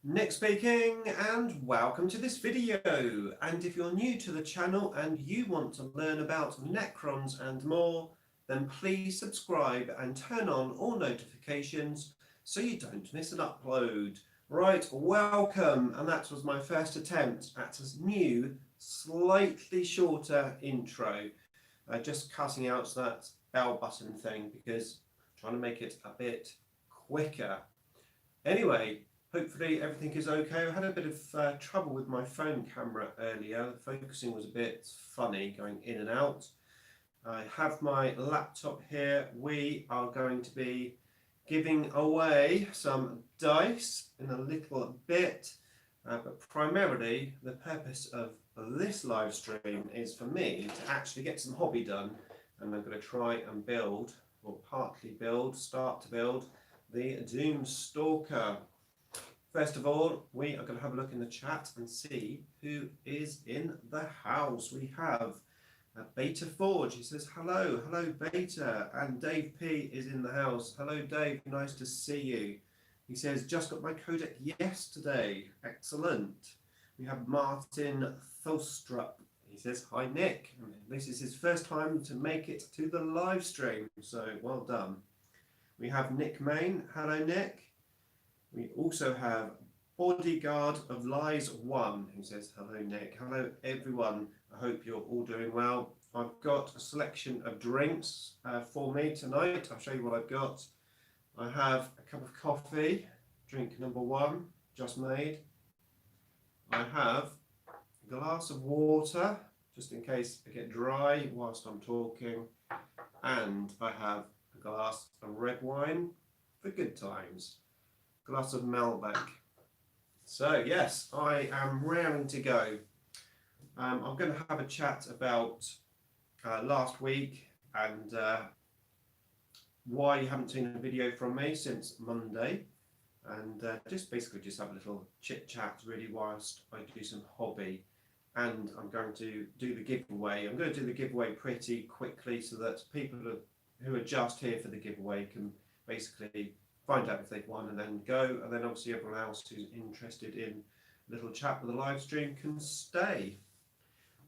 Nick speaking, and welcome to this video. And if you're new to the channel and you want to learn about Necrons and more, then please subscribe and turn on all notifications so you don't miss an upload. Right, welcome, and that was my first attempt at a new, slightly shorter intro. Just cutting out that bell button thing because I'm trying to make it a bit quicker. Anyway, hopefully everything is okay. I had a bit of trouble with my phone camera earlier. The focusing was a bit funny, going in and out. I have my laptop here. We are going to be giving away some dice in a little bit. But primarily, the purpose of this live stream is for me to actually get some hobby done. And I'm going to try and build, or partly build, start to build, the Doomstalker. First of all, we are going to have a look in the chat and see who is in the house. We have Beta Forge. He says, hello Beta. And Dave P is in the house. Hello Dave, nice to see you. He says, just got my codec yesterday. Excellent. We have Martin Thulstrup. He says, hi Nick. This is his first time to make it to the live stream, so well done. We have Nick Main. Hello Nick. We also have Bodyguard of Lies 1, who says, hello Nick. Hello everyone. I hope you're all doing well. I've got a selection of drinks for me tonight. I'll show you what I've got. I have a cup of coffee, drink number 1, just made. I have a glass of water, just in case I get dry whilst I'm talking. And I have a glass of red wine for good times. Glass of Malbec. So yes, I am raring to go. I'm going to have a chat about last week and why you haven't seen a video from me since Monday, and just basically just have a little chit chat really whilst I do some hobby. And I'm going to do the giveaway. I'm going to do the giveaway pretty quickly so that people who are just here for the giveaway can basically find out if they've won and then go, and then obviously everyone else who's interested in a little chat with the live stream can stay.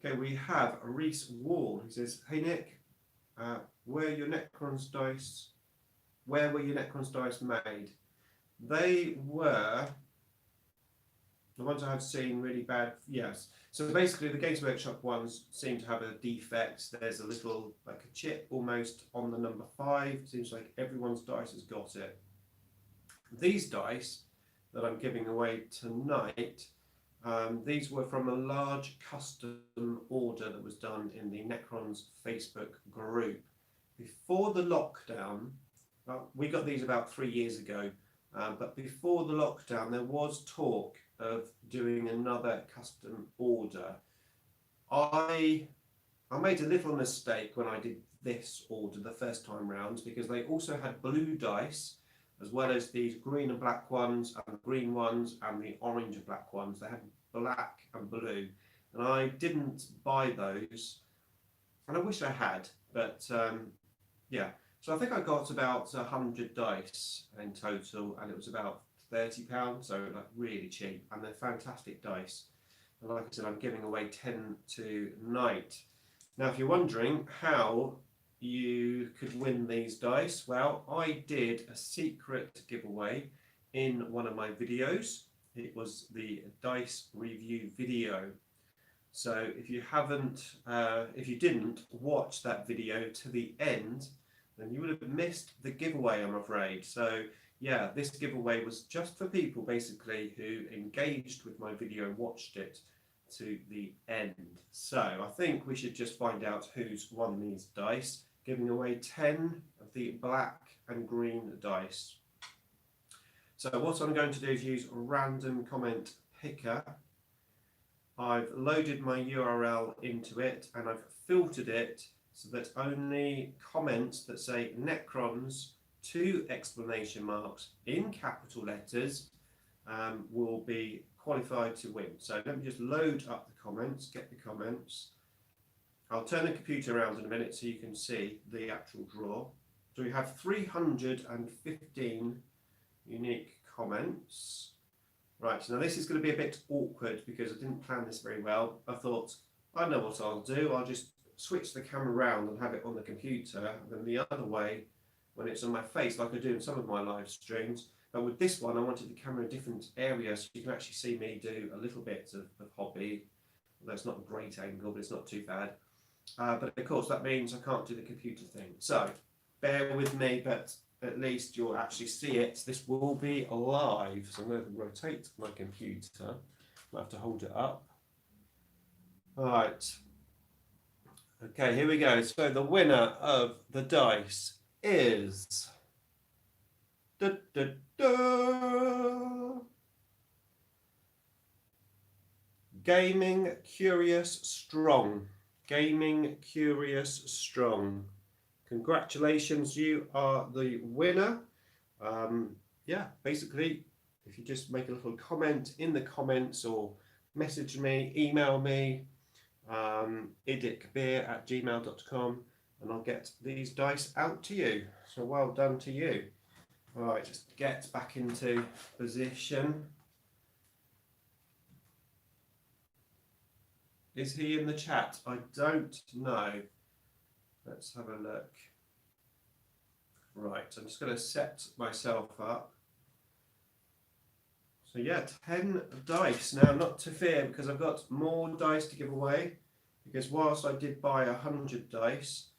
Okay, we have Reese Wall. He says, hey Nick, where were your Necrons dice made? They were the ones I have seen really bad. Yes. So basically the Games Workshop ones seem to have a defect. There's a little, like a chip almost on the number 5. Seems like everyone's dice has got it. These dice that I'm giving away tonight, these were from a large custom order that was done in the Necrons Facebook group. Before the lockdown, we got these about 3 years ago, but before the lockdown there was talk of doing another custom order. I made a little mistake when I did this order the first time round, because they also had blue dice as well as these green and black ones and green ones and the orange and black ones. They had black and blue, and I didn't buy those, and I wish I had, but yeah. So I think I got about 100 dice in total, and it was about £30, so like really cheap, and they're fantastic dice. And like I said, I'm giving away 10 tonight. Now, if you're wondering how you could win these dice, well, I did a secret giveaway in one of my videos. It was the dice review video. So if you didn't watch that video to the end, then you would have missed the giveaway, I'm afraid. So yeah, this giveaway was just for people basically who engaged with my video and watched it to the end. So I think we should just find out who's won these dice, giving away 10 of the black and green dice. So what I'm going to do is use a random comment picker. I've loaded my URL into it and I've filtered it so that only comments that say Necrons 2 exclamation marks in capital letters will be qualified to win. So let me just load up the comments, get the comments. I'll turn the computer around in a minute so you can see the actual draw. So we have 315 unique comments. Right, Right, now this is going to be a bit awkward because I didn't plan this very well. I thought, I know what I'll do. I'll just switch the camera around and have it on the computer, and then the other way when it's on my face, like I do in some of my live streams. But with this one, I wanted the camera in a different area so you can actually see me do a little bit of hobby. Although it's not a great angle, but it's not too bad. But of course, that means I can't do the computer thing. So bear with me, but at least you'll actually see it. This will be live. So I'm going to rotate my computer. I have to hold it up. All right. Okay, here we go. So the winner of the dice is Gaming Curious Strong. Gaming Curious Strong. Congratulations, you are the winner. Yeah, basically, if you just make a little comment in the comments or message me, email me, IDICBeer@gmail.com, and I'll get these dice out to you. So well done to you. All right, just get back into position. Is he in the chat? I don't know. Let's have a look. Right, I'm just going to set myself up. So yeah, 10 dice. Now, not to fear, because I've got more dice to give away. Because whilst I did buy 100 dice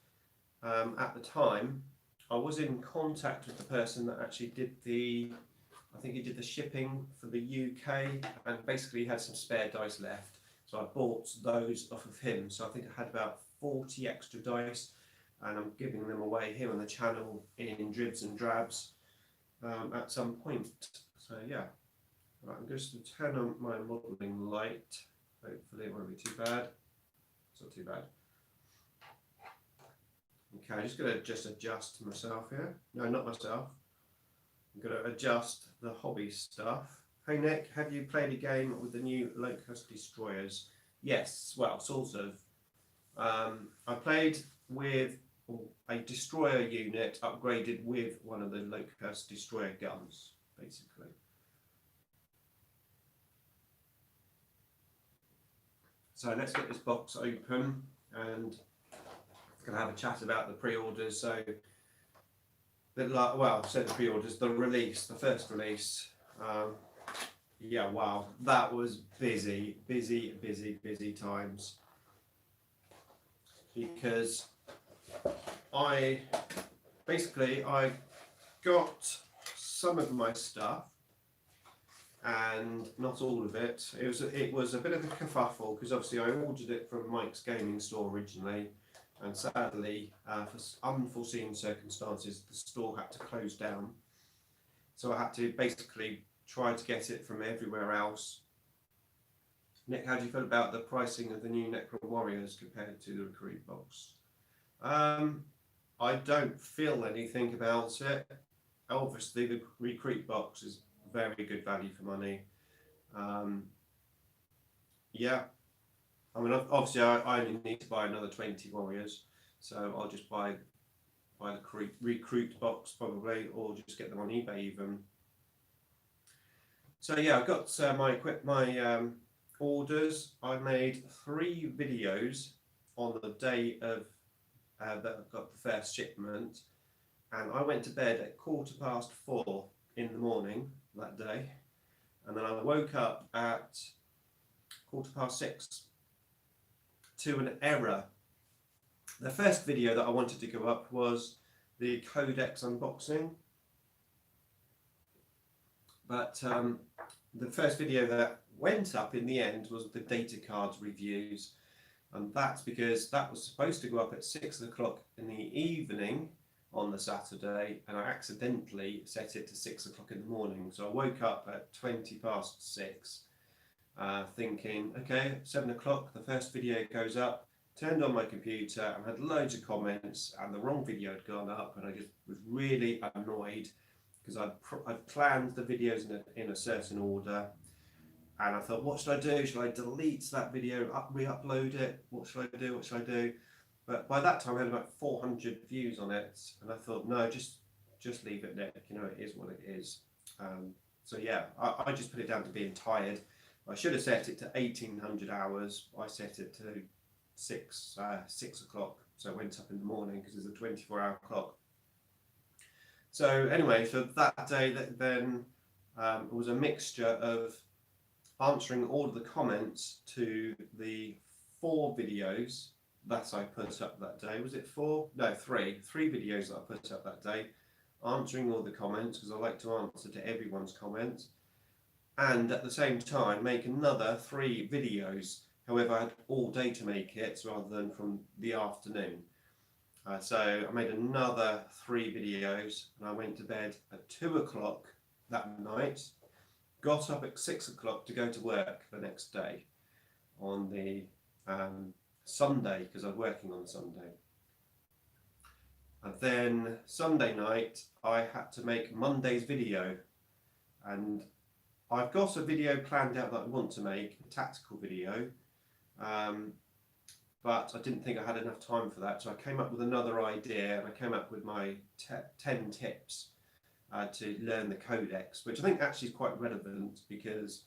at the time, I was in contact with the person that actually did I think he did the shipping for the UK, and basically he had some spare dice left. So I bought those off of him. So I think I had about 40 extra dice, and I'm giving them away here on the channel in dribs and drabs at some point. So yeah, right, I'm just going to turn on my modelling light. Hopefully it won't be too bad. It's not too bad. Okay, I'm just going to adjust myself here. No, not myself. I'm going to adjust the hobby stuff. Hey Nick, have you played a game with the new Locust Destroyers? Yes, well, sort of. I played with a destroyer unit upgraded with one of the Locust Destroyer guns, basically. So let's get this box open, and I'm going to have a chat about the pre-orders. So, well, I said the pre-orders, the release, the first release. Yeah, wow, that was busy times. Because I got some of my stuff, and not all of it. It was a bit of a kerfuffle, because obviously I ordered it from Mike's Gaming Store originally, and sadly, for unforeseen circumstances, the store had to close down. So I had to basically try to get it from everywhere else. Nick, how do you feel about the pricing of the new Necron Warriors compared to the Recruit box? I don't feel anything about it. Obviously, the Recruit box is very good value for money. Yeah, I mean, obviously, I only need to buy another 20 Warriors, so I'll just buy the Recruit box probably, or just get them on eBay even. So yeah, I've got my orders. I made 3 videos on the day of that I got the first shipment, and I went to bed at 4:15 in the morning that day, and then I woke up at 6:15 to an error. The first video that I wanted to go up was the Codex unboxing, but the first video that went up in the end was the data cards reviews, and that's because that was supposed to go up at 6 o'clock in the evening on the Saturday, and I accidentally set it to 6 o'clock in the morning. So I woke up at 6:20, thinking, okay, 7 o'clock, the first video goes up, turned on my computer and had loads of comments, and the wrong video had gone up, and I just was really annoyed because I'd planned the videos in a certain order, and I thought, what should I do? Should I delete that video, re-upload it? What should I do? But by that time I had about 400 views on it, and I thought, no, just leave it, Nick. You know, it is what it is. So yeah, I just put it down to being tired. I should have set it to 1800 hours. I set it to 6 o'clock. So I went up in the morning because it's a 24-hour clock. So anyway, for that day, then it was a mixture of answering all of the comments to the 4 videos that I put up that day. Was it 4? No, 3. 3 videos that I put up that day, answering all the comments because I like to answer to everyone's comments, and at the same time make another 3 videos. However, I had all day to make it rather than from the afternoon. So I made another 3 videos, and I went to bed at 2 o'clock that night, got up at 6 o'clock to go to work the next day on the Sunday, because I was working on Sunday. And then Sunday night I had to make Monday's video, and I've got a video planned out that I want to make, a tactical video, but I didn't think I had enough time for that, so I came up with another idea, and I came up with my 10 tips to learn the Codex, which I think actually is quite relevant because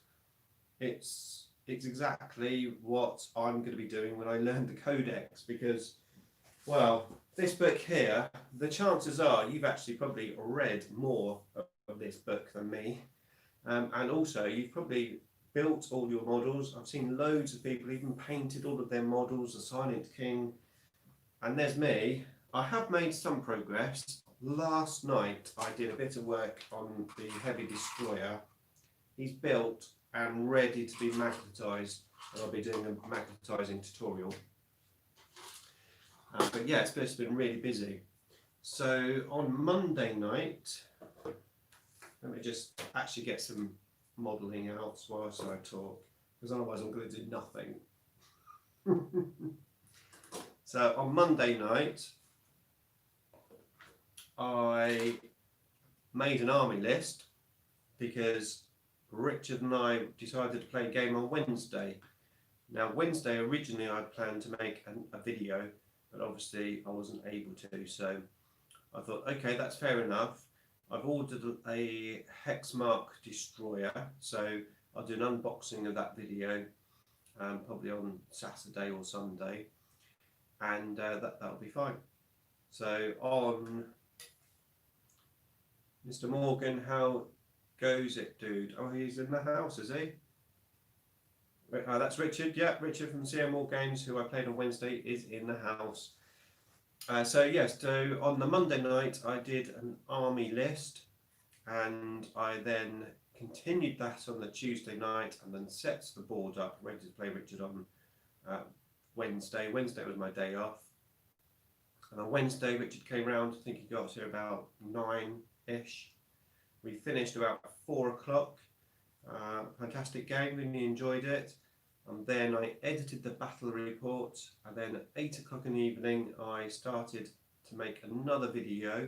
it's exactly what I'm going to be doing when I learn the Codex. Because, well, this book here, the chances are you've actually probably read more of this book than me, and also you've probably built all your models. I've seen loads of people even painted all of their models, the Silent King, and there's me. I have made some progress. Last night I did a bit of work on the Heavy Destroyer. He's built and ready to be magnetised, and I'll be doing a magnetising tutorial. But yeah, it's been really busy. So on Monday night, let me just actually get some modelling out whilst I talk, because otherwise I'm going to do nothing. So on Monday night, I made an army list because Richard and I decided to play a game on Wednesday. Now Wednesday originally I planned to make a video, but obviously I wasn't able to, so I thought, okay, that's fair enough. I've ordered a Hexmark destroyer, so I'll do an unboxing of that video probably on Saturday or Sunday, and that'll be fine. So on Mr. Morgan, how goes it, dude? Oh, he's in the house, is he? That's Richard. Yeah, Richard from CM Games, who I played on Wednesday, is in the house. So yes, so on the Monday night I did an army list, and I then continued that on the Tuesday night, and then set the board up, ready to play Richard on Wednesday. Wednesday was my day off, and on Wednesday Richard came round. I think he got here about 9-ish. We finished about 4 o'clock. Fantastic game, really enjoyed it. And then I edited the battle report, and then at 8 o'clock in the evening I started to make another video,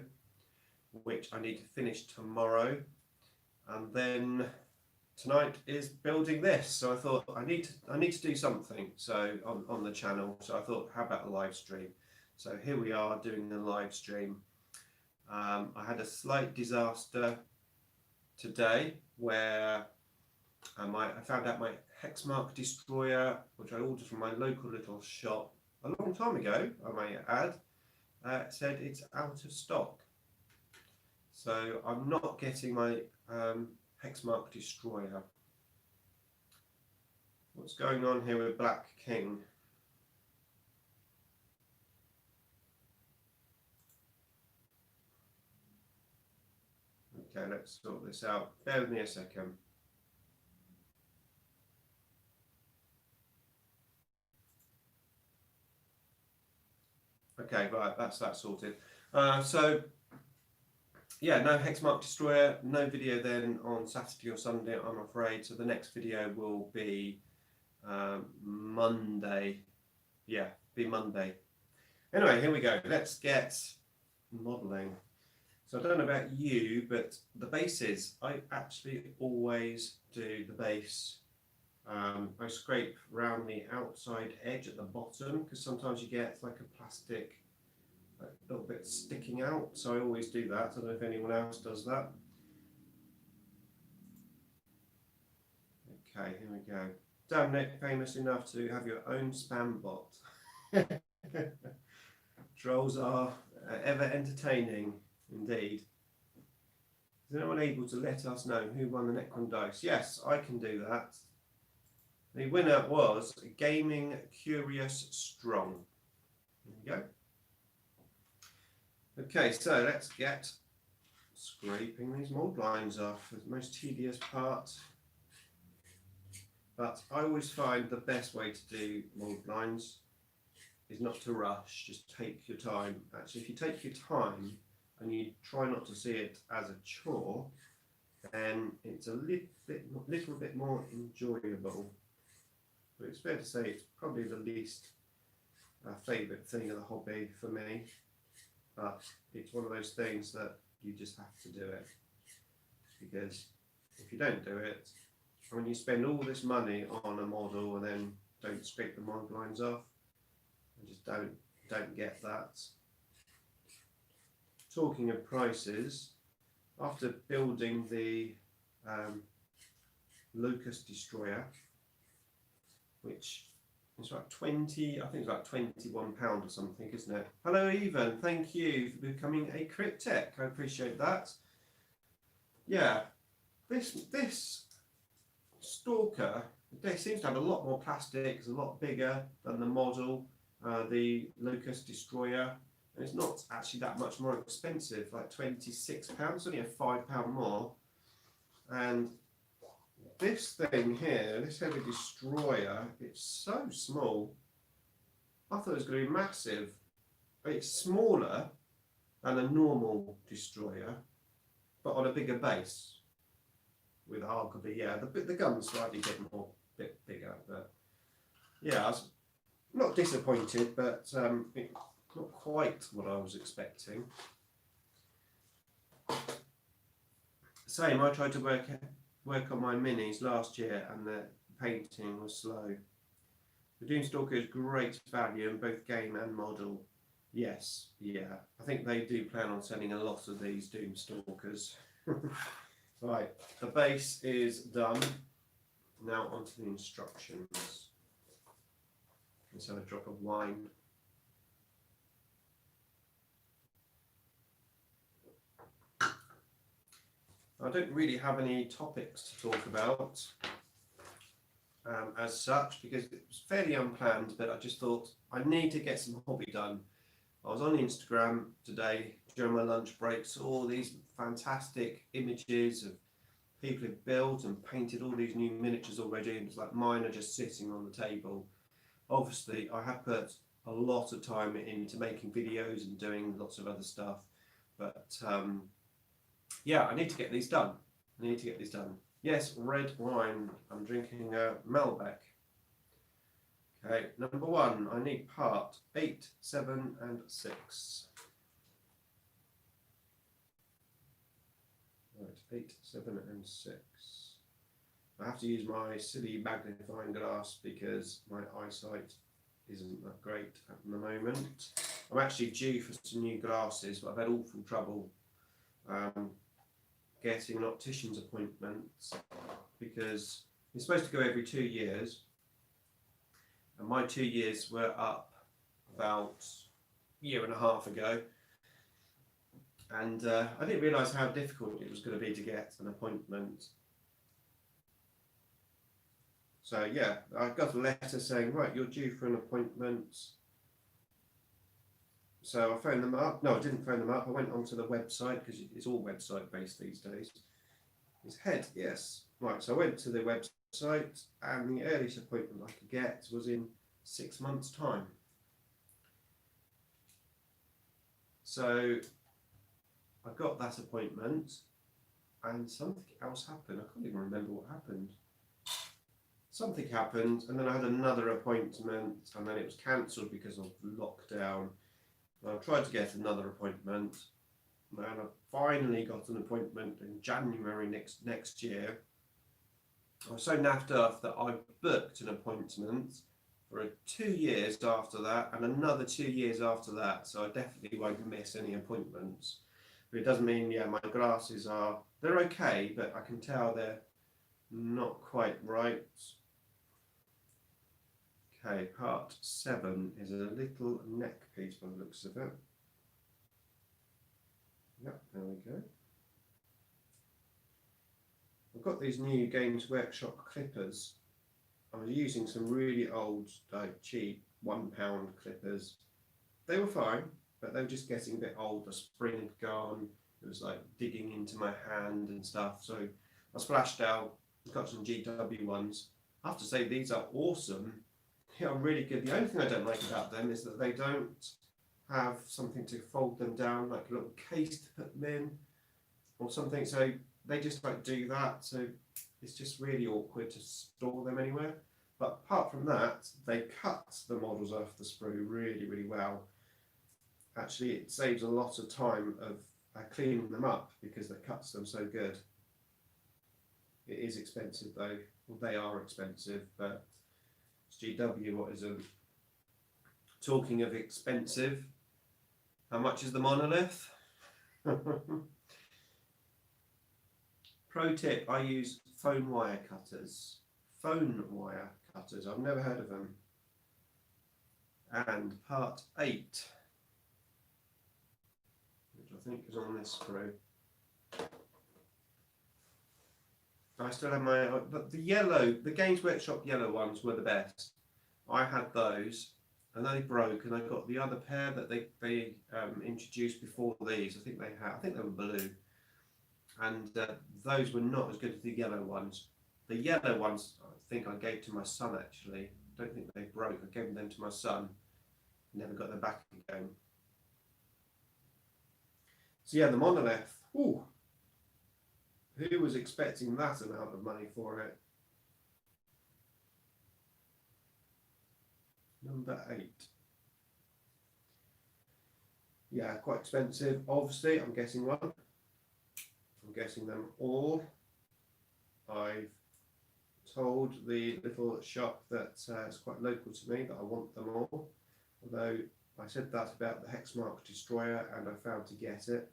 which I need to finish tomorrow. And then tonight is building this. So I thought I need to do something so on the channel. So I thought, how about a live stream? So here we are doing the live stream. I had a slight disaster today where I found out my Hexmark destroyer, which I ordered from my local little shop a long time ago, I may add, said it's out of stock. So I'm not getting my Hexmark destroyer. What's going on here with Black King? Okay, let's sort this out. Bear with me a second. Okay, right, that's that sorted. So, yeah, no Hexmark destroyer, no video then on Saturday or Sunday, I'm afraid. So the next video will be Monday. Yeah, be Monday. Anyway, here we go. Let's get modelling. So I don't know about you, but the bases, I actually always do the base. I scrape around the outside edge at the bottom, because sometimes you get like a plastic a little bit sticking out, so I always do that. I don't know if anyone else does that. Okay, here we go. Damn Nick, famous enough to have your own spam bot. Trolls are ever entertaining, indeed. Is anyone able to let us know who won the Necron dice? Yes, I can do that. The winner was Gaming Curious Strong. There we go. Okay, so let's get scraping these mould lines off. It's the most tedious part. But I always find the best way to do mould lines is not to rush, just take your time. Actually, if you take your time and you try not to see it as a chore, then it's a little bit more enjoyable. But it's fair to say it's probably the least favourite thing of the hobby for me. But it's one of those things that you just have to do it. Because if you don't do it, when you spend all this money on a model and then don't scrape the mould lines off, I just don't get that. Talking of prices, after building the Locust Destroyer, which is like 20, I think it's like £21 or something, isn't it? Hello, Ethan. Thank you for becoming a cryptech. I appreciate that. Yeah, this Stalker, they seems to have a lot more plastic. It's a lot bigger than the model, the Locust Destroyer, and it's not actually that much more expensive, like £26, only a £5 more. And this thing here, this heavy destroyer, it's so small. I thought it was going to be massive. It's smaller than a normal destroyer, but on a bigger base. With arguably, yeah, the gun's slightly bit bigger, but yeah, I was not disappointed, but not quite what I was expecting. Same, I tried to work on my minis last year and the painting was slow. The Doomstalker is great value in both game and model. Yes, yeah. I think they do plan on selling a lot of these Doomstalkers. Right, the base is done. Now onto the instructions. Let's have a drop of wine. I don't really have any topics to talk about as such, because it was fairly unplanned, but I just thought I need to get some hobby done. I was on Instagram today during my lunch break, saw all these fantastic images of people who've built and painted all these new miniatures already, and it's like mine are just sitting on the table. Obviously, I have put a lot of time into making videos and doing lots of other stuff, but yeah, I need to get these done. Yes, red wine. I'm drinking Malbec. Okay, number one, I need part 8, 7, and 6. Right, 8, 7, and 6. I have to use my silly magnifying glass because my eyesight isn't that great at the moment. I'm actually due for some new glasses, but I've had awful trouble getting an optician's appointment because it's supposed to go every 2 years, and my 2 years were up about a year and a half ago, and I didn't realise how difficult it was going to be to get an appointment. So yeah, I got a letter saying, right, you're due for an appointment. So I phoned them up. No, I didn't phone them up. I went onto the website because it's all website based these days. His head, yes. Right, so I went to the website and the earliest appointment I could get was in 6 months' time. So I got that appointment and something else happened. I can't even remember what happened. Something happened and then I had another appointment and then it was cancelled because of lockdown. I tried to get another appointment, and I finally got an appointment in January next year. I was so naffed off that I booked an appointment for 2 years after that, and another 2 years after that. So I definitely won't miss any appointments. But it doesn't mean, yeah, my glasses they're okay, but I can tell they're not quite right. Okay, part 7 is a little neck piece by the looks of it. Yep, there we go. I've got these new Games Workshop clippers. I was using some really old, like cheap £1 clippers. They were fine, but they were just getting a bit old. The spring had gone. It was like digging into my hand and stuff. So I splashed out, got some GW ones. I have to say these are awesome. They are really good. The only thing I don't like about them is that they don't have something to fold them down, like a little case to put them in or something. So they just like do that. So it's just really awkward to store them anywhere. But apart from that, they cut the models off the sprue really, really well. Actually, it saves a lot of time of cleaning them up because it cuts them so good. It is expensive though. Well, they are expensive, but it's GW, what isn't? Talking of expensive, how much is the monolith? Pro tip, I use phone wire cutters. Phone wire cutters, I've never heard of them. And part 8, which I think is on this sprue. I still have my, but the Games Workshop yellow ones were the best. I had those, and they broke, and I got the other pair that they introduced before these. I think they were blue, and those were not as good as the yellow ones. The yellow ones, I think I gave to my son actually. I don't think they broke. I gave them to my son. Never got them back again. So yeah, the monolith. Ooh. Who was expecting that amount of money for it? Number 8. Yeah, quite expensive. Obviously, I'm guessing one. I'm guessing them all. I've told the little shop that is quite local to me that I want them all. Although I said that about the Hexmark Destroyer and I failed to get it.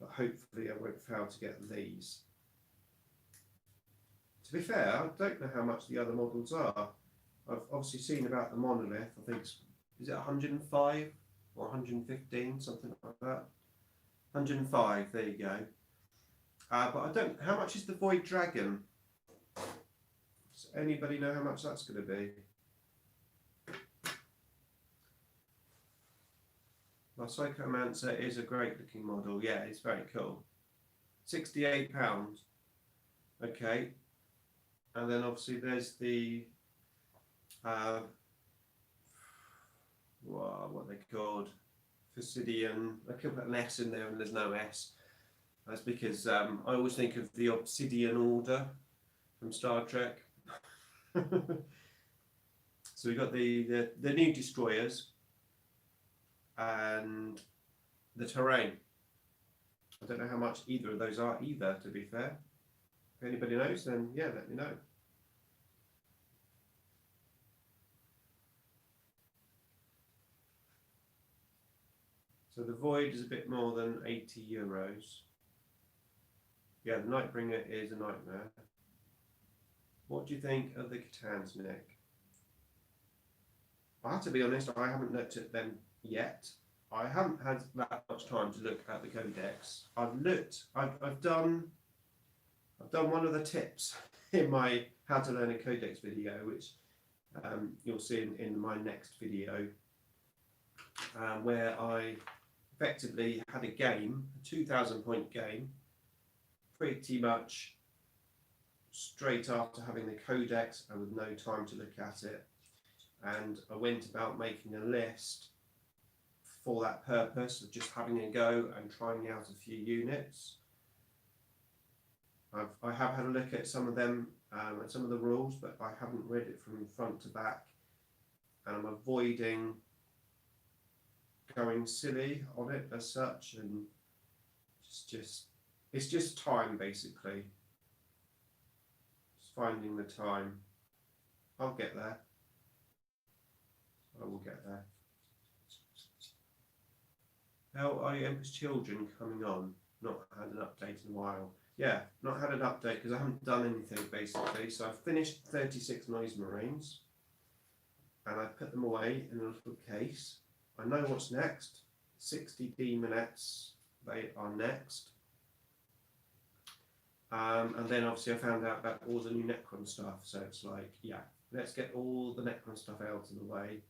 But hopefully I won't fail to get these. To be fair, I don't know how much the other models are. I've obviously seen about the monolith. I think is it 105 or 115, something like that. 105. There you go. But I don't. How much is the Void Dragon? Does anybody know how much that's going to be? My Psychomancer is a great looking model. Yeah, it's very cool. £68. Okay. And then obviously there's the what are they called? Obsidian. I could put an S in there and there's no S. That's because I always think of the Obsidian Order from Star Trek. So we've got the new destroyers and the terrain. I don't know how much either of those are either, to be fair. If anybody knows, then yeah, let me know. So the Void is a bit more than €80. Yeah, the Nightbringer is a nightmare. What do you think of the Catans, Nick? I have to be honest, I haven't looked at them yet. I haven't had that much time to look at the Codex. I've done one of the tips in my How to Learn a Codex video, which you'll see in my next video, where I effectively had a game, a 2,000 point game, pretty much straight after having the Codex and with no time to look at it. And I went about making a list for that purpose of just having a go and trying out a few units. I have had a look at some of them and some of the rules, but I haven't read it from front to back, and I'm avoiding going silly on it as such, and it's just time basically. Just finding the time. I'll get there. I will get there. How are your Emperor's Children coming on? Not had an update in a while. yeah, not had an update because I haven't done anything basically. So I've finished 36 Noise Marines and I put them away in a little case. I know what's next. 60 Demonettes, they are next. And then obviously I found out about all the new Necron stuff. So it's like, yeah, let's get all the Necron stuff out of the way.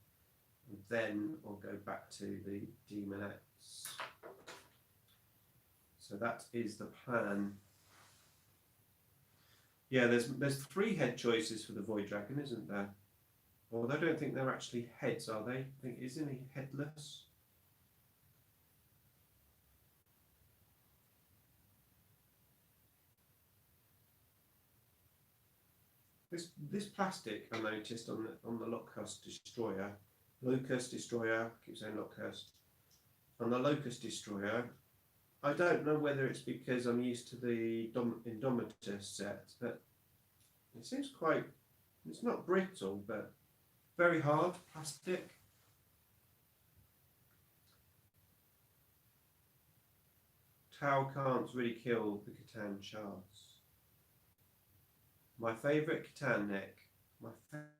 And then I'll go back to the Demonettes. So that is the plan. Yeah, there's 3 head choices for the Void Dragon, isn't there? Although I don't think they're actually heads, are they? I think, isn't he headless? This plastic I noticed on the Locust Destroyer, I keep saying Locust. On the Locust Destroyer, I don't know whether it's because I'm used to the Indomitus set, but it seems quite, it's not brittle, but very hard plastic. Tau can't really kill the Catan shards. My favourite Catan, Nick. My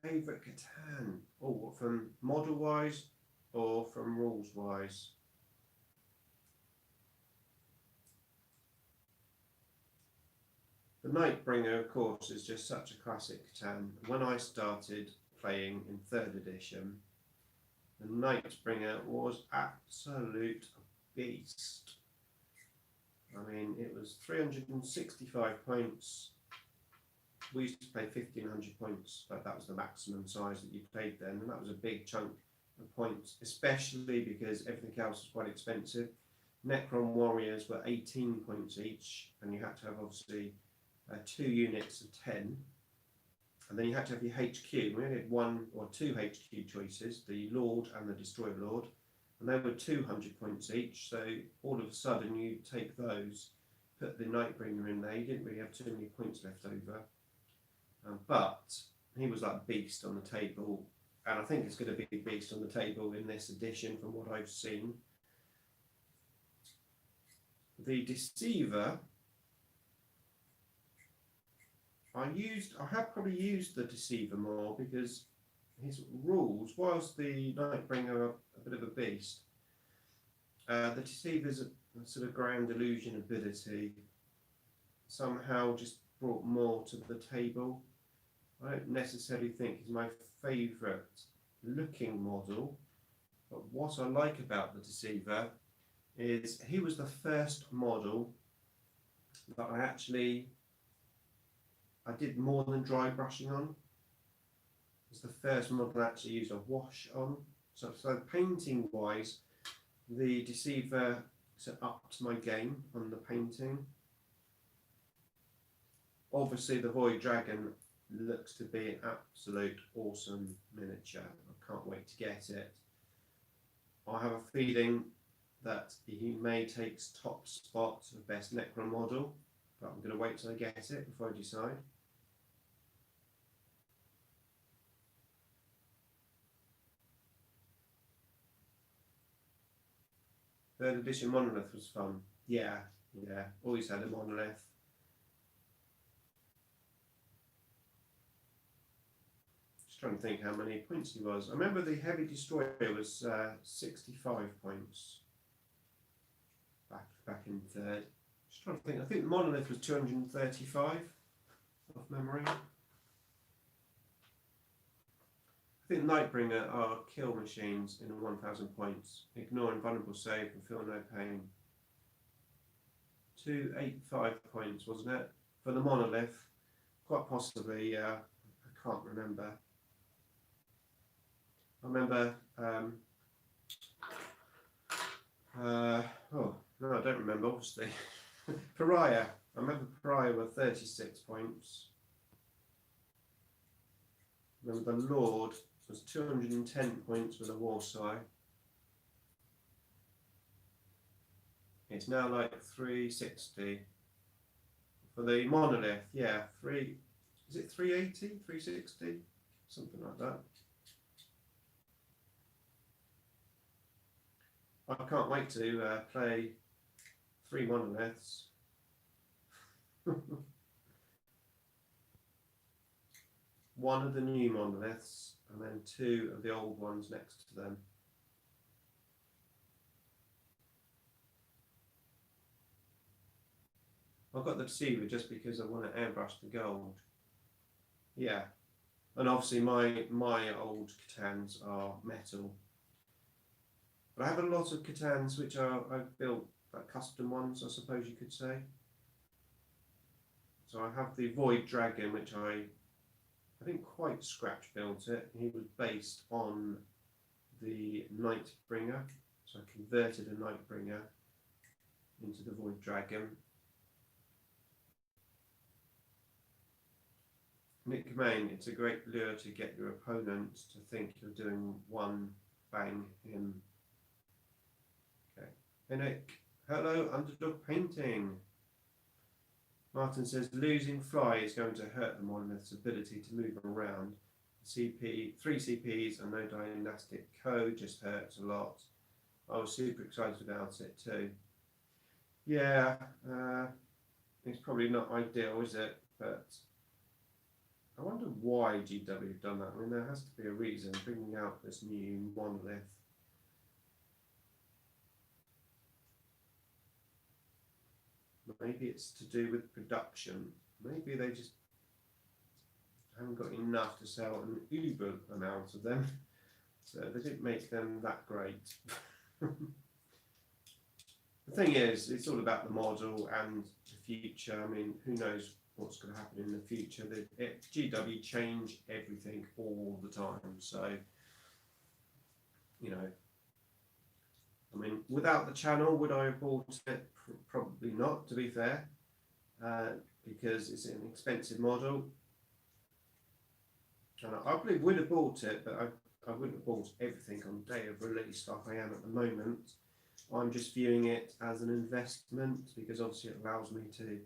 favourite Catan. Oh, what, from model wise or from rules wise? The Nightbringer, of course, is just such a classic Catan. When I started playing in 3rd edition, the Nightbringer was absolute beast. I mean, it was 365 points. We used to play 1500 points, but that was the maximum size that you played then, and that was a big chunk of points, especially because everything else was quite expensive. Necron Warriors were 18 points each, and you had to have obviously 2 units of 10, and then you had to have your HQ. We only had 1 or 2 HQ choices, the Lord and the Destroyer Lord, and they were 200 points each, so all of a sudden you take those, put the Nightbringer in there, you didn't really have too many points left over. But he was like a beast on the table, and I think it's going to be a beast on the table in this edition from what I've seen. The Deceiver, I have probably used the Deceiver more because his rules, whilst the Nightbringer are a bit of a beast, the Deceiver's a sort of ground illusion ability somehow just brought more to the table. I don't necessarily think he's my favourite looking model, but what I like about the Deceiver is he was the first model that I did more than dry brushing on. It's the first model I actually used a wash on. So painting wise, the Deceiver upped my game on the painting. Obviously the Void Dragon looks to be an absolute awesome miniature. I can't wait to get it. I have a feeling that he may take top spot of best Necron model, but I'm going to wait till I get it before I decide. Third edition Monolith was fun. Yeah, always had a Monolith. Trying to think how many points he was. I remember the Heavy Destroyer was 65 points back in 3rd. Just trying to think. I think the Monolith was 235 off memory. I think Nightbringer are kill machines in 1000 points. Ignore invulnerable save and feel no pain. 285 points, wasn't it? For the Monolith. Quite possibly, I can't remember. I remember, oh, no, I don't remember, obviously. Pariah. I remember Pariah were 36 points. I remember the Lord was 210 points with a Warsaw. It's now like 360. For the Monolith, yeah, is it 380, 360? Something like that. I can't wait to play 3 Monoliths. One of the new monoliths, and then two of the old ones next to them. I've got the deceiver just because I want to airbrush the gold. Yeah, and obviously my old Catans are metal. But I have a lot of Catans which I've built, like custom ones, I suppose you could say. So I have the Void Dragon, which I didn't quite scratch built it. He was based on the Nightbringer, so I converted a Nightbringer into the Void Dragon. Nick Main, it's a great lure to get your opponent to think you're doing one bang in. Okay. Hey Nick, hello, Underdog Painting. Martin says losing Fly is going to hurt the monolith's ability to move around. CP, 3 CPs and no dynastic code just hurts a lot. I was super excited about it too. Yeah, it's probably not ideal, is it? But I wonder why GW have done that. I mean, there has to be a reason bringing out this new monolith. Maybe it's to do with production. Maybe they just haven't got enough to sell an uber amount of them. So they didn't make them that great. The thing is, it's all about the model and the future. I mean, who knows what's going to happen in the future. GW change everything all the time. So, you know, I mean, without the channel, would I have bought it? Probably not, to be fair, because it's an expensive model. And I probably would have bought it, but I wouldn't have bought everything on day of release like I am at the moment. I'm just viewing it as an investment because obviously it allows me to,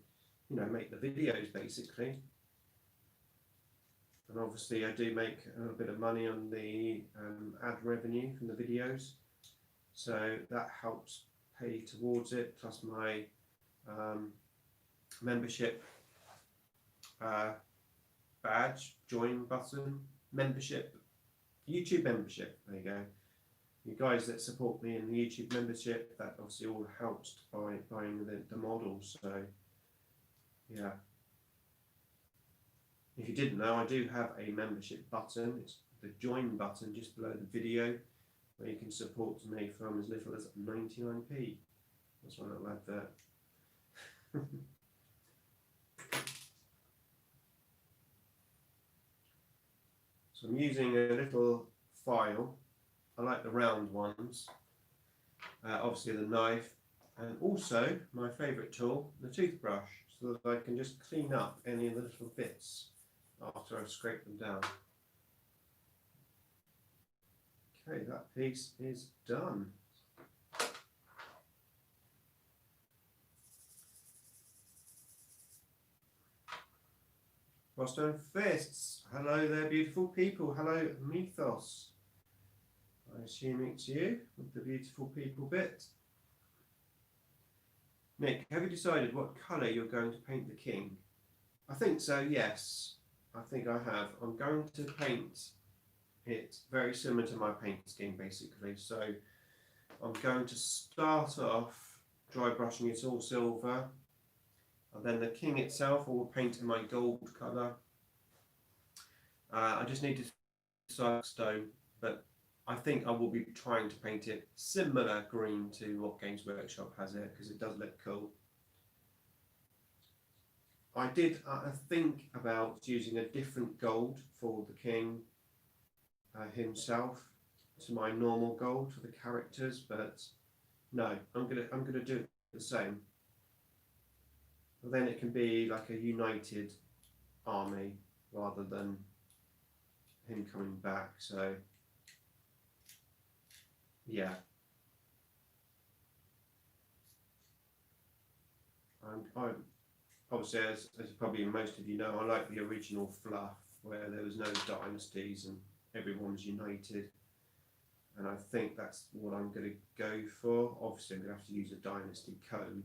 you know, make the videos basically. And obviously I do make a little bit of money on the ad revenue from the videos. So that helps pay towards it, plus my membership badge, join button, membership, YouTube membership, there you go. You guys that support me in the YouTube membership, that obviously all helps by buying the models, so yeah. If you didn't know, I do have a membership button. It's the join button just below the video, where you can support me from as little as 99p. That's one little advert. So I'm using a little file. I like the round ones. Obviously the knife, and also my favourite tool, the toothbrush, so that I can just clean up any of the little bits after I've scraped them down. Okay, that piece is done. Frostone Fists, hello there beautiful people, hello Mythos. I assume it's you with the beautiful people bit. Nick, have you decided what colour you're going to paint the king? I think so, yes. I think I have. I'm going to paint it very similar to my paint scheme basically. So I'm going to start off dry brushing it all silver, and then the king itself I will paint in my gold colour. I just need to decide stone, but I think I will be trying to paint it similar green to what Games Workshop has it, because it does look cool. I did think about using a different gold for the king himself to my normal gold for the characters, but no, I'm gonna do it the same. But then it can be like a united army rather than him coming back. So yeah, I'm obviously, as probably most of you know, I like the original fluff where there was no dynasties and everyone was united, and I think that's what I'm going to go for. Obviously I'm going to have to use a dynasty code,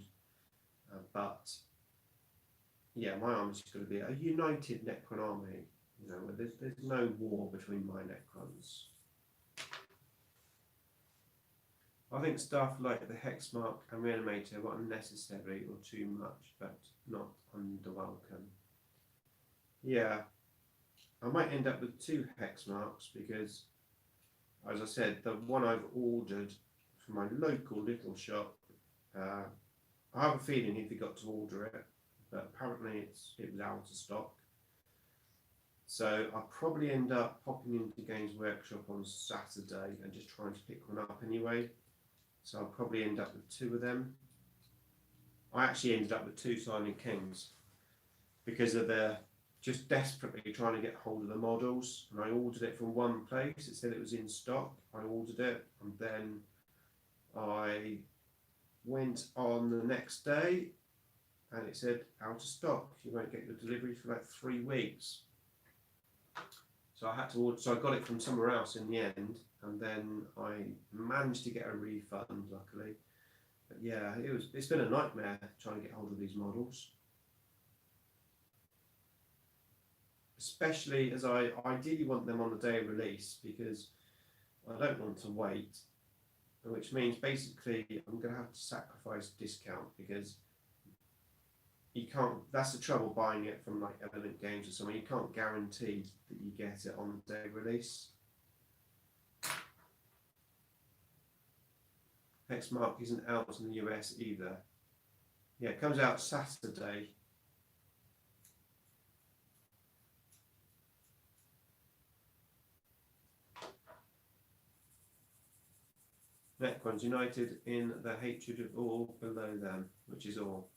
but yeah, my army's going to be a united Necron army. You know, where there's no war between my Necrons. I think stuff like the Hexmark and Reanimator were unnecessary or too much, but not underwelcome. Yeah, I might end up with 2 Hexmarks because, as I said, the one I've ordered from my local little shop, I have a feeling he forgot to order it, but apparently it was out of stock. So I'll probably end up popping into Games Workshop on Saturday and just trying to pick one up anyway. So I'll probably end up with 2 of them. I actually ended up with 2 Silent Kings because of the just desperately trying to get hold of the models, and I ordered it from one place. It said it was in stock. I ordered it, and then I went on the next day and it said out of stock. You won't get your delivery for like 3 weeks. So I had to order, so I got it from somewhere else in the end, and then I managed to get a refund, luckily. But yeah, it's been a nightmare trying to get hold of these models. Especially as I ideally want them on the day of release, because I don't want to wait, which means basically I'm going to have to sacrifice discount, because you can't, that's the trouble buying it from like Element Games or somewhere, you can't guarantee that you get it on the day of release. Hexmark isn't out in the US either. Yeah, it comes out Saturday. Necrons united in the hatred of all below them, which is all.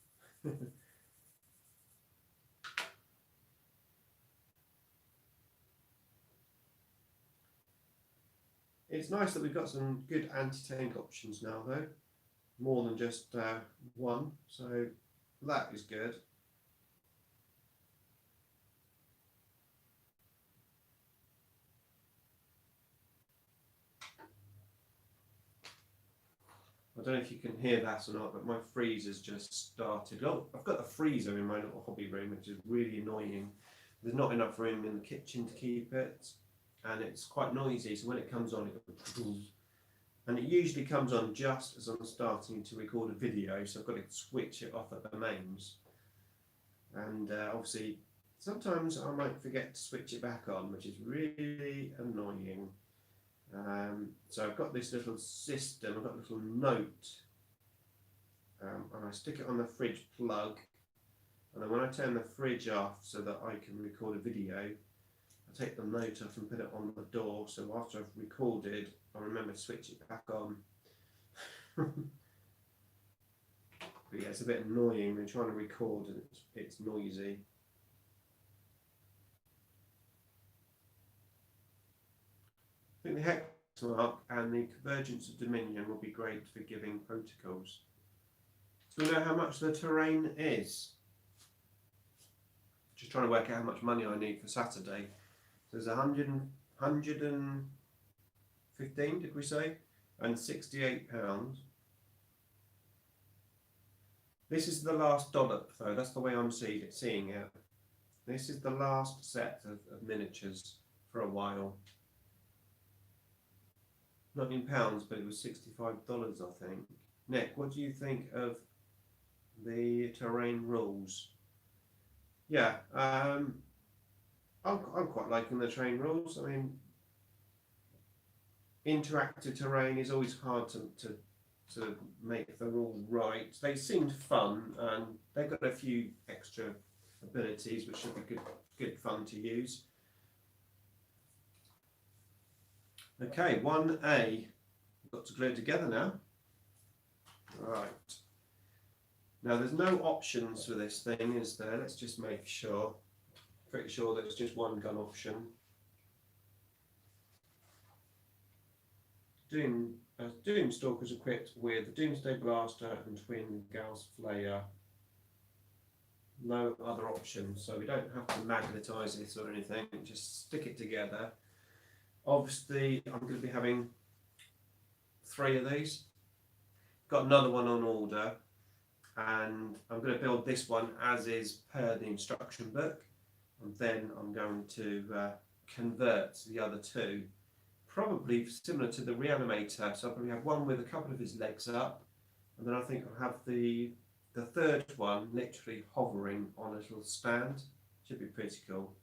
It's nice that we've got some good anti-tank options now, though. More than just one, so that is good. I don't know if you can hear that or not, but my freezer's just started. Oh, I've got a freezer in my little hobby room, which is really annoying. There's not enough room in the kitchen to keep it, and it's quite noisy, so when it comes on, it goes, and it usually comes on just as I'm starting to record a video, so I've got to switch it off at the mains. And obviously, sometimes I might forget to switch it back on, which is really annoying. So I've got this little system, I've got a little note, and I stick it on the fridge plug, and then when I turn the fridge off so that I can record a video, I take the note off and put it on the door, so after I've recorded, I remember to switch it back on. But yeah, it's a bit annoying when trying to record and it's noisy. I think the Hexmark and the Convergence of Dominion will be great for giving protocols. Do we know how much the terrain is? Just trying to work out how much money I need for Saturday. So there's 115, did we say? And £68. This is the last dollop, though. That's the way I'm seeing it. This is the last set of miniatures for a while. Not in pounds, but it was $65, I think. Nick, what do you think of the terrain rules? Yeah, I'm quite liking the terrain rules. I mean, interactive terrain is always hard to make the rules right. They seemed fun, and they've got a few extra abilities which should be good fun to use. Okay, 1A. We've got to glue it together now. Right. Now there's no options for this thing, is there? Let's just make sure. Pretty sure there's just one gun option. Doomstalker's equipped with the Doomsday Blaster and Twin Gauss Flayer. No other options, so we don't have to magnetise it or anything, just stick it together. Obviously, I'm going to be having 3 of these. Got another one on order. and I'm going to build this one as is per the instruction book, and then I'm going to convert the other two, probably similar to the reanimator. So I'll probably have one with a couple of his legs up, and then I think I'll have the third one literally hovering on a little stand. Should be pretty cool.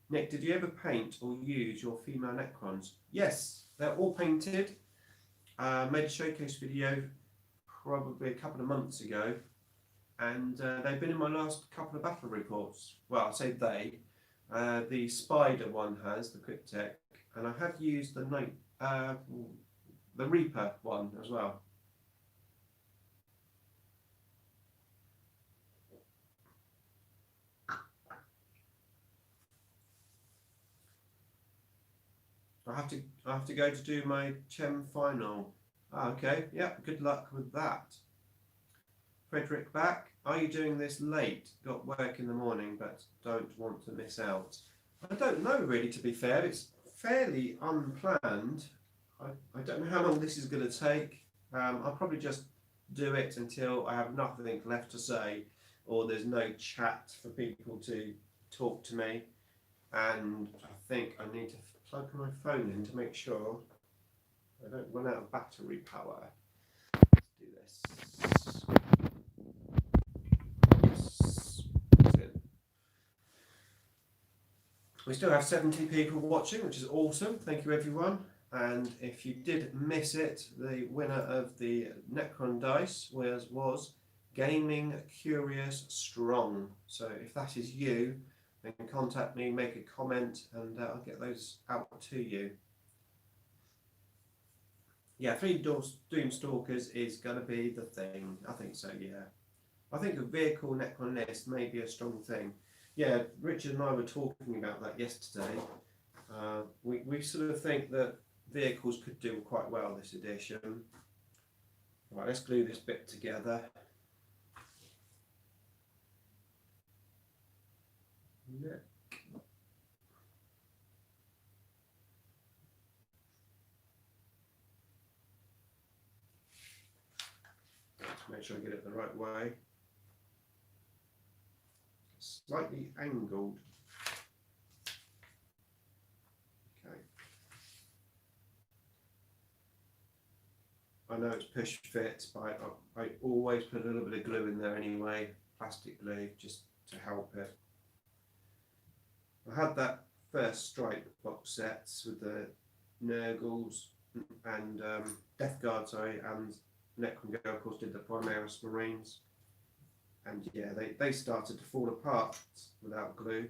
Nick, did you ever paint or use your female Necrons? Yes, they're all painted. Made a showcase video probably a couple of months ago, and they've been in my last couple of battle reports. Well, I say they. The spider one has, the Cryptek, and I have used the Reaper one as well. I have to go to do my Chem final. Okay, yeah, good luck with that. Frederick back. Are you doing this late? Got work in the morning, but don't want to miss out. I don't know really, to be fair. It's fairly unplanned. I don't know how long this is going to take. I'll probably just do it until I have nothing left to say, or there's no chat for people to talk to me. And I think I need to plug my phone in to make sure I don't run out of battery power. Let's do this. We still have 70 people watching, which is awesome. Thank you, everyone. And if you did miss it, the winner of the Necron dice was Gaming Curious Strong. So if that is you, then contact me, make a comment, and I'll get those out to you. Yeah, 3 Doomstalkers is going to be the thing. I think so, yeah. I think a vehicle Necron list may be a strong thing. Yeah, Richard and I were talking about that yesterday. We sort of think that vehicles could do quite well this edition. Right, let's glue this bit together. Make sure I get it the right way. Slightly angled. Okay. I know it's push fit, but I always put a little bit of glue in there anyway, plastic glue, just to help it. I had that first Stripe box sets with the Nurgles and Death Guard, sorry, and Necron Go, of course, did the Primaris Marines. And yeah, they started to fall apart without glue.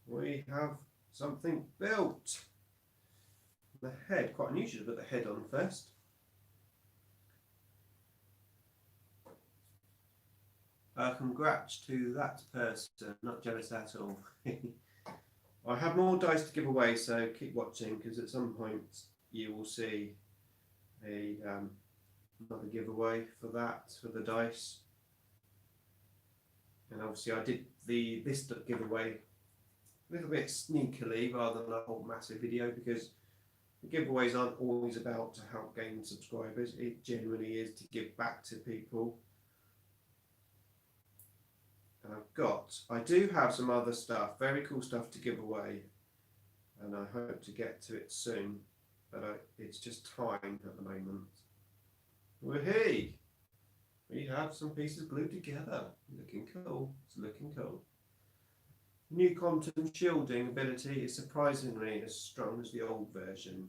We have something built. The head, quite unusual to put the head on first. Congrats to that person, not jealous at all. I have more dice to give away, so keep watching, because at some point you will see another giveaway for that, for the dice. And obviously I did this giveaway a little bit sneakily rather than a whole massive video, because the giveaways aren't always about to help gain subscribers. It genuinely is to give back to people. And I do have some other stuff, very cool stuff to give away, and I hope to get to it soon, but it's just time at the moment. Woohoo! We have some pieces glued together. Looking cool. It's looking cool. New quantum shielding ability is surprisingly as strong as the old version.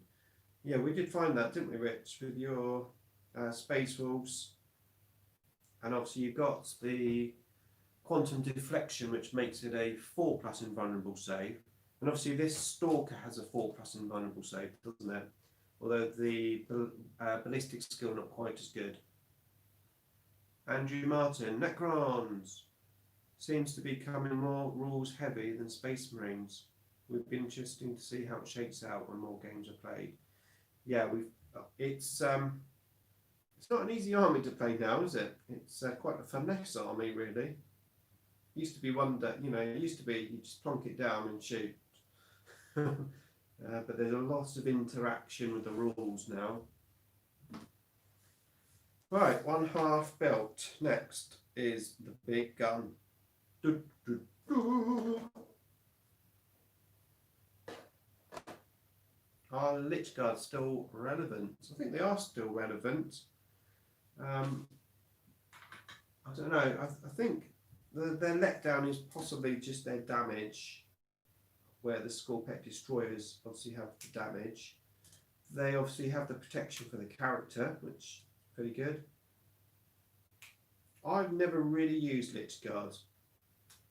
Yeah, we did find that, didn't we, Rich, with your Space Wolves? And obviously you've got the quantum deflection, which makes it a 4+ invulnerable save. And obviously this Stalker has a 4+ invulnerable save, doesn't it? Although the ballistic skill not quite as good. Andrew Martin, Necrons seems to be becoming more rules heavy than Space Marines. Would be interesting to see how it shakes out when more games are played. Yeah, it's not an easy army to play now, is it? It's quite a finesse army, really. Used to be one that, it used to be you just plonk it down and shoot. But there's a lot of interaction with the rules now. Right, 1/2 built. Next is the big gun. Doo, doo, doo. Are Lich Guards still relevant? I think they are still relevant. I don't know. I think their letdown is possibly just their damage, where the Scorpec Destroyers obviously have the damage. They obviously have the protection for the character, which is pretty good. I've never really used Lich Guards.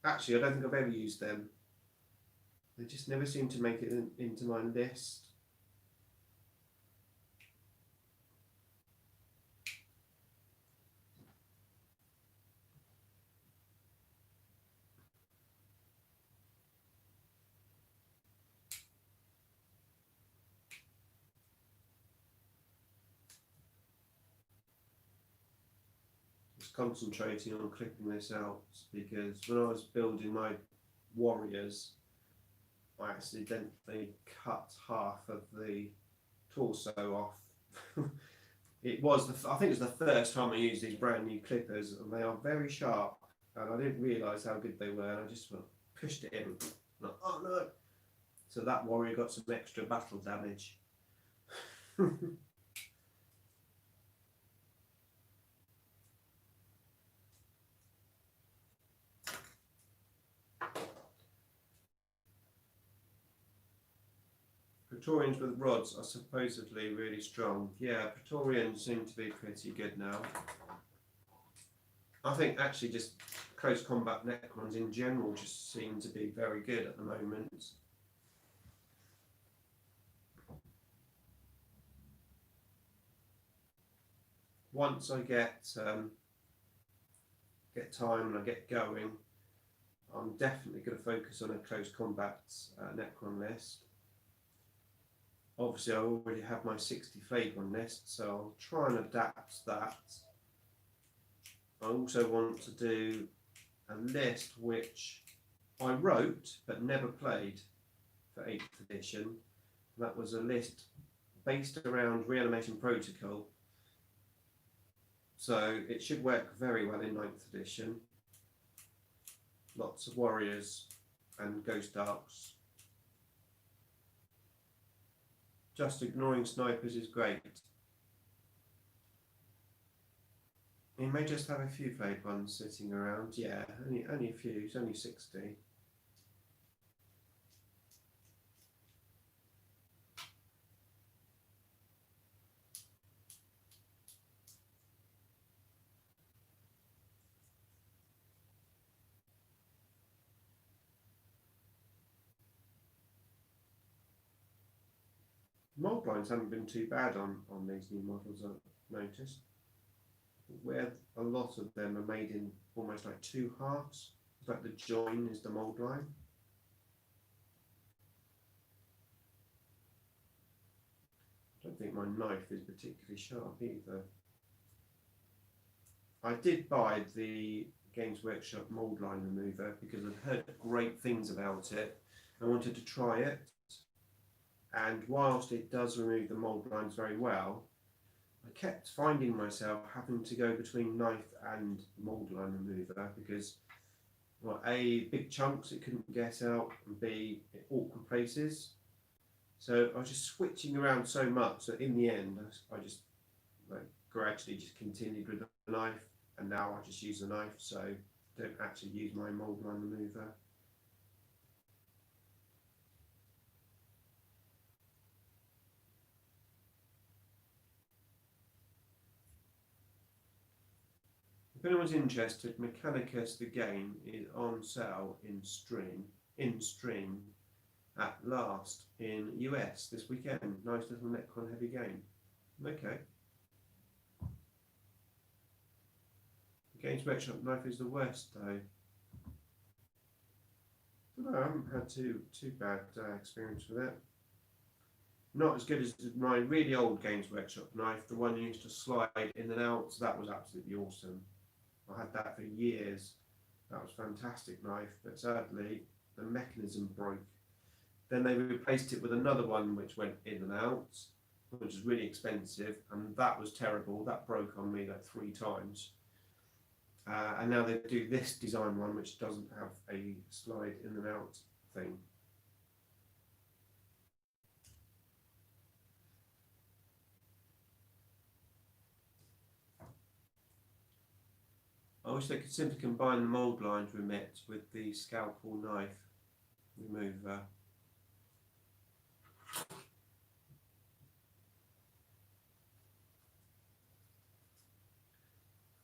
Actually, I don't think I've ever used them. They just never seem to make it into my list. Concentrating on clipping this out because when I was building my warriors, I accidentally cut half of the torso off. It was I think it was the first time I used these brand new clippers, and they are very sharp, and I didn't realise how good they were, and I just pushed it in. Like, oh no! So that warrior got some extra battle damage. Praetorians with rods are supposedly really strong. Yeah, Praetorians seem to be pretty good now. I think actually just close combat Necrons in general just seem to be very good at the moment. Once I get time and I get going, I'm definitely going to focus on a close combat Necron list. Obviously, I already have my 60 Flagon list, so I'll try and adapt that. I also want to do a list which I wrote but never played for 8th edition. That was a list based around Reanimation Protocol, so it should work very well in 9th edition. Lots of warriors and ghost arcs. Just ignoring snipers is great. You may just have a few flayed ones sitting around. Yeah, only a few. It's only 60. Mold lines haven't been too bad on these new models, I've noticed. Where a lot of them are made in almost like 2 halves. It's like the join is the mold line. I don't think my knife is particularly sharp either. I did buy the Games Workshop mold line remover because I've heard great things about it. I wanted to try it. And whilst it does remove the mold lines very well, I kept finding myself having to go between knife and mold line remover because, well, A, big chunks it couldn't get out, and B, awkward places. So I was just switching around so much that in the end, I just gradually just continued with the knife, and now I just use the knife, so I don't actually use my mold line remover. If anyone's interested, Mechanicus the game is on sale in stream at last in US this weekend. Nice little Necron heavy game. Okay. The Games Workshop knife is the worst though. I haven't had too bad experience with it. Not as good as my really old Games Workshop knife, the one you used to slide in and out. So that was absolutely awesome. I had that for years. That was a fantastic knife, but sadly the mechanism broke Then they replaced it with another one which went in and out, which was really expensive, and that was terrible. That broke on me like 3 times. And now they do this design one, which doesn't have a slide in and out thing. I wish they could simply combine the mould line remit with the scalpel knife remover.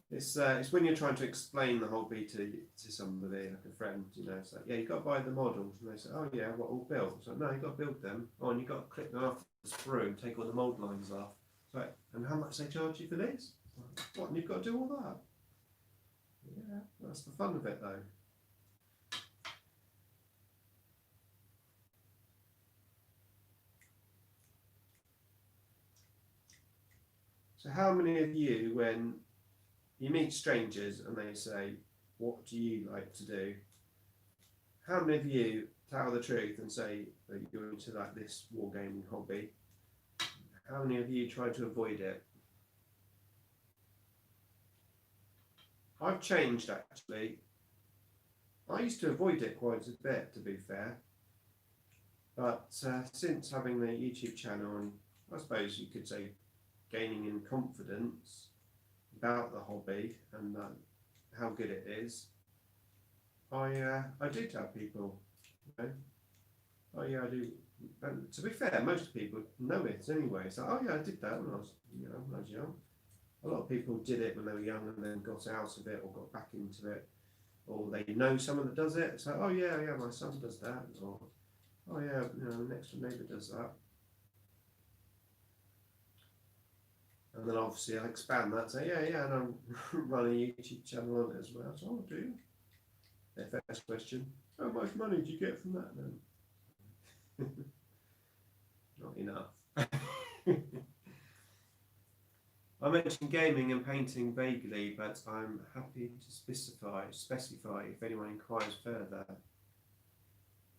It's when you're trying to explain the hobby to somebody, like a friend, you know, it's like, yeah, you've got to buy the models. And they say, oh yeah, what, all built? It's like, no, you've got to build them. Oh, and you've got to clip them off the sprue and take all the mould lines off. It's like, and how much they charge you for this? What, and you've got to do all that? Yeah, that's the fun of it though. So how many of you, when you meet strangers and they say, what do you like to do? How many of you tell the truth and say that you're into like this wargaming hobby? How many of you try to avoid it? I've changed actually. I used to avoid it quite a bit, to be fair. But since having the YouTube channel and I suppose you could say gaining in confidence about the hobby and how good it is, I do tell people, you know, oh yeah, I do. And to be fair, most people know it anyway. So, oh yeah, I did that when I was, you know, when I was young. A lot of people did it when they were young and then got out of it or got back into it, or they know someone that does it. So, oh yeah, yeah, my son does that, or oh yeah, you know, the next door neighbour does that. And then obviously I expand that, say, yeah, and I'm running a YouTube channel on it as well. So I'll do. Their first question, how much money do you get from that then? Not enough. I mentioned gaming and painting vaguely, but I'm happy to specify if anyone inquires further.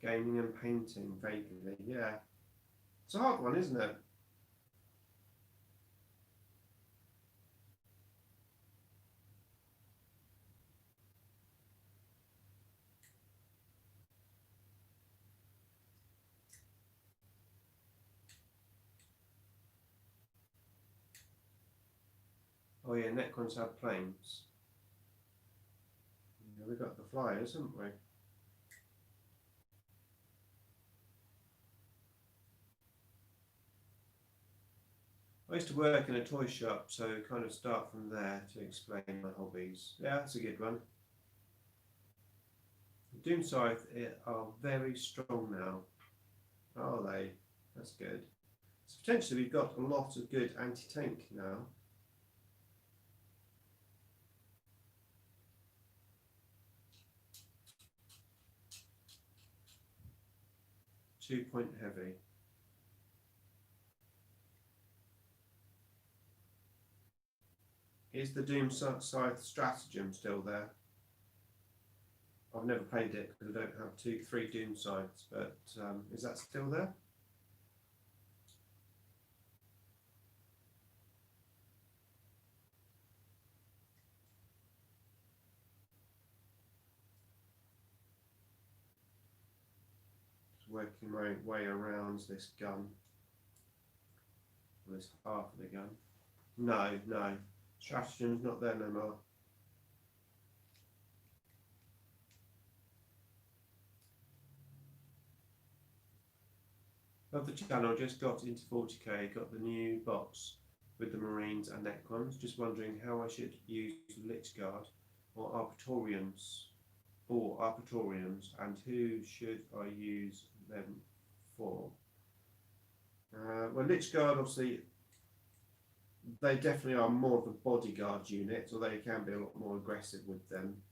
Gaming and painting vaguely, yeah. It's a hard one, isn't it? Oh yeah, Necrons have planes. Yeah, we've got the flyers, haven't we? I used to work in a toy shop, so kind of start from there to explain my hobbies. Yeah, that's a good one. The Doom Scythe are very strong now, are they? That's good. So potentially we've got a lot of good anti-tank now. 2-point heavy. Is the Doom Scythe stratagem still there? I've never played it because I don't have 3 Doom Scythes, but is that still there? Just working my way around this gun. This half of the gun. No. Stratagem's not there no more. Love the channel, just got into 40k, got the new box with the Marines and Necrons. Just wondering how I should use Lich Guard or Arbitorians and who should I use them for? Well, Lich Guard, obviously, they definitely are more of a bodyguard unit, although you can be a lot more aggressive with them.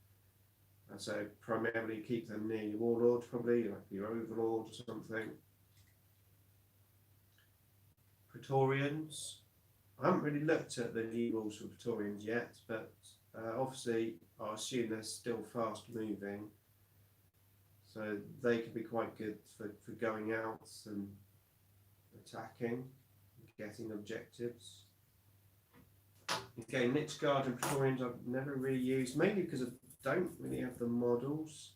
And so primarily keep them near your warlord, probably, like your overlord or something. Praetorians, I haven't really looked at the new rules for Praetorians yet, but obviously I assume they're still fast moving. So they can be quite good for going out and attacking, getting objectives. Again, Lich Guard and Praetorians I've never really used, mainly because I don't really have the models.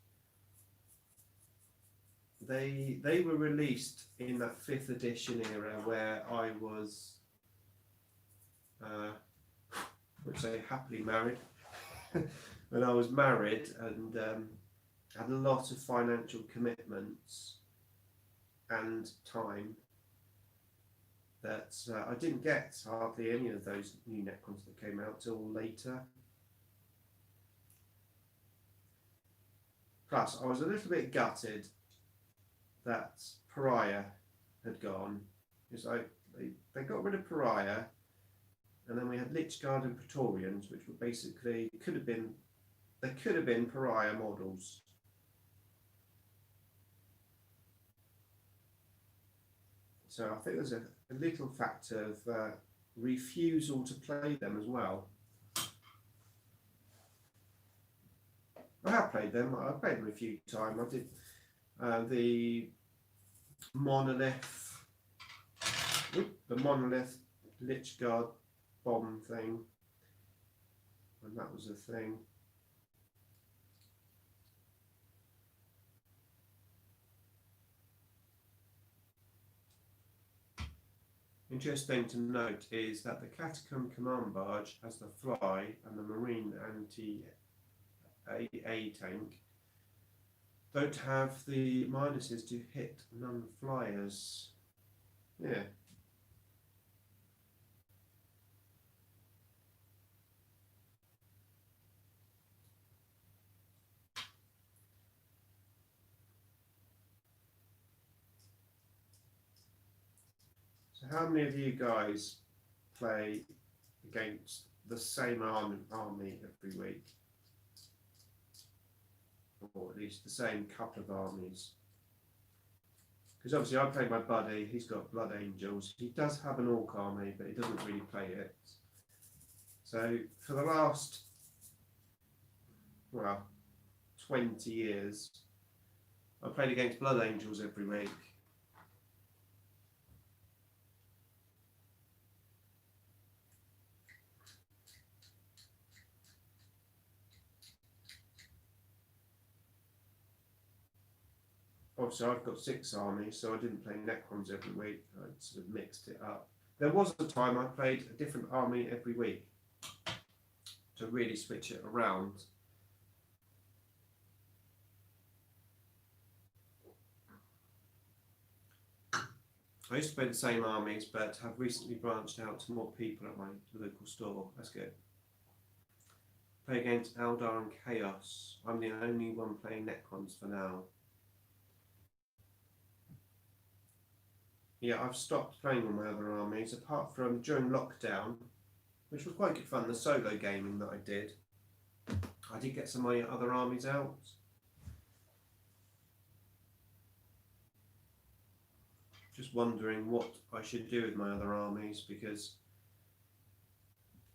They were released in that 5th edition era where I was, would say, happily married. When I was married and had a lot of financial commitments and time, that I didn't get hardly any of those new Necrons that came out till later. Plus, I was a little bit gutted that Pariah had gone. Because they got rid of Pariah, and then we had Lich Guard and Praetorians, which were basically could have been Pariah models. So I think there's a little factor of refusal to play them as well. I have played them. I played them a few times. I did the monolith Lich Guard bomb thing, and that was a thing. Interesting to note is that the Catacomb Command Barge has the fly and the Marine anti-A tank don't have the minuses to hit non-flyers. Yeah. So how many of you guys play against the same army every week? Or at least the same couple of armies? Because obviously I play my buddy, he's got Blood Angels. He does have an Orc army, but he doesn't really play it. So for the last, well, 20 years, I played against Blood Angels every week. Obviously, I've got 6 armies, so I didn't play Necrons every week. I sort of mixed it up. There was a time I played a different army every week to really switch it around. I used to play the same armies, but have recently branched out to more people at my local store. That's good. Play against Eldar and Chaos. I'm the only one playing Necrons for now. Yeah, I've stopped playing all my other armies, apart from during lockdown, which was quite good fun, the solo gaming that I did. I did get some of my other armies out. Just wondering what I should do with my other armies, because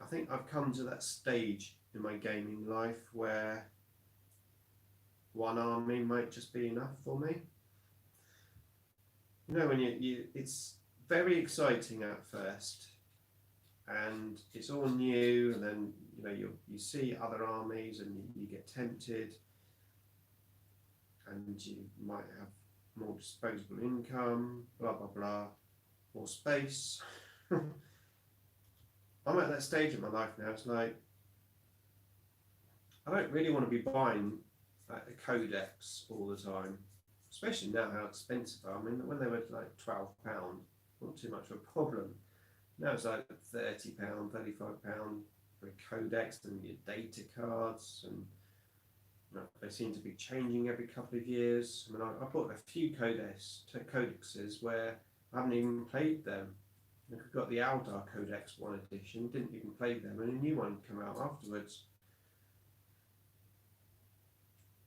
I think I've come to that stage in my gaming life where one army might just be enough for me. You know, when it's very exciting at first, and it's all new, and then you see other armies and you get tempted, and you might have more disposable income, blah blah blah, more space. I'm at that stage in my life now. It's like I don't really want to be buying like a codex all the time. Especially now how expensive they are. I mean, when they were like £12, not too much of a problem. Now it's like £30, £35 for a codex and your data cards, and they seem to be changing every couple of years. I mean, I bought a few codexes where I haven't even played them. I've got the Eldar Codex 1 edition, didn't even play them, and a new one came out afterwards.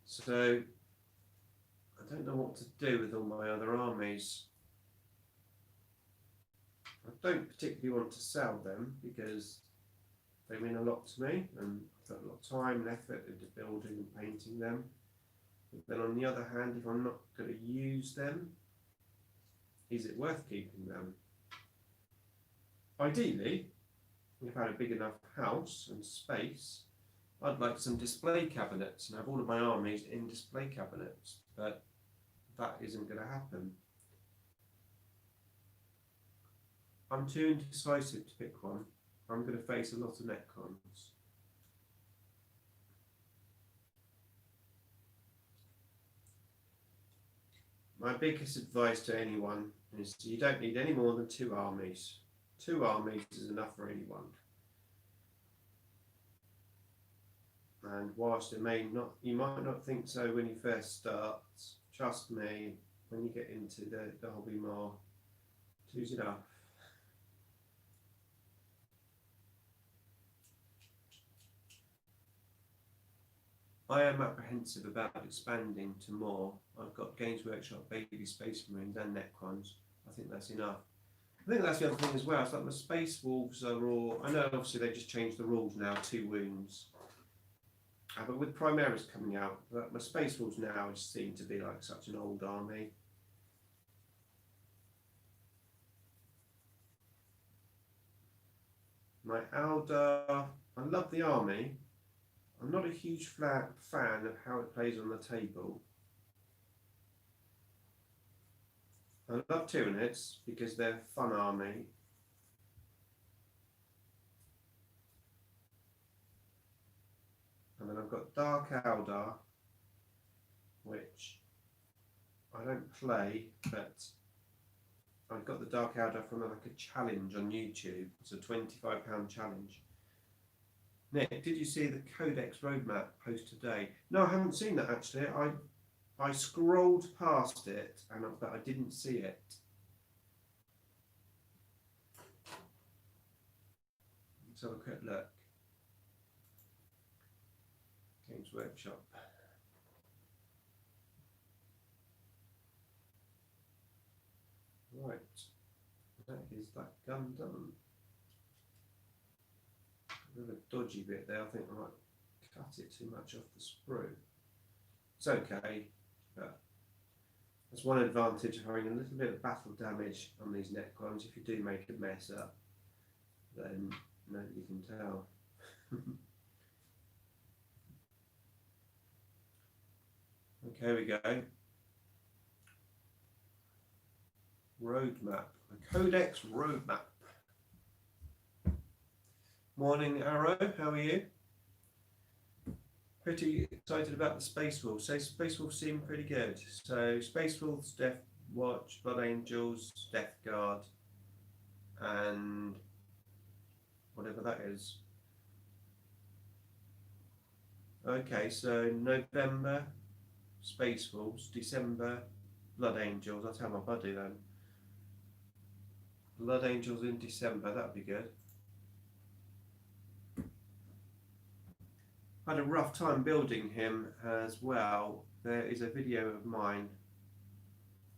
So I don't know what to do with all my other armies. I don't particularly want to sell them because they mean a lot to me, and I've put a lot of time and effort into building and painting them. But then on the other hand, if I'm not going to use them, is it worth keeping them? Ideally, if I had a big enough house and space, I'd like some display cabinets and have all of my armies in display cabinets, but that isn't going to happen. I'm too indecisive to pick one. I'm going to face a lot of Necrons. My biggest advice to anyone is you don't need any more than 2 armies. 2 armies is enough for anyone. And whilst it may not, you might not think so when you first start, trust me, when you get into the hobby more, 2's enough. I am apprehensive about expanding to more. I've got Games Workshop, Baby Space Marines and Necrons. I think that's enough. I think that's the other thing as well. It's like my Space Wolves are all, I know obviously they just changed the rules now, 2 wounds. But with Primaris coming out, my Space Wolves now just seem to be like such an old army. My Eldar, I love the army. I'm not a huge fan of how it plays on the table. I love Tyranids because they're a fun army. And then I've got Dark Eldar, which I don't play, but I got the Dark Eldar from like a challenge on YouTube. It's a £25 challenge. Nick, did you see the Codex roadmap post today? No, I haven't seen that actually. I scrolled past it, but I didn't see it. Let's have a quick look. Games Workshop. Right, that is that gun done. A bit of a dodgy bit there. I think I might cut it too much off the sprue. It's okay, but that's one advantage of having a little bit of battle damage on these Necrons. If you do make a mess up, then nobody can tell. Okay, here we go. Roadmap, the Codex roadmap. Morning, Arrow, how are you? Pretty excited about the Space Wolves. So Space Wolves seem pretty good. So Space Wolves, Death Watch, Blood Angels, Death Guard, and whatever that is. Okay, so November, Space Wolves, December, Blood Angels. I'll tell my buddy then. Blood Angels in December, that'd be good. I had a rough time building him as well. There is a video of mine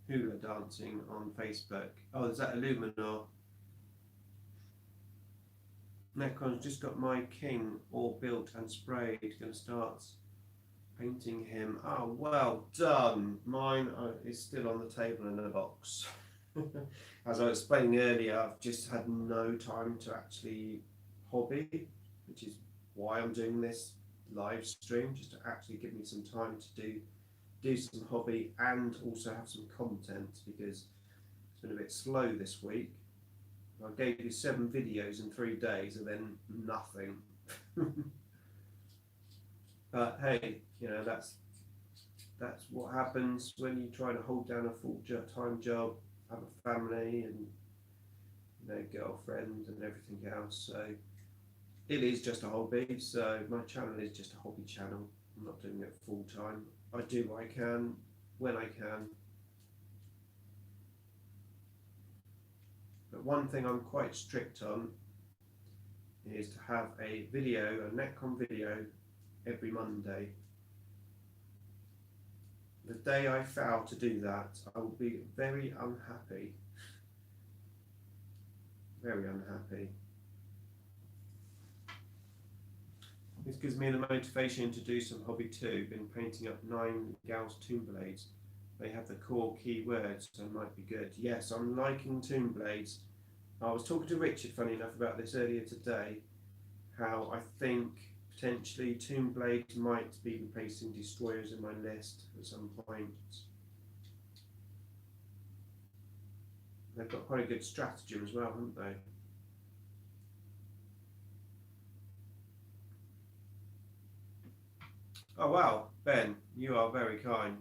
hula dancing on Facebook. Oh, is that Illuminor? Necron's just got my king all built and sprayed. Going to start painting him. Oh, well done. Mine is still on the table in a box. As I was explaining earlier, I've just had no time to actually hobby, which is why I'm doing this live stream, just to actually give me some time to do some hobby and also have some content, because it's been a bit slow this week. I gave you 7 videos in 3 days and then nothing. But hey, you know, that's what happens when you try to hold down a full-time job, have a family and, you know, girlfriend and everything else. So it is just a hobby. So my channel is just a hobby channel. I'm not doing it full time. I do what I can when I can. But one thing I'm quite strict on is to have a video, a Necron video, every Monday. The day I fail to do that, I will be very unhappy. Very unhappy. This gives me the motivation to do some hobby too. Been painting up 9 Gauss tomb blades. They have the core keywords, so might be good. Yes, I'm liking tomb blades. I was talking to Richard, funny enough, about this earlier today. How I think potentially tomb blades might be replacing destroyers in my list at some point. They've got quite a good stratagem as well, haven't they? Oh wow, Ben, you are very kind.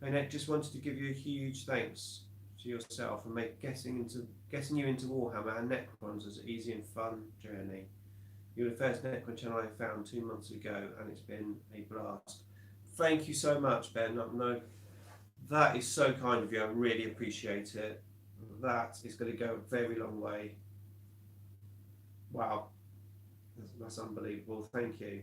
And I just wanted to give you a huge thanks to yourself for getting you into Warhammer and Necrons as an easy and fun journey. You were the first Necron channel I found 2 months ago, and it's been a blast. Thank you so much, Ben. No, that is so kind of you. I really appreciate it. That is going to go a very long way. Wow, that's unbelievable. Thank you.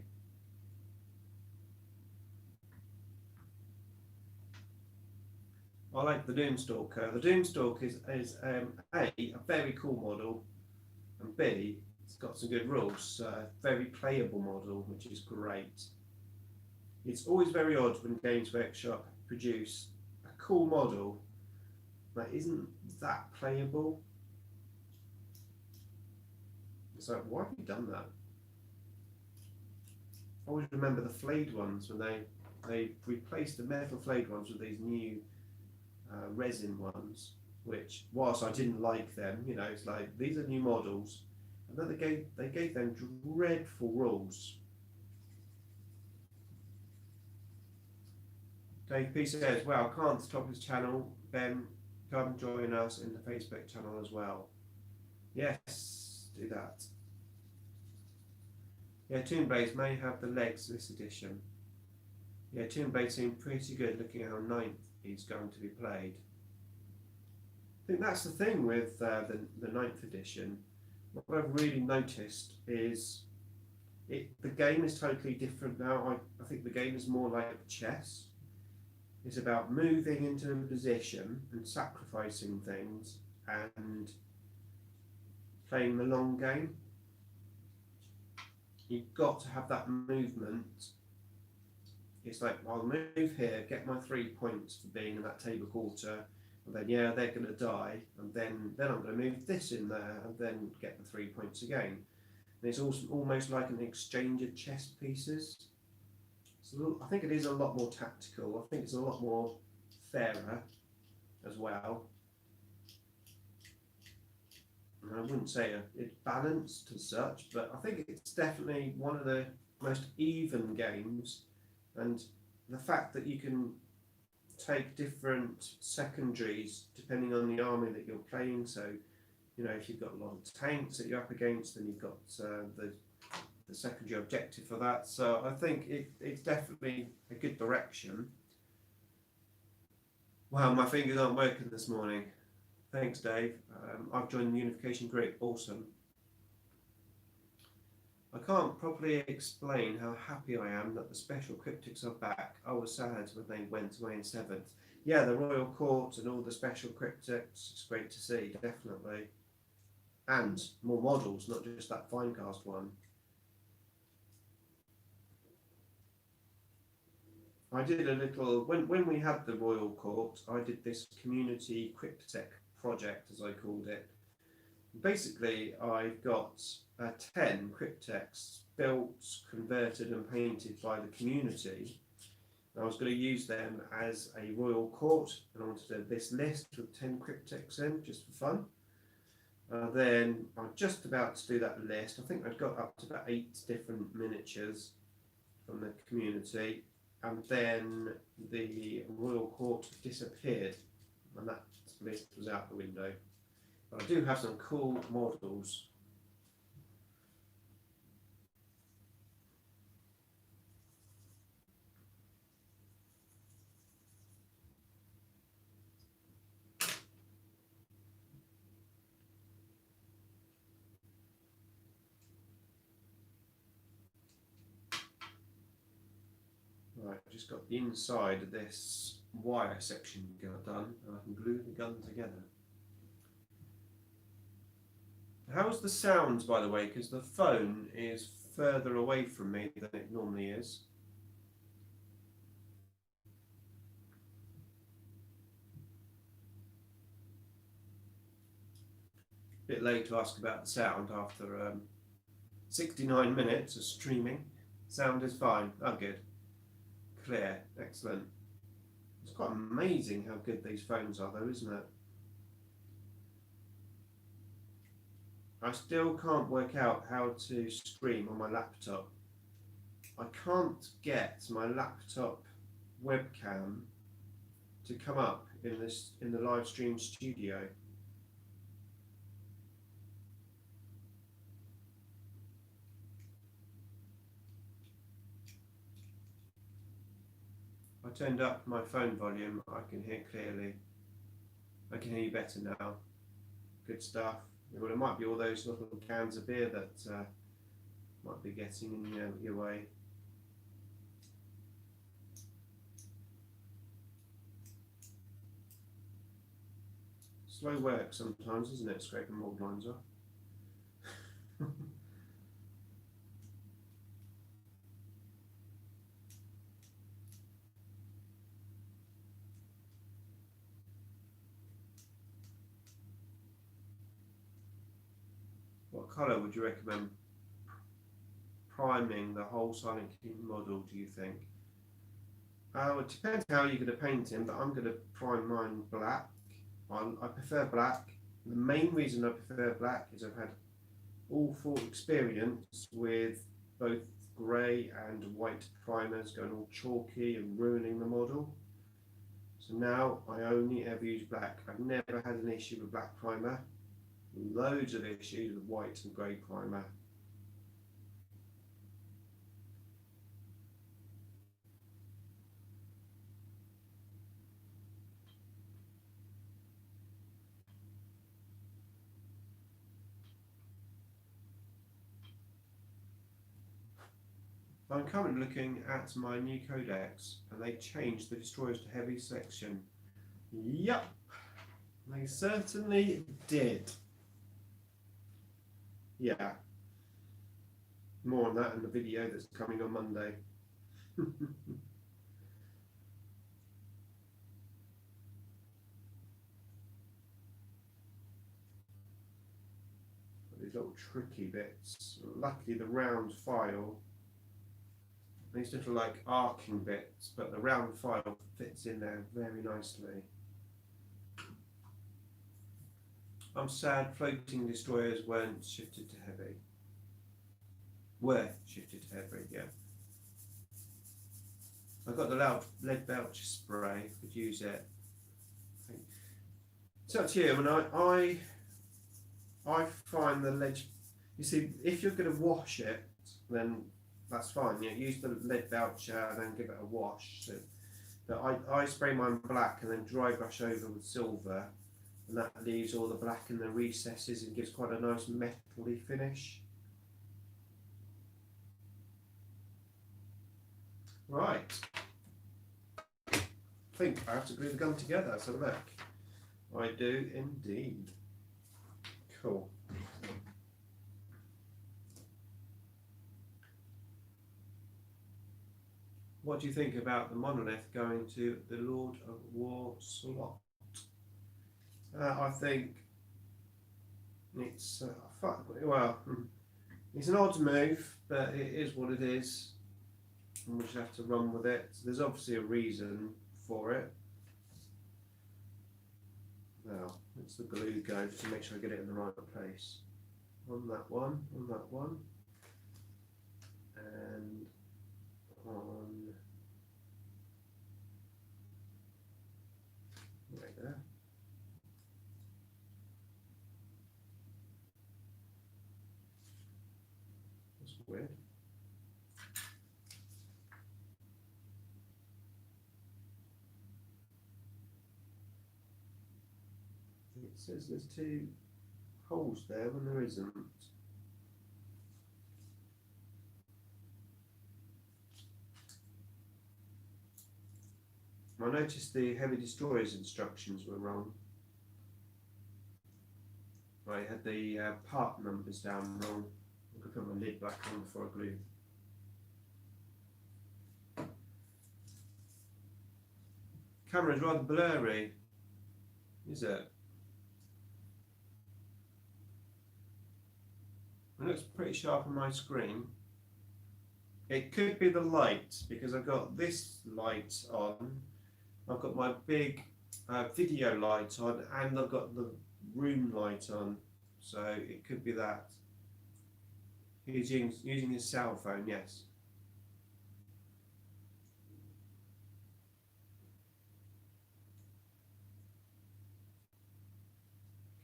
I like the Doomstalker. The Doomstalker is A, a very cool model, and B, it's got some good rules. Very playable model, which is great. It's always very odd when Games Workshop produce a cool model that isn't that playable. It's like, why have you done that? I always remember the flayed ones when they replaced the metal flayed ones with these new resin ones, which whilst I didn't like them, you know, it's like these are new models, and then they gave them dreadful rules. Dave P says, "Well, I can't stop his channel. Ben, come join us in the Facebook channel as well." Yes, do that. Yeah, Tomb Blades may have the legs this edition. Yeah, Tomb Blades seem pretty good looking at how 9th he's going to be played. I think that's the thing with the 9th edition. What I've really noticed is the game is totally different now. I think the game is more like chess. It's about moving into a position and sacrificing things and playing the long game. You've got to have that movement. It's like, I'll move here, get my 3 points for being in that table quarter, and then yeah, they're going to die, and then I'm going to move this in there, and then get the 3 points again. And it's also almost like an exchange of chess pieces. So I think it is a lot more tactical. I think it's a lot more fairer as well. And I wouldn't say it's balanced as such, but I think it's definitely one of the most even games. And the fact that you can take different secondaries depending on the army that you're playing. So, you know, if you've got a lot of tanks that you're up against, then you've got the secondary objective for that. So I think it's definitely a good direction. Wow, my fingers aren't working this morning. Thanks, Dave. I've joined the unification group. Awesome. I can't properly explain how happy I am that the special cryptics are back. I was sad when they went away in 7th. Yeah, the Royal Court and all the special cryptics, it's great to see, definitely. And more models, not just that Finecast one. I did a little, when we had the Royal Court, I did this community cryptech project, as I called it. Basically, I've got 10 cryptechs built, converted and painted by the community. I was going to use them as a royal court, and I wanted this list with 10 cryptechs in, just for fun. Then I'm just about to do that list. I think I've got up to about 8 different miniatures from the community, and then the royal court disappeared, and that list was out the window. But I do have some cool models. Right, I've just got the inside of this wire section done, and I can glue the gun together. How's the sound, by the way? Because the phone is further away from me than it normally is. Bit late to ask about the sound after 69 minutes of streaming. Sound is fine. Oh, good. Clear. Excellent. It's quite amazing how good these phones are, though, isn't it? I still can't work out how to stream on my laptop. I can't get my laptop webcam to come up in the live stream studio. I turned up my phone volume. I can hear clearly. I can hear you better now. Good stuff. Well, it might be all those little cans of beer that might be getting in your way. Slow work sometimes, isn't it? Scraping mold lines off. What colour would you recommend priming the whole Silent King model, do you think? It depends how you're going to paint him, but I'm going to prime mine black. I prefer black. The main reason I prefer black is I've had awful experience with both grey and white primers going all chalky and ruining the model. So now I only ever use black. I've never had an issue with black primer. Loads of issues with white and grey primer. I'm currently looking at my new codex, and they changed the destroyers to heavy section. Yep, they certainly did. Yeah. More on that in the video that's coming on Monday. These little tricky bits. Luckily the round file, these little like arcing bits, but the round file fits in there very nicely. I'm sad floating destroyers weren't shifted to heavy. Were shifted to heavy, yeah. I've got the lead belch spray, could use it. It's up to you. When I find the lead, you see, if you're going to wash it, then that's fine. You know, use the lead belcher and then give it a wash. So, but I spray mine black and then dry brush over with silver, and that leaves all the black in the recesses and gives quite a nice metally finish. Right. I think I have to glue the gun together. So look, I do indeed. Cool. What do you think about the monolith going to the Lord of War slot? I think it's well, it's an odd move, but it is what it is, and we just have to run with it. So there's obviously a reason for it. Now, let's the glue go just to make sure I get it in the right place. On that one, and on right there. That's weird. It says there's 2 holes there when there isn't. I noticed the heavy destroyers instructions were wrong. I had the part numbers down wrong. I could put my lid back on before I glue. Camera's rather blurry, is it? It looks pretty sharp on my screen. It could be the light, because I've got this light on. I've got my big video light on, and I've got the room light on. So it could be that. He's using his cell phone, yes.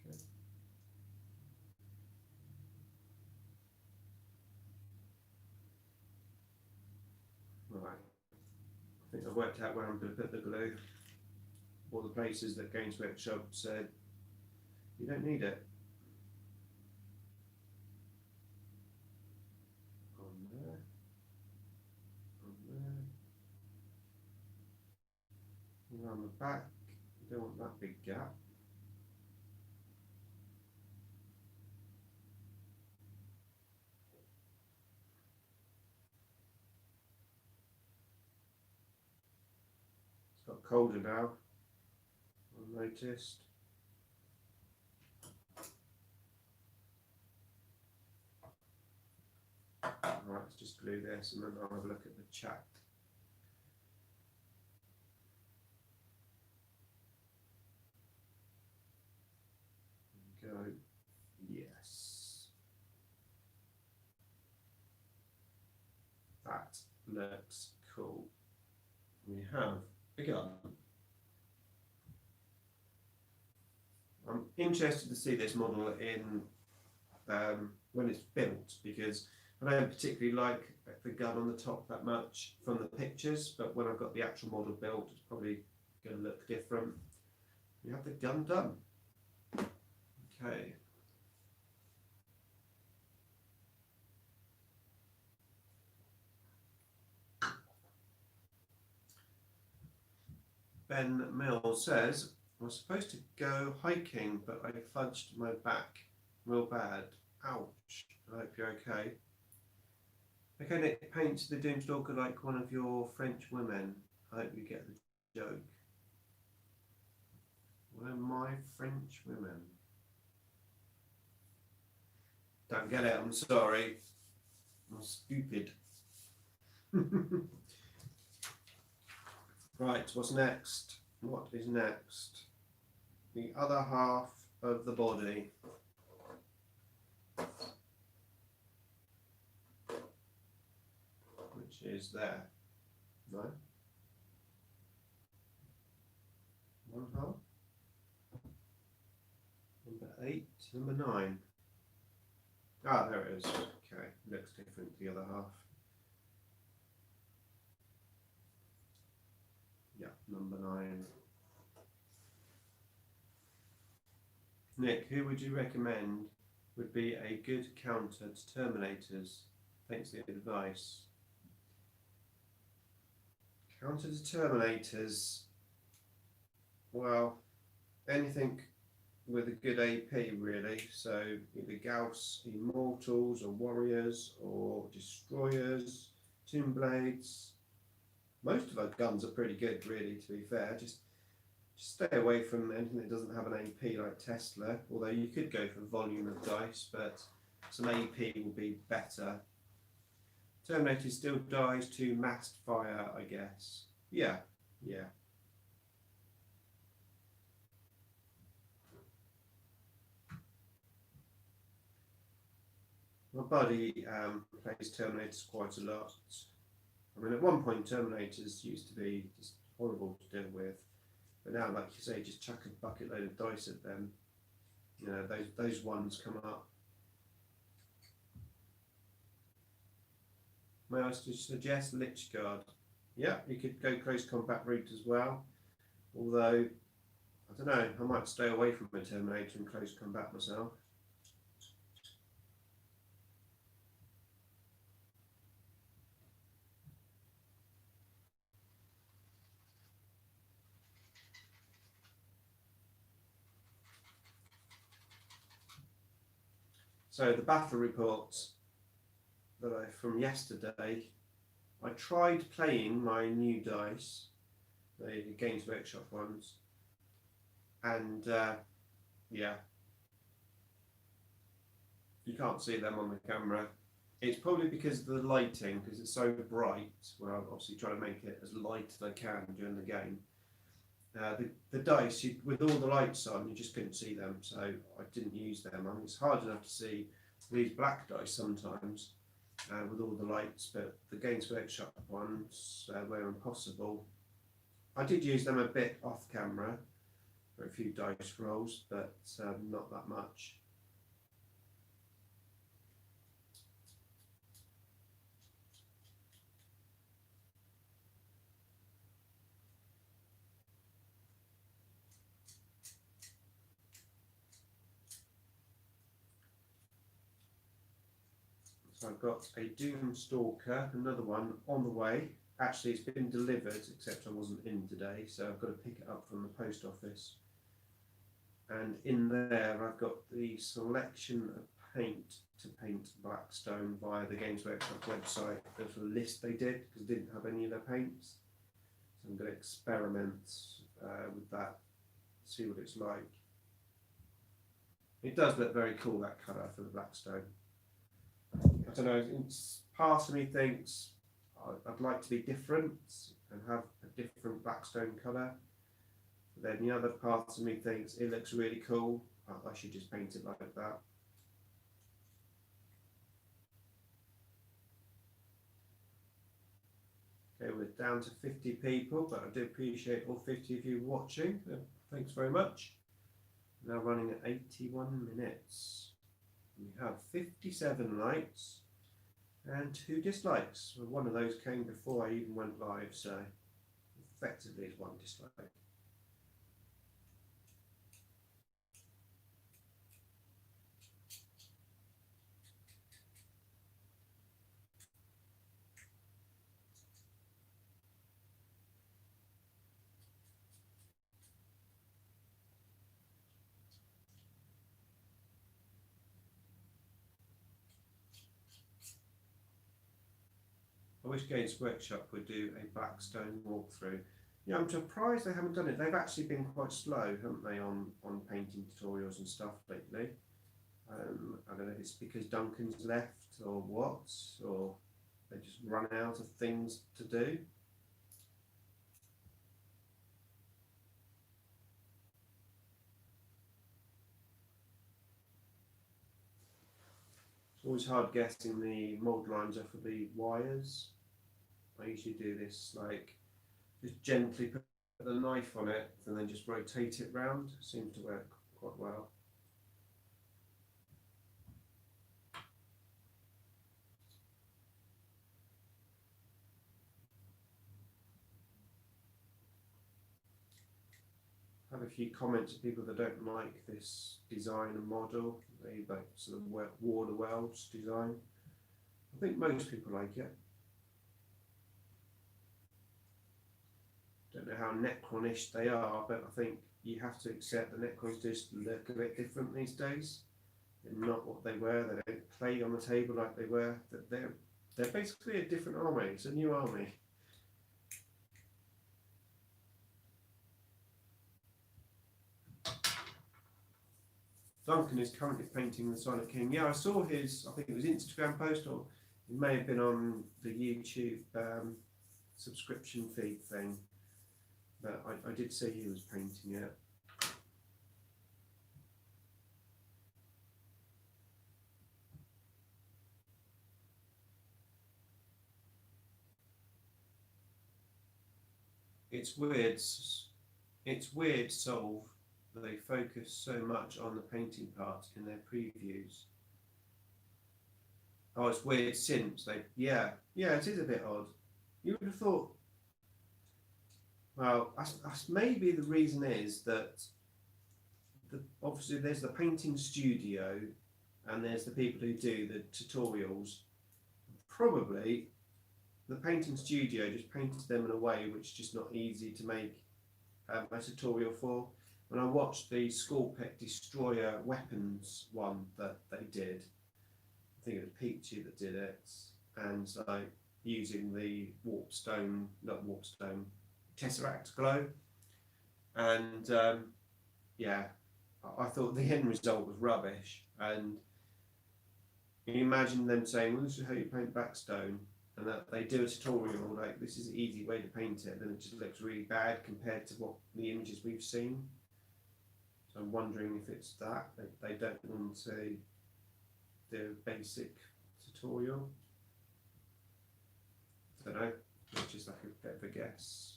Okay. Right. I think I've worked out where I'm going to put the glue. All the places that Games Workshop said you don't need it. On there. On there. Around the back. You don't want that big gap. It's got colder now, I've noticed. Right, let's just glue this and then I'll have a look at the chat. There we go. Yes. That looks cool. We have a gun. I'm interested to see this model in when it's built, because I don't particularly like the gun on the top that much from the pictures, but when I've got the actual model built, it's probably going to look different. We have the gun done. Okay. Ben Mill says, I was supposed to go hiking, but I fudged my back real bad. Ouch. I hope you're okay. Okay, Nick paints the Doomstalker like one of your French women. I hope you get the joke. One of my French women. Don't get it, I'm sorry. I'm stupid. Right, what's next? What is next? The other half of the body. Which is there. No? One half? Number 8, number 9. Ah, there it is. Okay, looks different to the other half. Yeah, number 9. Nick, who would you recommend would be a good counter to Terminators? Thanks for the advice. Counter to Terminators. Well, anything with a good AP really. So either Gauss Immortals or Warriors or Destroyers, Tomb Blades. Most of our guns are pretty good really, to be fair. Just stay away from anything that doesn't have an AP like Tesla, although you could go for volume of dice, but some AP will be better. Terminator still dies to massed fire, I guess. Yeah, yeah. My buddy plays Terminators quite a lot. I mean, at one point Terminators used to be just horrible to deal with. But now, like you say, just chuck a bucket load of dice at them. You know, those ones come up. May I suggest Lich Guard? Yeah, you could go close combat route as well. Although, I don't know, I might stay away from a Terminator and close combat myself. So the battle reports that from yesterday, I tried playing my new dice, the Games Workshop ones, and yeah, you can't see them on the camera. It's probably because of the lighting, because it's so bright. Well, I'm obviously trying to make it as light as I can during the game. The dice, with all the lights on, you just couldn't see them, so I didn't use them. I mean, it's hard enough to see these black dice sometimes with all the lights, but the Games Workshop ones were impossible. I did use them a bit off camera for a few dice rolls, but not that much. So I've got a Doomstalker, another one on the way. Actually, it's been delivered, except I wasn't in today, so I've got to pick it up from the post office. And in there, I've got the selection of paint to paint Blackstone via the Games Workshop website. There's a list they did because they didn't have any of their paints. So I'm going to experiment with that, see what it's like. It does look very cool, that colour for the Blackstone. I don't know, part of me thinks I'd like to be different and have a different Blackstone colour. But then the other part of me thinks it looks really cool, I should just paint it like that. Okay, we're down to 50 people, but I do appreciate all 50 of you watching. Thanks very much. Now running at 81 minutes. We have 57 likes and 2 dislikes. Well, one of those came before I even went live, so effectively it's 1 dislike. I wish Games Workshop would do a Blackstone walkthrough. Yeah, I'm surprised they haven't done it. They've actually been quite slow, haven't they, on painting tutorials and stuff lately. I don't know if it's because Duncan's left or what, or they just run out of things to do. It's always hard getting the mould lines off of the wires. I usually do this like just gently put the knife on it and then just rotate it round. Seems to work quite well. I have a few comments of people that don't like this design and model. They like sort of War the Worlds design. I think most people like it. Don't know how Necronish they are, but I think you have to accept the Necrons just look a bit different these days. They're not what they were. They don't play on the table like they were. They're basically a different army. It's a new army. Duncan is currently painting the Silent King. Yeah, I saw his, I think it was Instagram post, or it may have been on the YouTube subscription feed thing. But I did see he was painting it. It's weird. It's weird, Solve. They focus so much on the painting part in their previews. Oh, it's weird since yeah, it is a bit odd. You would have thought. Well, maybe the reason is that obviously there's the painting studio and there's the people who do the tutorials. Probably the painting studio just painted them in a way which is just not easy to make a tutorial for. When I watched the Scorpec Destroyer weapons one that they did, think it was Peachy that did it, and like using the Tesseract glow, and yeah, I thought the end result was rubbish. And you imagine them saying, well, this is how you paint backstone, and that they do a tutorial like this is an easy way to paint it, and it just looks really bad compared to what the images we've seen. So I'm wondering if it's that they don't want to do a basic tutorial. I don't know, it's just like a bit of a guess.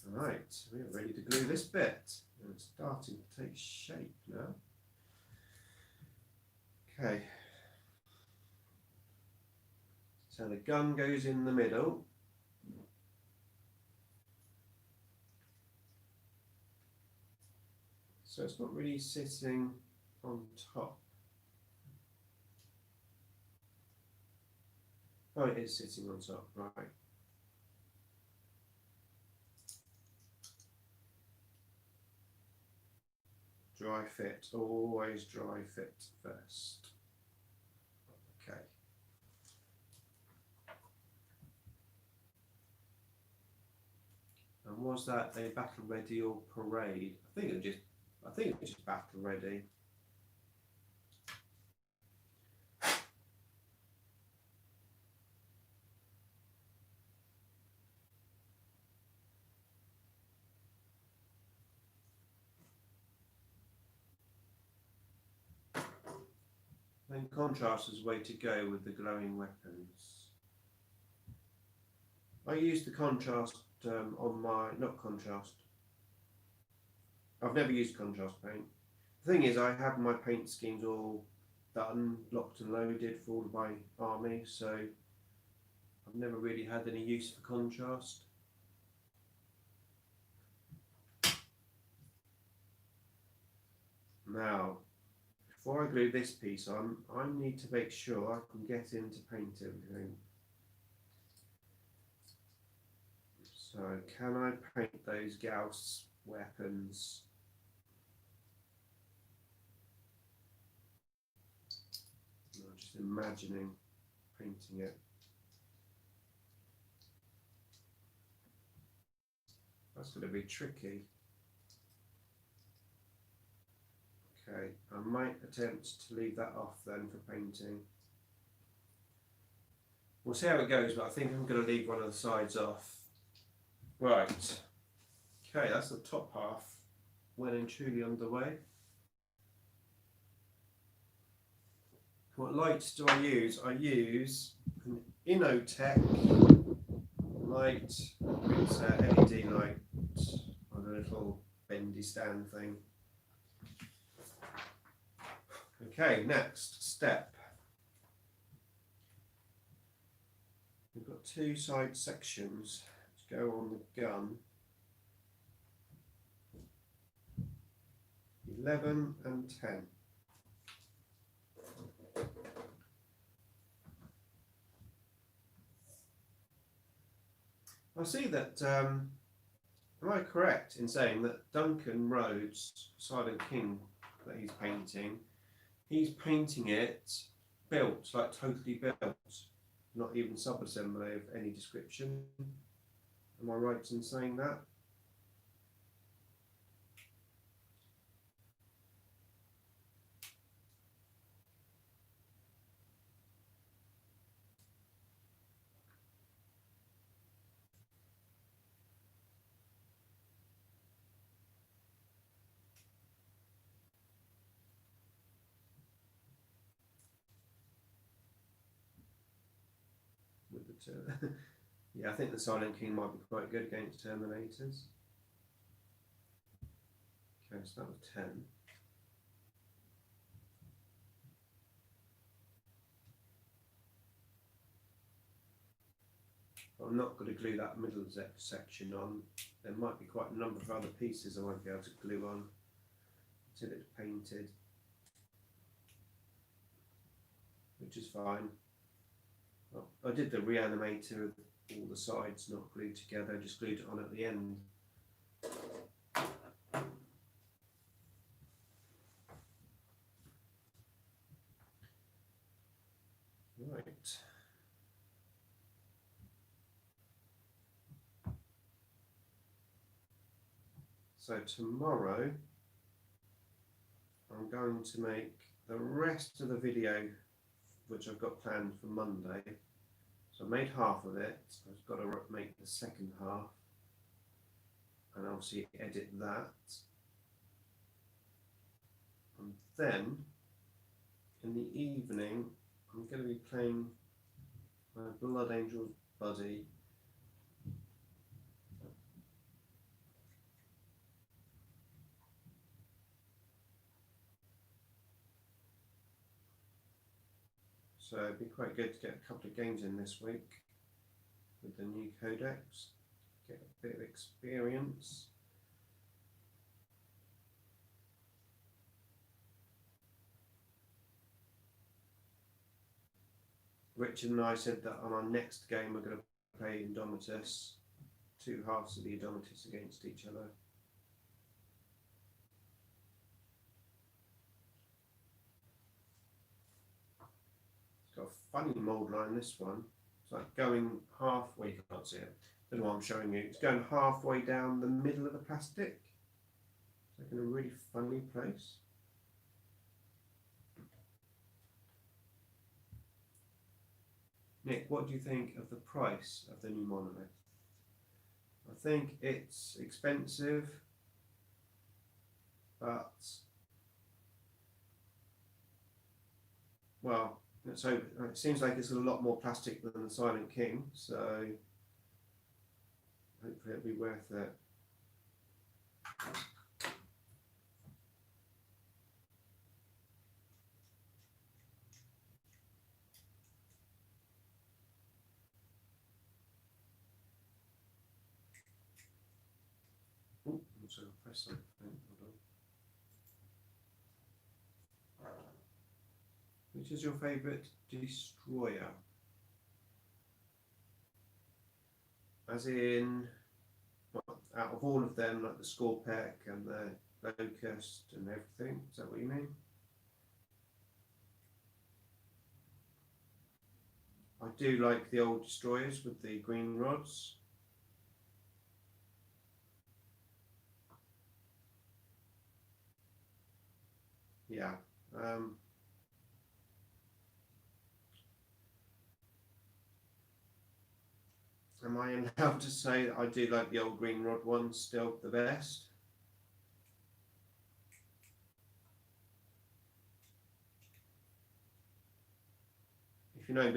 Alright, we're ready to glue this bit, and it's starting to take shape now. Okay, so the gun goes in the middle. So it's not really sitting on top. Oh, it is sitting on top, right. Dry fit, always dry fit first. Okay. And was that a battle ready or parade? I think it was just battle ready. Then contrast is the way to go with the glowing weapons. I used the contrast on my, not contrast. I've never used contrast paint. The thing is, I have my paint schemes all done, locked and loaded for all of my army, so I've never really had any use for contrast. Now, before I glue this piece on, I need to make sure I can get in to paint everything. So, can I paint those Gauss weapons? I'm just imagining painting it. That's going to be tricky. Okay, I might attempt to leave that off then for painting. We'll see how it goes, but I think I'm going to leave one of the sides off. Right. Okay, that's the top half well and truly underway. What lights do I use? I use an Innotech light. It's an LED light on a little bendy stand thing. Okay, next step. We've got two side sections to go on the gun. 11 and 10. I see that, am I correct in saying that Duncan Rhodes, Silent King that he's painting it built, like totally built, not even sub-assembly of any description? Am I right in saying that? With the yeah, I think the Silent King might be quite good against Terminators. Okay, so that was 10. I'm not going to glue that middle section on. There might be quite a number of other pieces I won't be able to glue on until it's painted, which is fine. Well, I did the reanimator of all the sides not glued together, just glued it on at the end. Right. So tomorrow I'm going to make the rest of the video which I've got planned for Monday. So I made half of it, I've got to make the second half and obviously edit that. And then in the evening I'm going to be playing my Blood Angel's buddy. So it'd be quite good to get a couple of games in this week with the new codex, get a bit of experience. Richard and I said that on our next game we're going to play Indomitus, two halves of the Indomitus against each other. It's got a funny mould line, this one. It's like going halfway, you can't see it, I don't know what I'm showing you. It's going halfway down the middle of the plastic. It's like in a really funny place. Nick, what do you think of the price of the new monolith? I think it's expensive, but well, let's hope. It seems like it's got a lot more plastic than the Silent King, so hopefully it'll be worth it. Oh, I'm sorry, I'll press something. Hold on. Which is your favourite destroyer? As in, well, out of all of them, like the Scorpec and the Locust and everything, is that what you mean? I do like the old destroyers with the green rods. Yeah. Am I allowed to say that I do like the old green rod ones still the best? If you know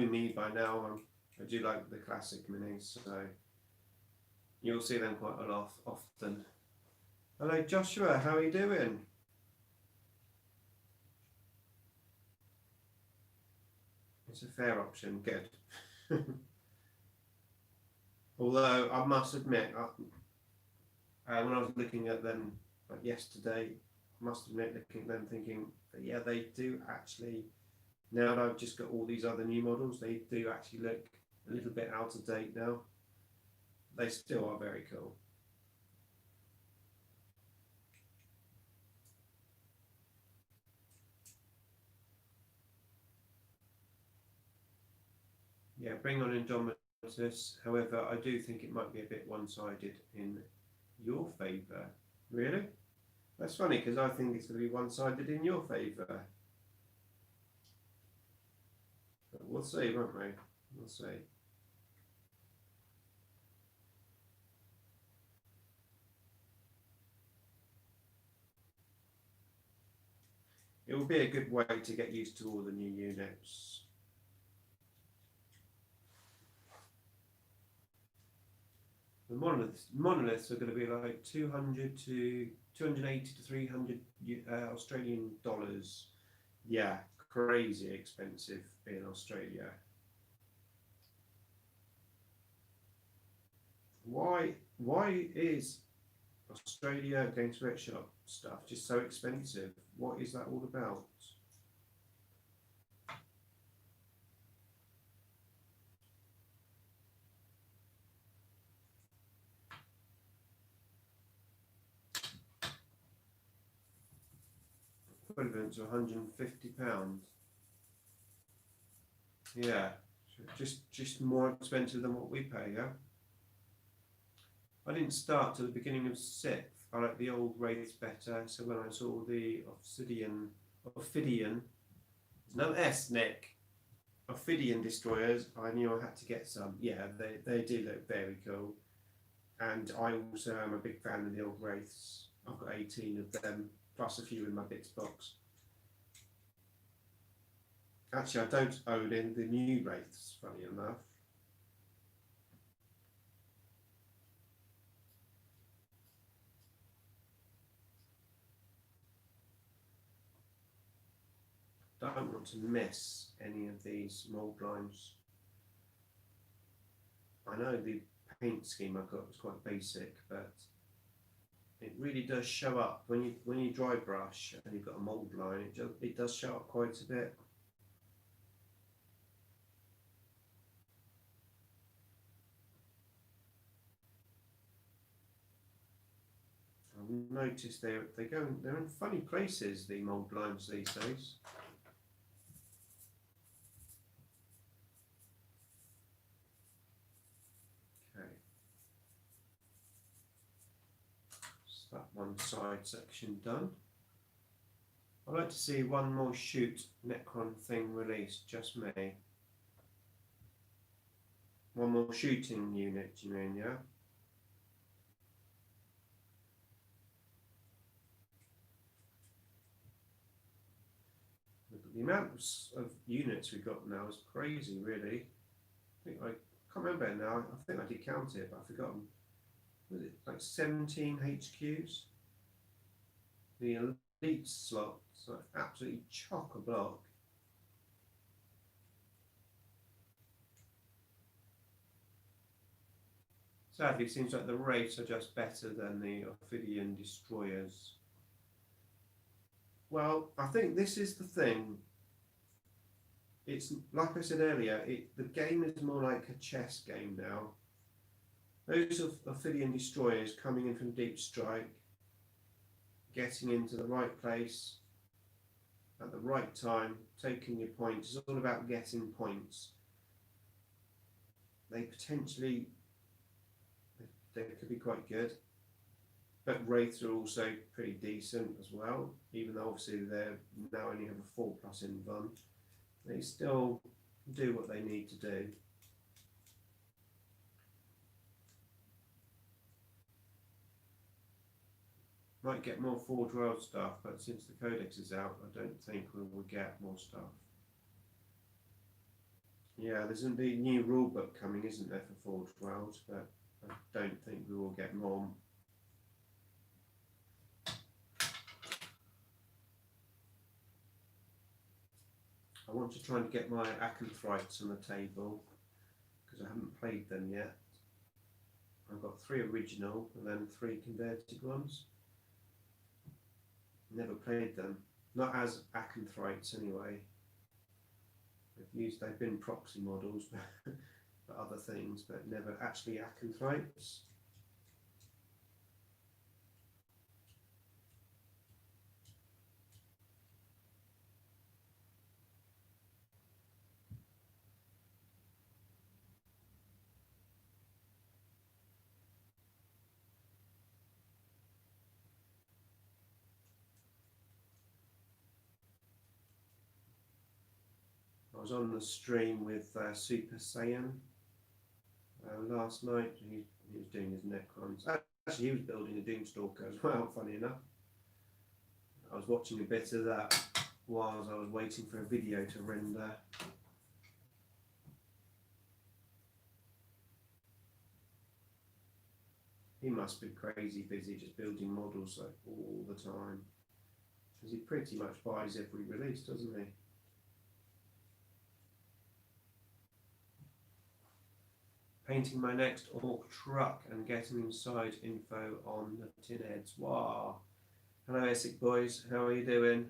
me by now, I do like the classic minis, so you'll see them quite a lot often. Hello Joshua, how are you doing? It's a fair option, good. Although I must admit, when I was looking at them like yesterday, I must admit looking at them thinking that yeah, they do actually, now that I've just got all these other new models, they do actually look a little bit out of date now. They still are very cool. Yeah, bring on Indomitus. However, I do think it might be a bit one-sided in your favour. Really? That's funny because I think it's going to be one-sided in your favour. But we'll see, won't we? We'll see. It will be a good way to get used to all the new units. The monoliths are going to be like 200 to 280 to 300 Australian dollars. Yeah, crazy expensive in Australia. Why is Australia Games Workshop stuff just so expensive? What is that all about? Equivalent to £150. Yeah, just more expensive than what we pay. Yeah. I didn't start till the beginning of 6th. I like the old wraiths better. So when I saw the Ophidian, there's no S, Nick. Ophidian destroyers, I knew I had to get some. Yeah, they do look very cool. And I also am a big fan of the old wraiths. I've got 18 of them, plus a few in my bits box. Actually, I don't own in the new wraiths, funny enough. Don't want to miss any of these mold lines. I know the paint scheme I've got is quite basic, but it really does show up when you dry brush and you've got a mold line. It does show up quite a bit. I've noticed they're in funny places, the mold lines these days. Okay, so that one side section done. I'd like to see one more shoot Necron thing released, just me. One more shooting unit, you mean, yeah? The amount of units we've got now is crazy, really. I can't remember now. I think I did count it, but I've forgotten. Was it like 17 HQs? The elite slots, like absolutely chock a block. Sadly, it seems like the wraiths are just better than the Ophidian destroyers. Well, I think this is the thing. It's like I said earlier, the game is more like a chess game now. Those Ophidian destroyers coming in from deep strike, getting into the right place at the right time, taking your points. It's all about getting points. They could be quite good, but wraiths are also pretty decent as well. Even though obviously they now only have a 4+ invuln, they still do what they need to do. Might get more Forge World stuff, but since the Codex is out, I don't think we will get more stuff. Yeah, there's a new rulebook coming, isn't there, for Forge World, but I don't think we will get more. I want to try and get my Acanthrites on the table, because I haven't played them yet. I've got 3 original and then 3 converted ones. Never played them, not as Acanthrites anyway. They've been proxy models for other things, but never actually Acanthrites. I was on the stream with Super Saiyan last night. He was doing his Necrons. Actually, he was building a Doomstalker as well, funny enough. I was watching a bit of that whilst I was waiting for a video to render. He must be crazy busy just building models like all the time. Because he pretty much buys every release, doesn't he? Painting my next Orc truck and getting inside info on the tin heads. Wow. Hello Essex boys, how are you doing?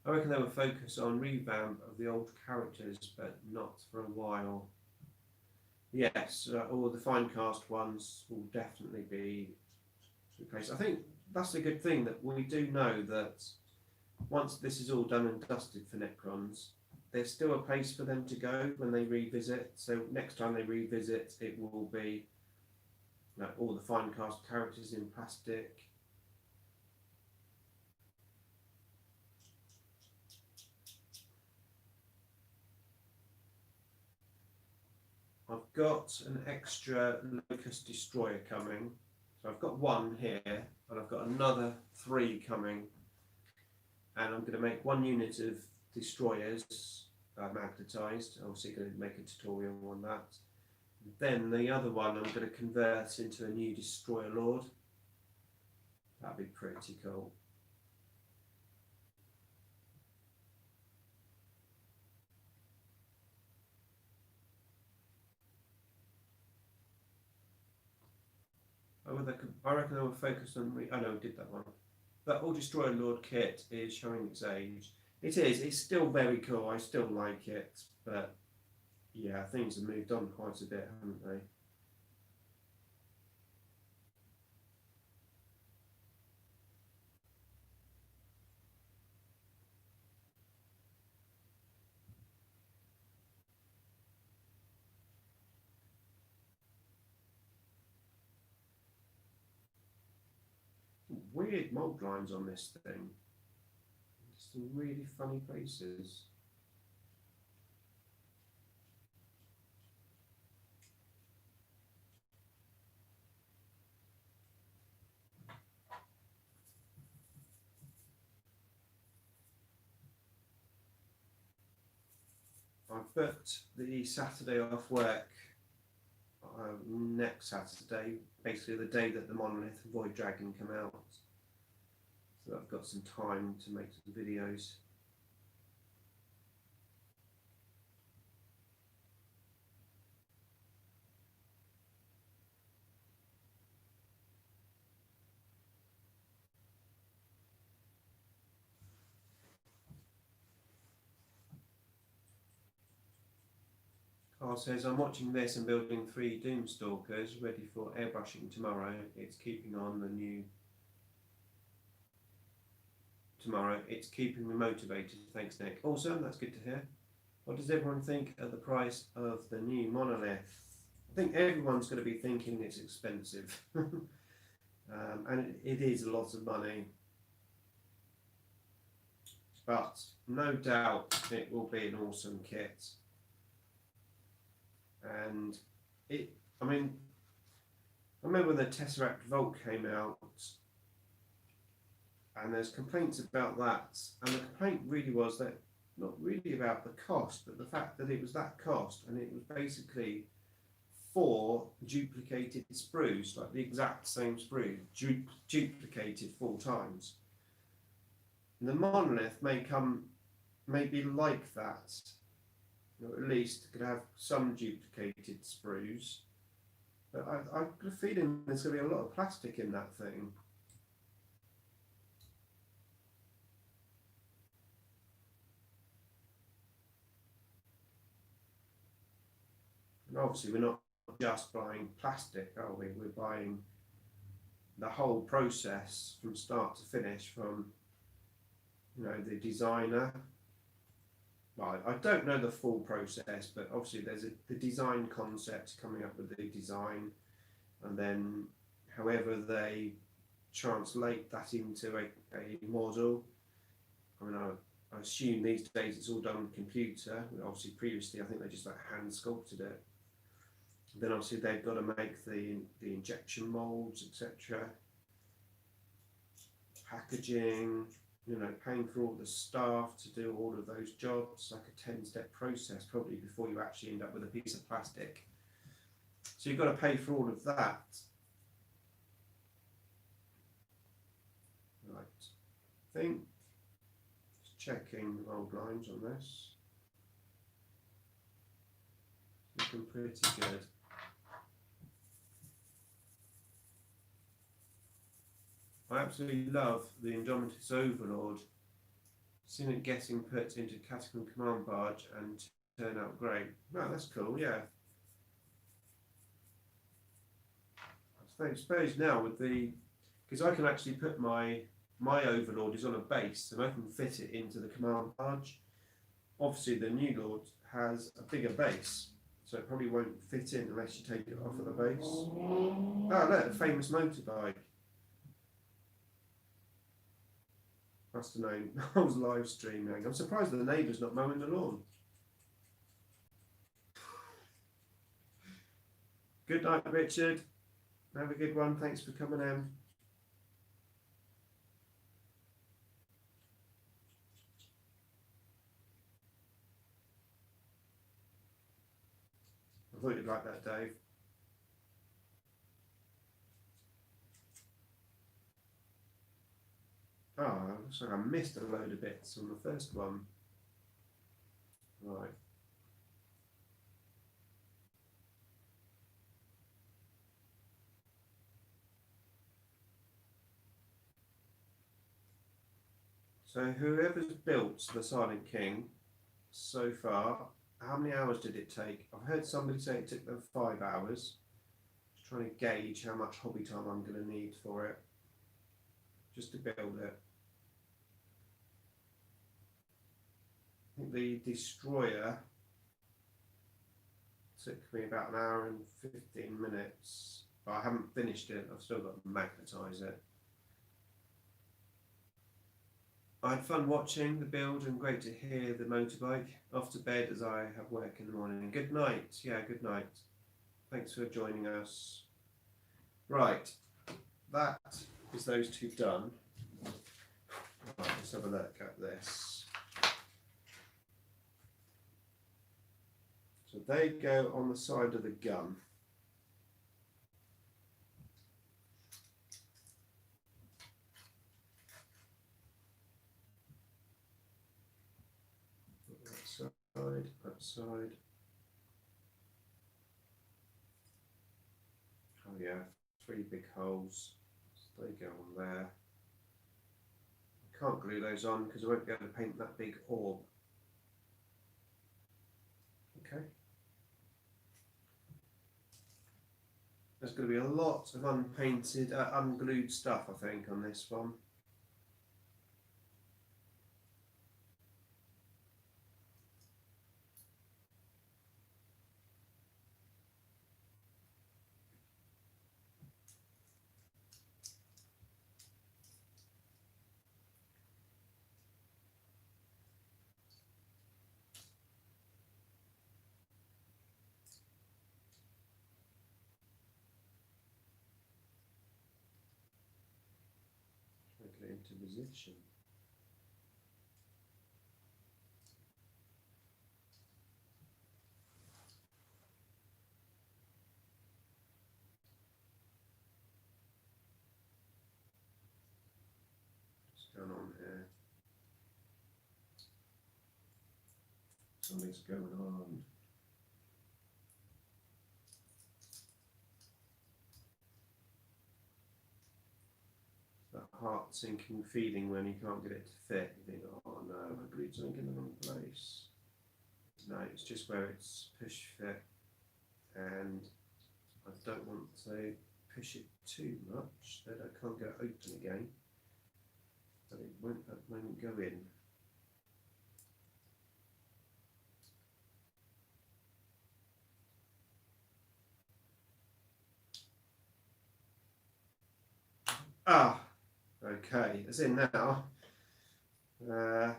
I reckon they will focus on revamp of the old characters, but not for a while. Yes, all the Finecast ones will definitely be replaced. I think that's a good thing, that we do know that once this is all done and dusted for Necrons, there's still a place for them to go when they revisit. So next time they revisit, it will be like all the fine cast characters in plastic. I've got an extra Locust Destroyer coming. So I've got one here, and I've got another 3 coming. And I'm going to make 1 unit of destroyers magnetised. Obviously going to make a tutorial on that. Then the other one I'm going to convert into a new Destroyer Lord. That'd be pretty cool. I reckon I will focus on. I know I did that one. That All Destroyer Lord kit is showing its age. It is. It's still very cool. I still like it, but yeah, things have moved on quite a bit, haven't they? Weird mold lines on this thing. Some really funny places. I've booked the Saturday off work next Saturday, basically the day that the Monolith and Void Dragon come out. So I've got some time to make some videos. Carl says, I'm watching this and building 3 Doomstalkers ready for airbrushing tomorrow. It's keeping on the new... Tomorrow. It's keeping me motivated. Thanks, Nick. Awesome, that's good to hear. What does everyone think of the price of the new Monolith? I think everyone's going to be thinking it's expensive. And it is a lot of money. But no doubt it will be an awesome kit. And I remember when the Tesseract Vault came out, and there's complaints about that, and the complaint really was that not really about the cost, but the fact that it was that cost, and it was basically 4 duplicated sprues, like the exact same sprue, duplicated 4 times. And the Monolith may be like that. Or at least could have some duplicated sprues, but I've got a feeling there's going to be a lot of plastic in that thing. And obviously we're not just buying plastic, are we? We're buying the whole process from start to finish, from the designer. Well, I don't know the full process, but obviously there's the design concept coming up with the design, and then however they translate that into a model. I assume these days it's all done on computer. Obviously previously I think they just hand sculpted it. Then obviously they've got to make the injection molds, etc. Packaging. Paying for all the staff to do all of those jobs, like a 10-step process probably before you actually end up with a piece of plastic. So you've got to pay for all of that. Right, I think, just checking the old lines on this. Looking pretty good. I absolutely love the Indomitus Overlord. Seen it getting put into Catacomb Command Barge and turn out great. No, that's cool, yeah. I suppose now with because I can actually put my Overlord is on a base and I can fit it into the Command Barge. obviously the New Lord has a bigger base, so it probably won't fit in unless you take it off of the base. Oh look, a famous motorbike. Must have known I was live streaming. I'm surprised the neighbour's not mowing the lawn. Good night, Richard. Have a good one. Thanks for coming in. I thought you'd like that, Dave. Oh, looks like I missed a load of bits on the first one. Right. So whoever's built the Silent King so far, how many hours did it take? I've heard somebody say it took them 5 hours. Just trying to gauge how much hobby time I'm going to need for it, just to build it. I think the Destroyer took me about an hour and 15 minutes, but I haven't finished it. I've still got to magnetise it. I had fun watching the build and great to hear the motorbike. Off to bed as I have work in the morning. Good night. Yeah, good night. Thanks for joining us. Right, that is those two done. Right, let's have a look at this. So they go on the side of the gun. That side. Oh yeah, 3 big holes. So they go on there. I can't glue those on because I won't be able to paint that big orb. Okay. There's going to be a lot of unpainted, unglued stuff, I think, on this one. Get into position. What's going on here? Something's going on. That heart-sinking feeling when you can't get it to fit. You think, oh no, I glued something in the wrong place. No, it's just where it's push fit, and I don't want to push it too much that I can't get it open again. But it won't at the moment go in. Ah, okay, it's in now. Right,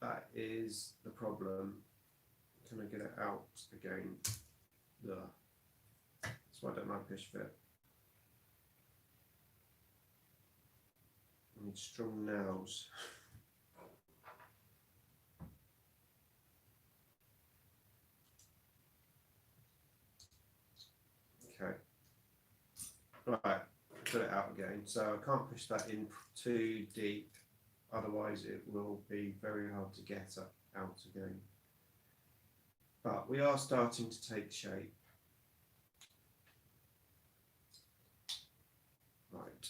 that is the problem. Can I get it out again? Ugh. That's why I don't like push fit. I need strong nails. Okay. Right, put it out again. So I can't push that in too deep, otherwise it will be very hard to get out again. But we are starting to take shape. Right.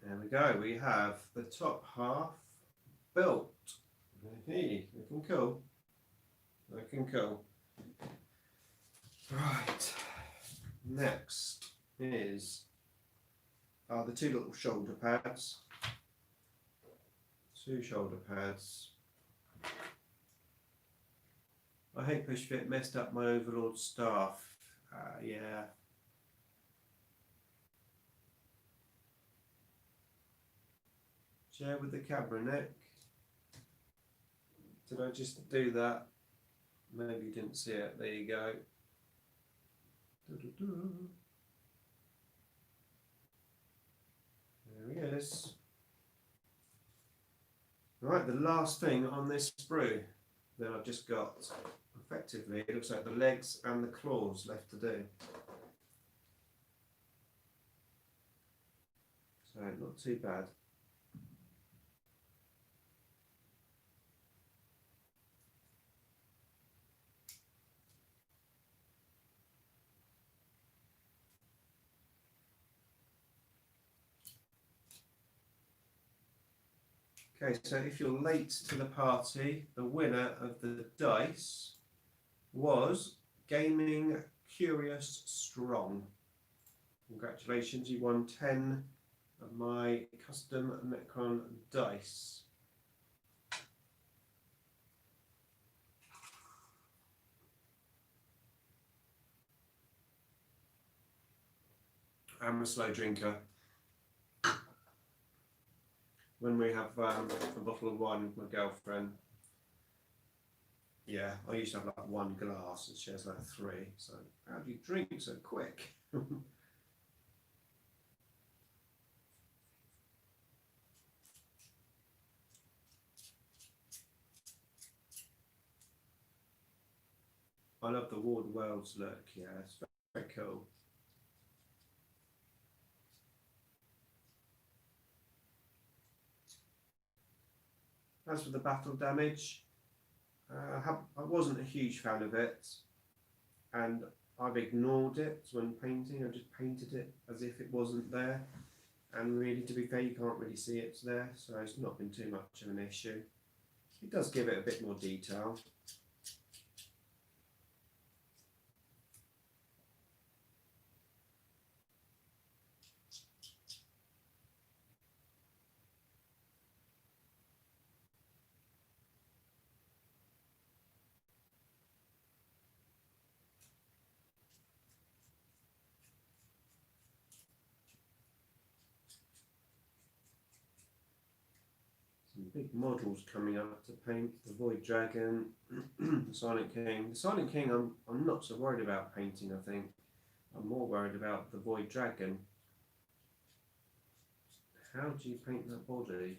There we go. We have the top half built. Hey, looking cool. Looking cool. Right. Next are the two little shoulder pads. Two shoulder pads. I hate Pushfit messed up my Overlord staff. Yeah. Share with the camera, Nick. Did I just do that? Maybe you didn't see it. There you go. There he is. Right, the last thing on this sprue that I've just got, effectively, it looks like the legs and the claws left to do. So, not too bad. Okay, so if you're late to the party, the winner of the dice was Gaming Curious Strong. Congratulations, you won 10 of my custom Necron dice. I'm a slow drinker. When we have a bottle of wine with my girlfriend, yeah, I used to have like one glass and she has like 3. So how do you drink so quick? I love the War of the Worlds look, yeah, it's very cool. As for the battle damage, I wasn't a huge fan of it, and I've ignored it when painting. I just painted it as if it wasn't there, and really, to be fair, you can't really see it's there, so it's not been too much of an issue. It does give it a bit more detail. Some big models coming up to paint. The Void Dragon, the Silent King. The Silent King I'm not so worried about painting, I think. I'm more worried about the Void Dragon. How do you paint that body?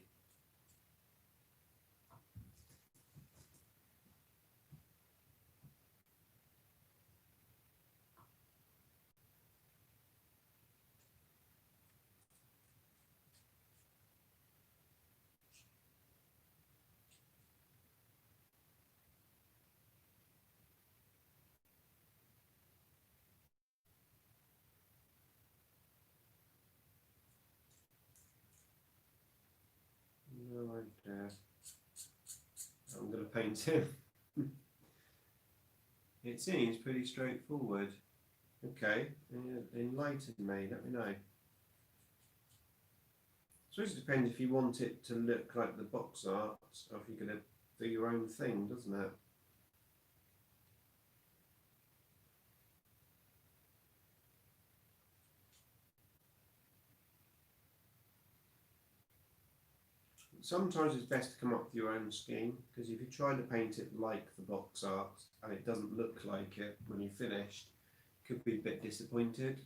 No idea. I'm going to paint him. It seems pretty straightforward. Okay, enlighten me, let me know. I suppose it depends if you want it to look like the box art, or if you're going to do your own thing, doesn't it? Sometimes it's best to come up with your own scheme, because if you try to paint it like the box art and it doesn't look like it when you're finished, you could be a bit disappointed.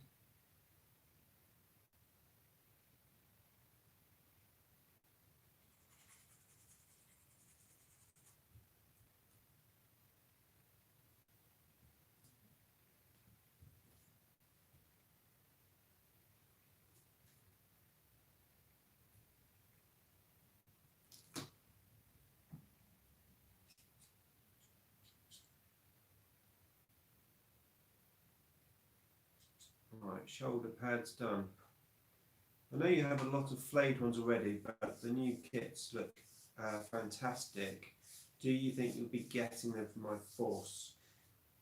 Right, shoulder pads done. I know you have a lot of flayed ones already, but the new kits look fantastic. Do you think you'll be getting them from my force?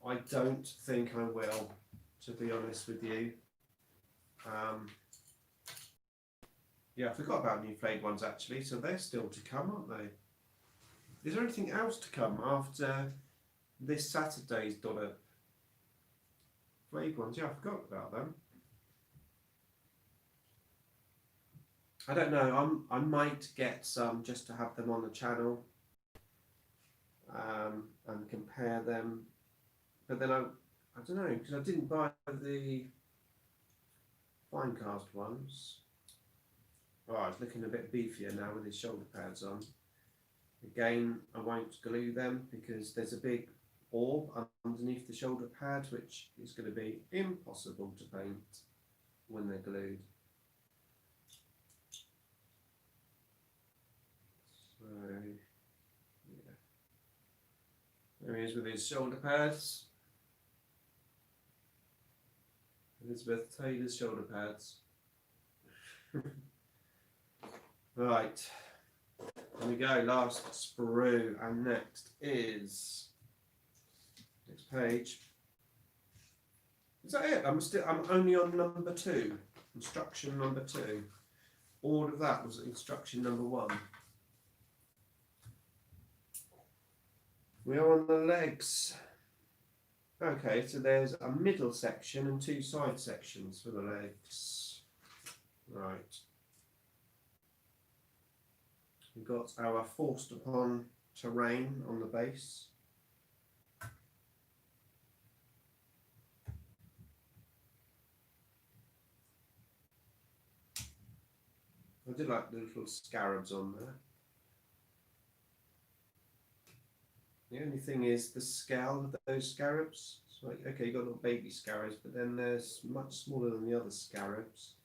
I don't think I will, to be honest with you. Yeah, I forgot about new flayed ones actually, so they're still to come, aren't they? Is there anything else to come after this Saturday's dollop? Flayed ones, yeah, I forgot about them. I don't know, I might get some just to have them on the channel and compare them. But then I don't know, because I didn't buy the Finecast ones. Oh, it's looking a bit beefier now with his shoulder pads on. Again, I won't glue them because there's a big orb underneath the shoulder pad, which is going to be impossible to paint when they're glued. So, yeah. There he is with his shoulder pads. Elizabeth Taylor's shoulder pads. Right. There we go, last sprue, and next is next page. Is that it? I'm only on number 2, instruction number 2. All of that was instruction number 1. We are on the legs. Okay, so there's a middle section and 2 side sections for the legs. Right. We've got our forced upon terrain on the base. I did like the little scarabs on there. The only thing is the scale of those scarabs. It's like, okay, you've got little baby scarabs, but then they're much smaller than the other scarabs.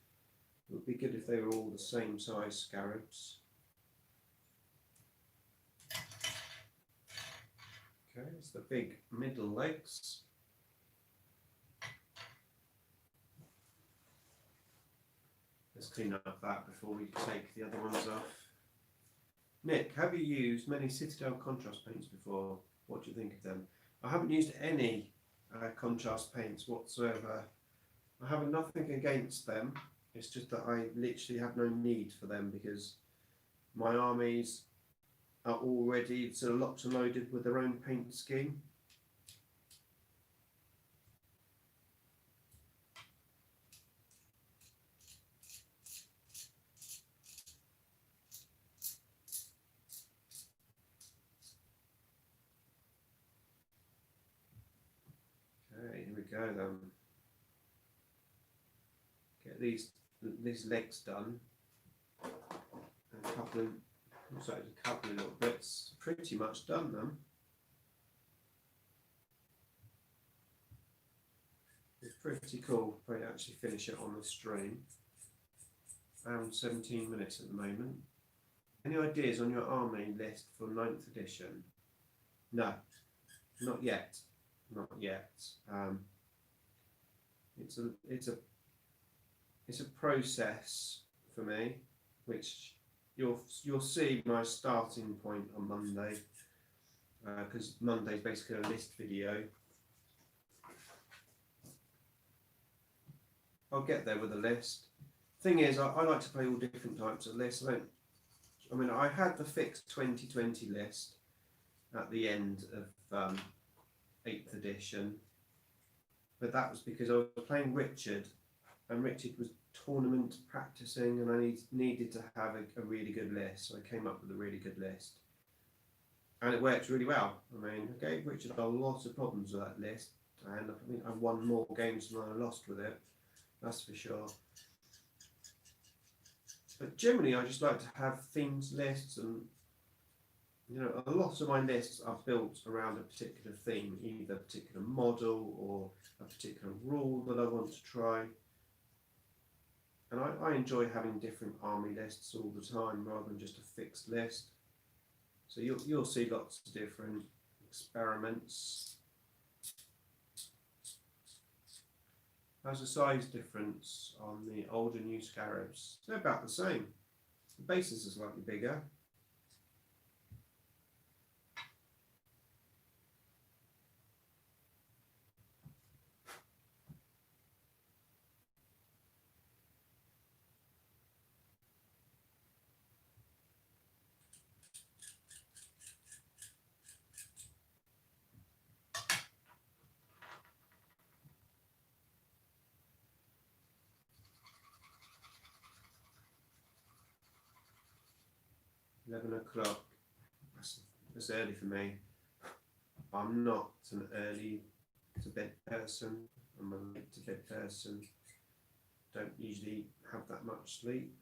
It would be good if they were all the same size scarabs. Okay, it's the big middle legs. Let's clean up that before we take the other ones off. Nick, have you used many Citadel contrast paints before? What do you think of them? I haven't used any contrast paints whatsoever. I have nothing against them. It's just that I literally have no need for them because my armies are already sort of locked and loaded with their own paint scheme. Okay, here we go then. Get these legs done. And a couple of little bits. Pretty much done them. It's pretty cool if I actually finish it on the stream. Around 17 minutes at the moment. Any ideas on your army list for 9th edition? No, not yet. Not yet. It's a process for me, which you'll see my starting point on Monday, because Monday's basically a list video. I'll get there with a list. Thing is, I like to play all different types of lists. I had the fixed 2020 list at the end of 8th edition, but that was because I was playing Richard, and Richard was tournament practicing, and I needed to have a really good list, so I came up with a really good list, and it worked really well. I gave Richard a lot of problems with that list, and I think I won more games than I lost with it, that's for sure. But generally I just like to have themed lists, and a lot of my lists are built around a particular theme, either a particular model or a particular rule that I want to try. And I enjoy having different army lists all the time rather than just a fixed list. So you'll see lots of different experiments. How's the size difference on the old and new scarabs? They're about the same. The bases are slightly bigger. 11 o'clock. That's early for me. I'm not an early to bed person. I'm a late to bed person. Don't usually have that much sleep.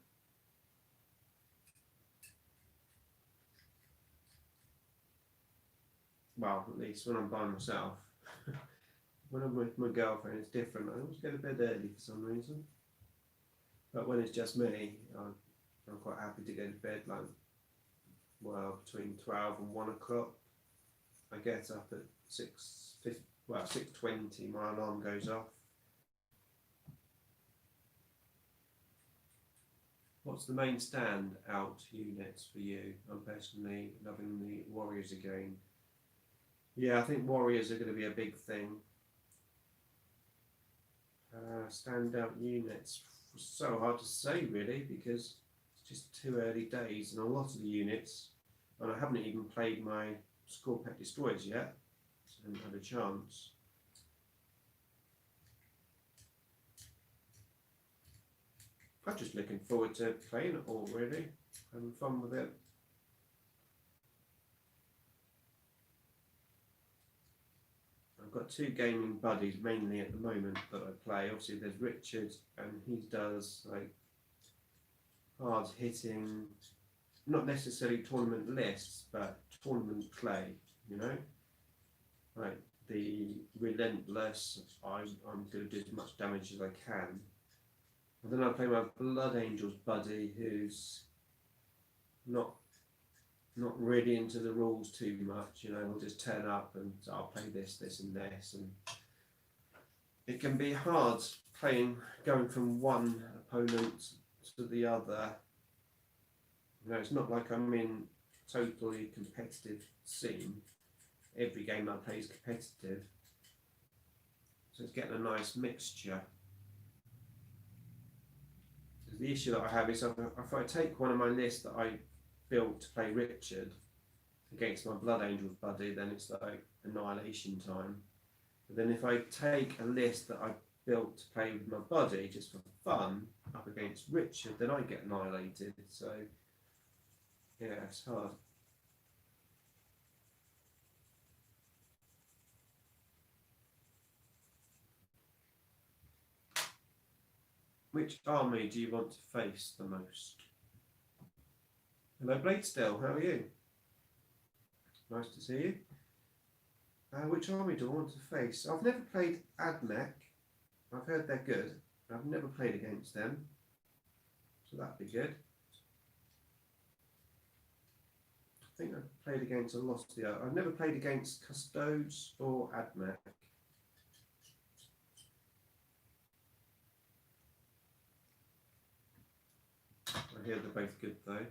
Well, at least when I'm by myself. When I'm with my girlfriend, it's different. I always go to bed early for some reason. But when it's just me, I'm quite happy to go to bed like, well, between 12 and 1 o'clock. I get up at 6:20, my alarm goes off. What's the main standout units for you? I'm personally loving the Warriors again. Yeah, I think Warriors are going to be a big thing. Standout units, so hard to say really, because it's just too early days, and a lot of the units, and I haven't even played my Score Pack Destroyers yet, so I haven't had a chance. I'm just looking forward to playing it all really, having fun with it. I've got two gaming buddies mainly at the moment that I play. Obviously there's Richard, and he does like hard hitting, not necessarily tournament lists, but tournament play, you know? Like the relentless, I'm going to do as much damage as I can. And then I play my Blood Angels buddy, who's not really into the rules too much, you know. He'll just turn up and I'll play this, this and this, and it can be hard going from one opponent to the other. You know, it's not like I'm in totally competitive scene. Every game I play is competitive, so it's getting a nice mixture. The issue that I have is if I take one of my lists that I built to play Richard against my Blood Angels buddy, then it's like annihilation time. But then if I take a list that I built to play with my buddy just for fun up against Richard, then I get annihilated. So yeah, it's hard. Which army do you want to face the most? Hello Bladestill, how are you? Nice to see you. Which army do I want to face? I've never played AdMech. I've heard they're good. I've never played against them, so that'd be good. I think I've played against a lot of the other. I've never played against Custodes or AdMech. I hear they're both good though.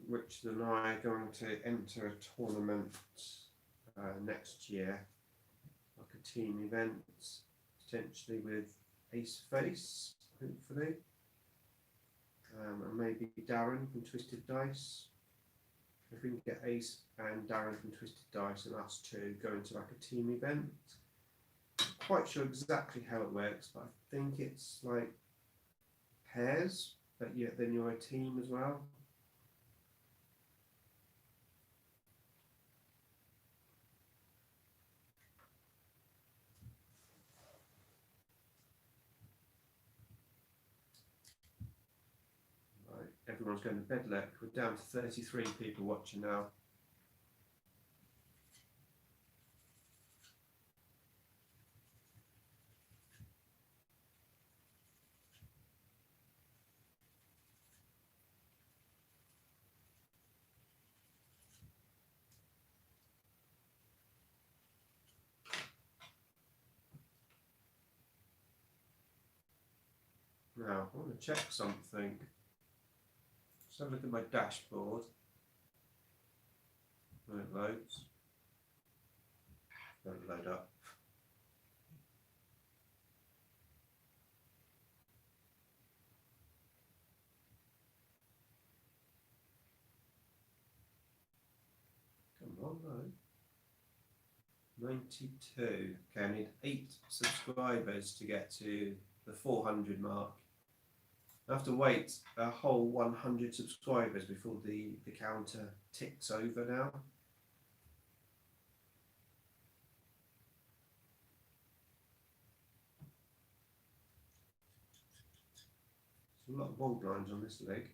Richard and I are going to enter a tournament next year, like a team event, potentially with Ace Face, hopefully, and maybe Darren from Twisted Dice. If we can get Ace and Darren from Twisted Dice and us two go into like a team event. I'm not quite sure exactly how it works, but I think it's like pairs, but yeah, then you're a team as well. Right, everyone's going to bed. Look, we're down to 33 people watching now. Now, I want to check something. Let's have a look at my dashboard. When it loads. Don't load up. Come on, load. 92. Okay, I need 8 subscribers to get to the 400 mark. I have to wait a whole 100 subscribers before the counter ticks over now. There's a lot of bold lines on this leg.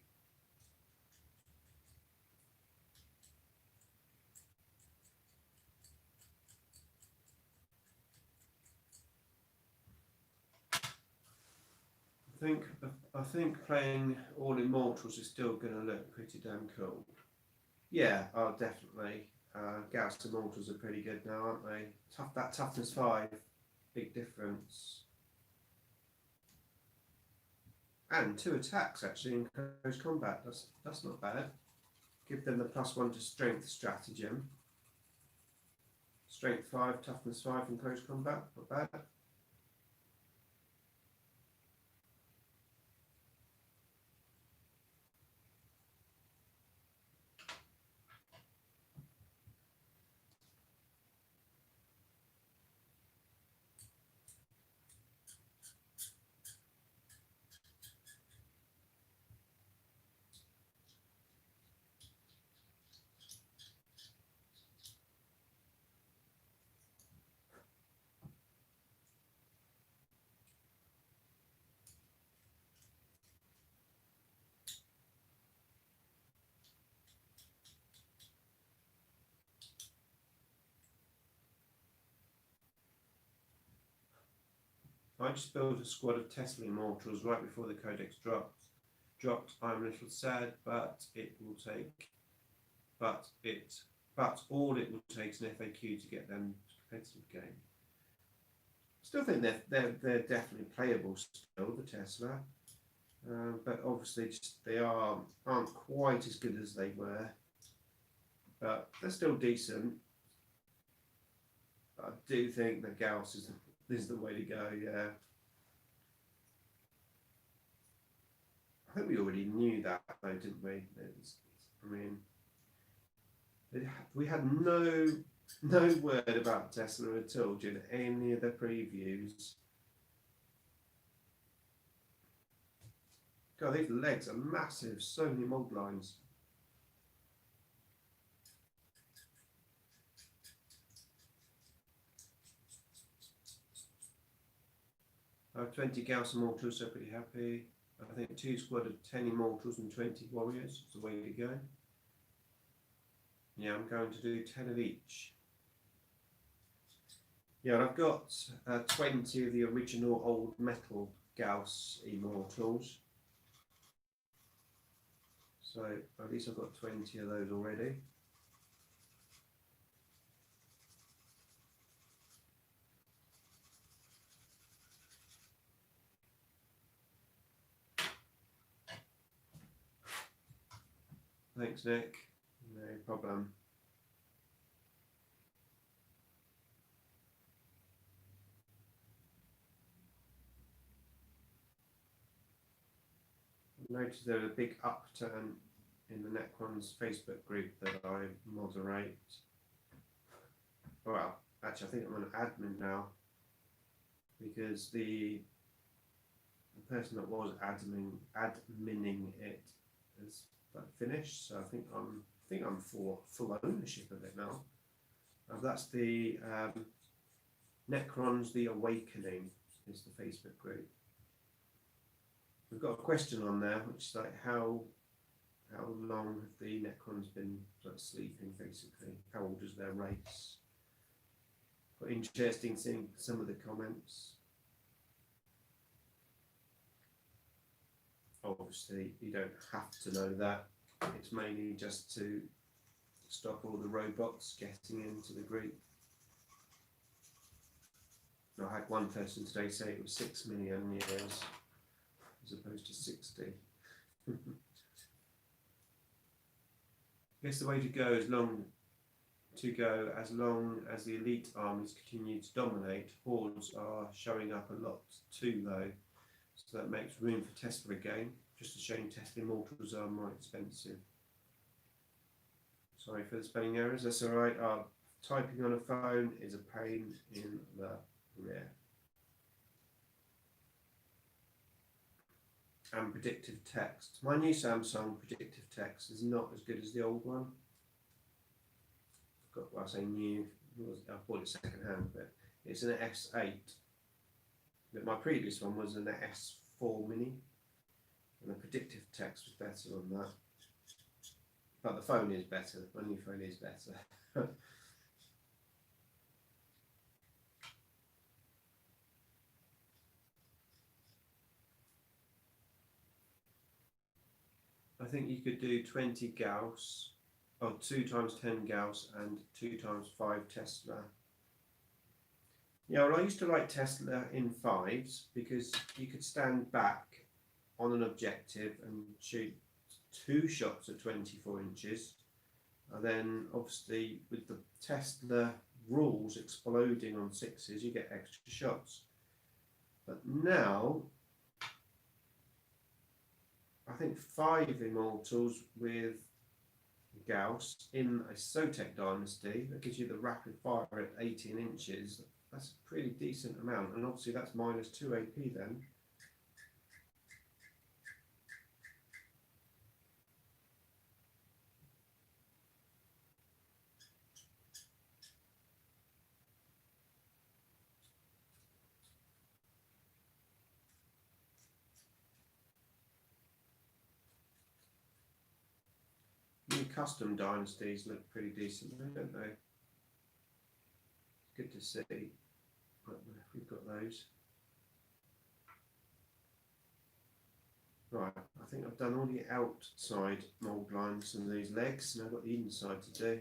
I think playing all immortals is still going to look pretty damn cool. Yeah, oh, definitely. Gauss immortals are pretty good now, aren't they? That toughness 5, big difference. And 2 attacks actually in close combat. That's not bad. Give them the +1 to strength stratagem. Strength 5, toughness 5 in close combat. Not bad. I just built a squad of Tesla immortals right before the Codex dropped. I'm a little sad, but it will take. But all it will take is an FAQ to get them competitive game. Still think they're definitely playable still, the Tesla, but obviously they aren't quite as good as they were, but they're still decent. I do think that Gauss is the way to go. Yeah, I think we already knew that though, didn't we? I mean, we had no word about Tesla at all during any of the previews. God, these legs are massive. So many mold lines. I have 20 Gauss immortals, so pretty happy. I think 2 squad of 10 immortals and 20 warriors is the way to go. Yeah, I'm going to do 10 of each. Yeah, and I've got 20 of the original old metal Gauss immortals. So at least I've got 20 of those already. Thanks, Nick. No problem. I noticed there was a big upturn in the Necrons Facebook group that I moderate. Well, actually, I think I'm an admin now because the person that was adminning it has finished. So I think I'm for full ownership of it now. That's the Necrons: The Awakening is the Facebook group. We've got a question on there, which is like how long have the Necrons been sort of sleeping, basically? How old is their race? Quite interesting seeing some of the comments. Obviously, you don't have to know that. It's mainly just to stop all the robots getting into the group. I had one person today say it was 6 million years as opposed to 60. I guess the way to go as long as the elite armies continue to dominate. Hordes are showing up a lot too, though, so that makes room for Tesla again. Just a shame Tesla immortals are more expensive. Sorry for the spelling errors. That's all right. typing on a phone is a pain in the rear. And predictive text. My new Samsung predictive text is not as good as the old one. Well, I say new, I bought it second hand, but it's an S8. But my previous one was an S4 Mini, and the predictive text was better on that. But the phone is better. My new phone is better. I think you could do 20 Gauss, or 2 times 10 Gauss and 2 times 5 Tesla. Yeah, well, I used to like Tesla in 5s because you could stand back on an objective and shoot 2 shots at 24 inches. And then obviously with the Tesla rules exploding on 6s, you get extra shots. But now, I think 5 Immortals with Gauss in a Sotec Dynasty, that gives you the rapid fire at 18 inches. That's a pretty decent amount, and obviously that's minus 2 AP then. New custom dynasties look pretty decent, don't they? Good to see. We've got those. Right, I think I've done all the outside mould lines and these legs, and I've got the inside to do.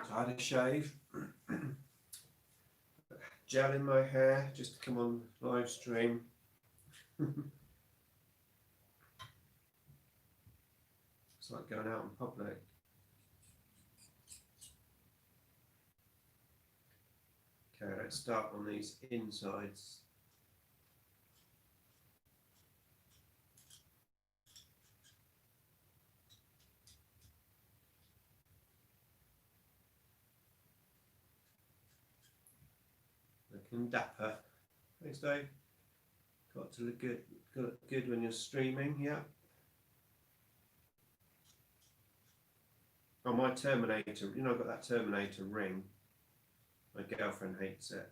So I had a shave, gel in my hair just to come on live stream. It's like going out in public. Okay, let's start on these insides. Looking dapper. Thanks, Dave. Got to look good. Got to look good when you're streaming. Yeah. Oh, my Terminator. You know, I've got that Terminator ring. My girlfriend hates it.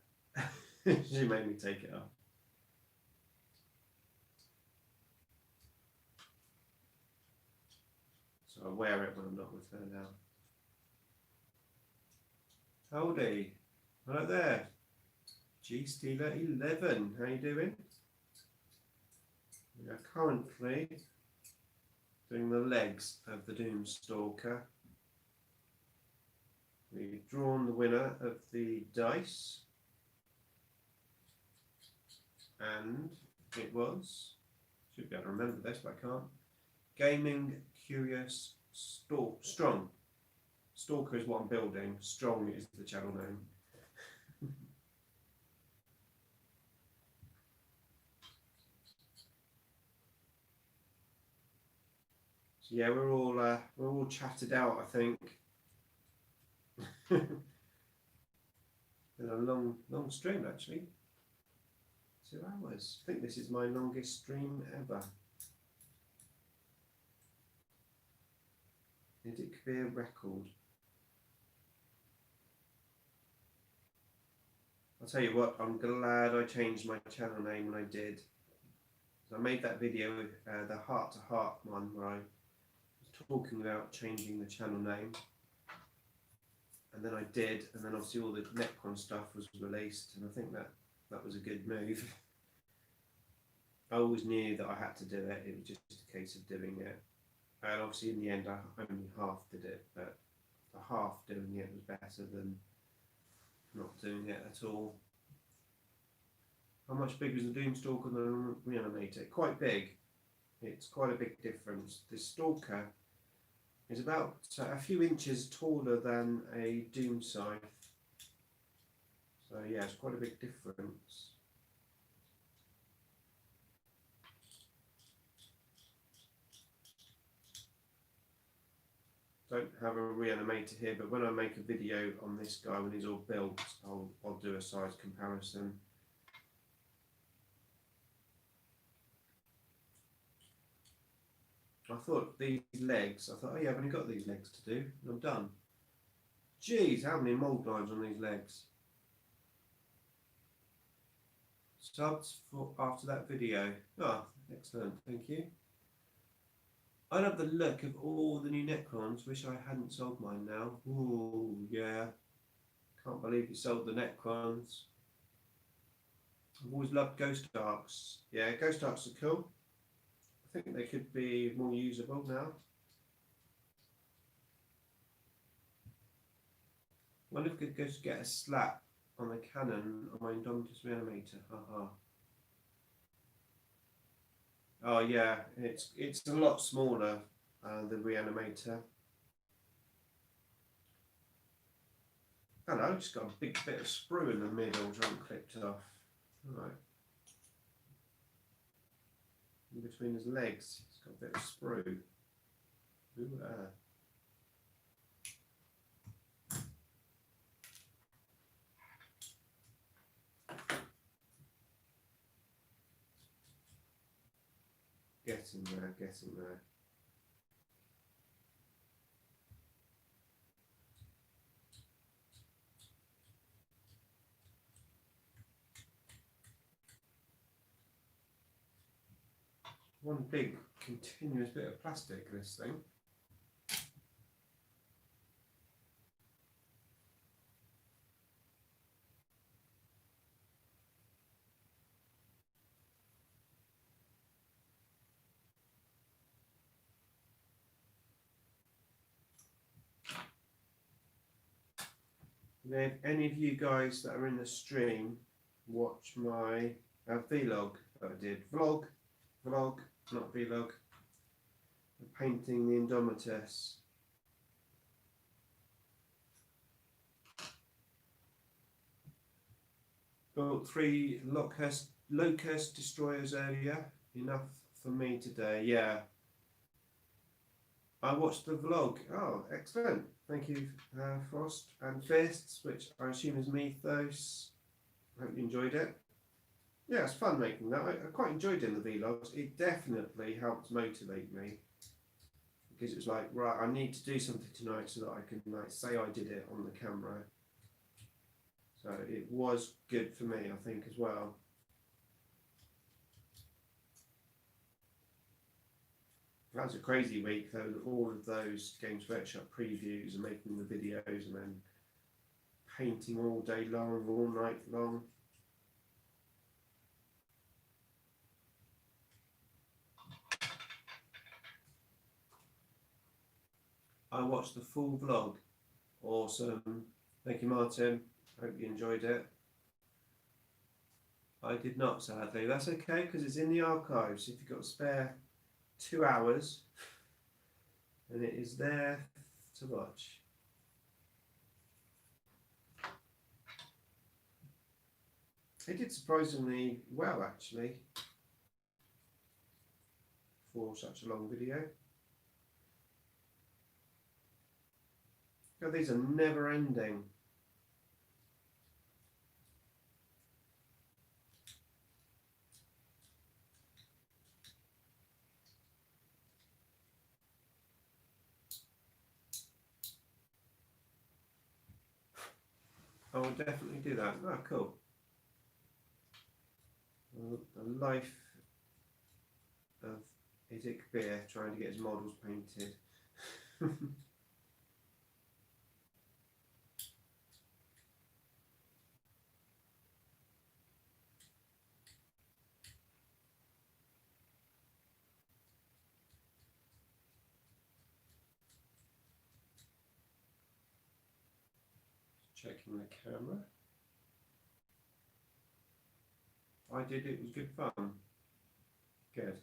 She made me take it off. So I wear it when I'm not with her now. Howdy. Hello there. G Steeler 11. How you doing? We are currently doing the legs of the Doomstalker. We've drawn the winner of the dice, and it was, should be able to remember this, but I can't. Gaming Curious Strong. Stalker is what I'm building, Strong is the channel name. So yeah, we're all chatted out, I think. Been a long stream actually. 2 hours. I think this is my longest stream ever. IDICBeer record. I'll tell you what, I'm glad I changed my channel name when I did. So I made that video, the heart to heart one, where I was talking about changing the channel name. And then I did, and then obviously all the Necron stuff was released, and I think that was a good move. I always knew that I had to do it, it was just a case of doing it. And obviously in the end I only half did it, but the half doing it was better than not doing it at all. How much bigger is the Doomstalker than the Reanimator? Quite big. It's quite a big difference. The Stalker It's about a few inches taller than a Doom Scythe. So yeah, it's quite a big difference. Don't have a reanimator here, but when I make a video on this guy when he's all built, I'll do a size comparison. I thought these legs, I thought, oh yeah, I've only got these legs to do, and I'm done. Jeez, how many mould lines on these legs? Subs for after that video. Oh, excellent, thank you. I love the look of all the new Necrons. Wish I hadn't sold mine now. Ooh, yeah. Can't believe you sold the Necrons. I've always loved Ghost Arcs. Yeah, Ghost Arcs are cool. I think they could be more usable now. Wonder if we could just get a slap on the cannon on my Indomitus Reanimator. Haha. Oh yeah, it's a lot smaller, the Reanimator. Hello, just got a big bit of sprue in the middle, which I haven't clipped off. Alright. In between his legs, he's got a bit of sprue. Ooh, Getting there, getting there. One big continuous bit of plastic, this thing. Now, if any of you guys that are in the stream watch my vlog that I did, vlog, not vlog, painting the Indomitus. Built 3 locust destroyers earlier, enough for me today, yeah. I watched the vlog. Oh, excellent. Thank you, Frost and Fists, which I assume is Mythos. Hope you enjoyed it. Yeah, it's fun making that. I quite enjoyed doing the vlogs. It definitely helped motivate me. Because it was like, right, I need to do something tonight so that I can like say I did it on the camera. So it was good for me, I think, as well. That was a crazy week, though. All of those Games Workshop previews and making the videos and then painting all day long, all night long. I watched the full vlog. Awesome. Thank you, Martin. Hope you enjoyed it. I did not, sadly. That's okay, because it's in the archives. If you've got a spare 2 hours, and it is there to watch. It did surprisingly well, actually, for such a long video. God, these are never ending. I will definitely do that. Oh, cool. The life of IDICBeer trying to get his models painted. Checking the camera. I did, it was good fun. Good.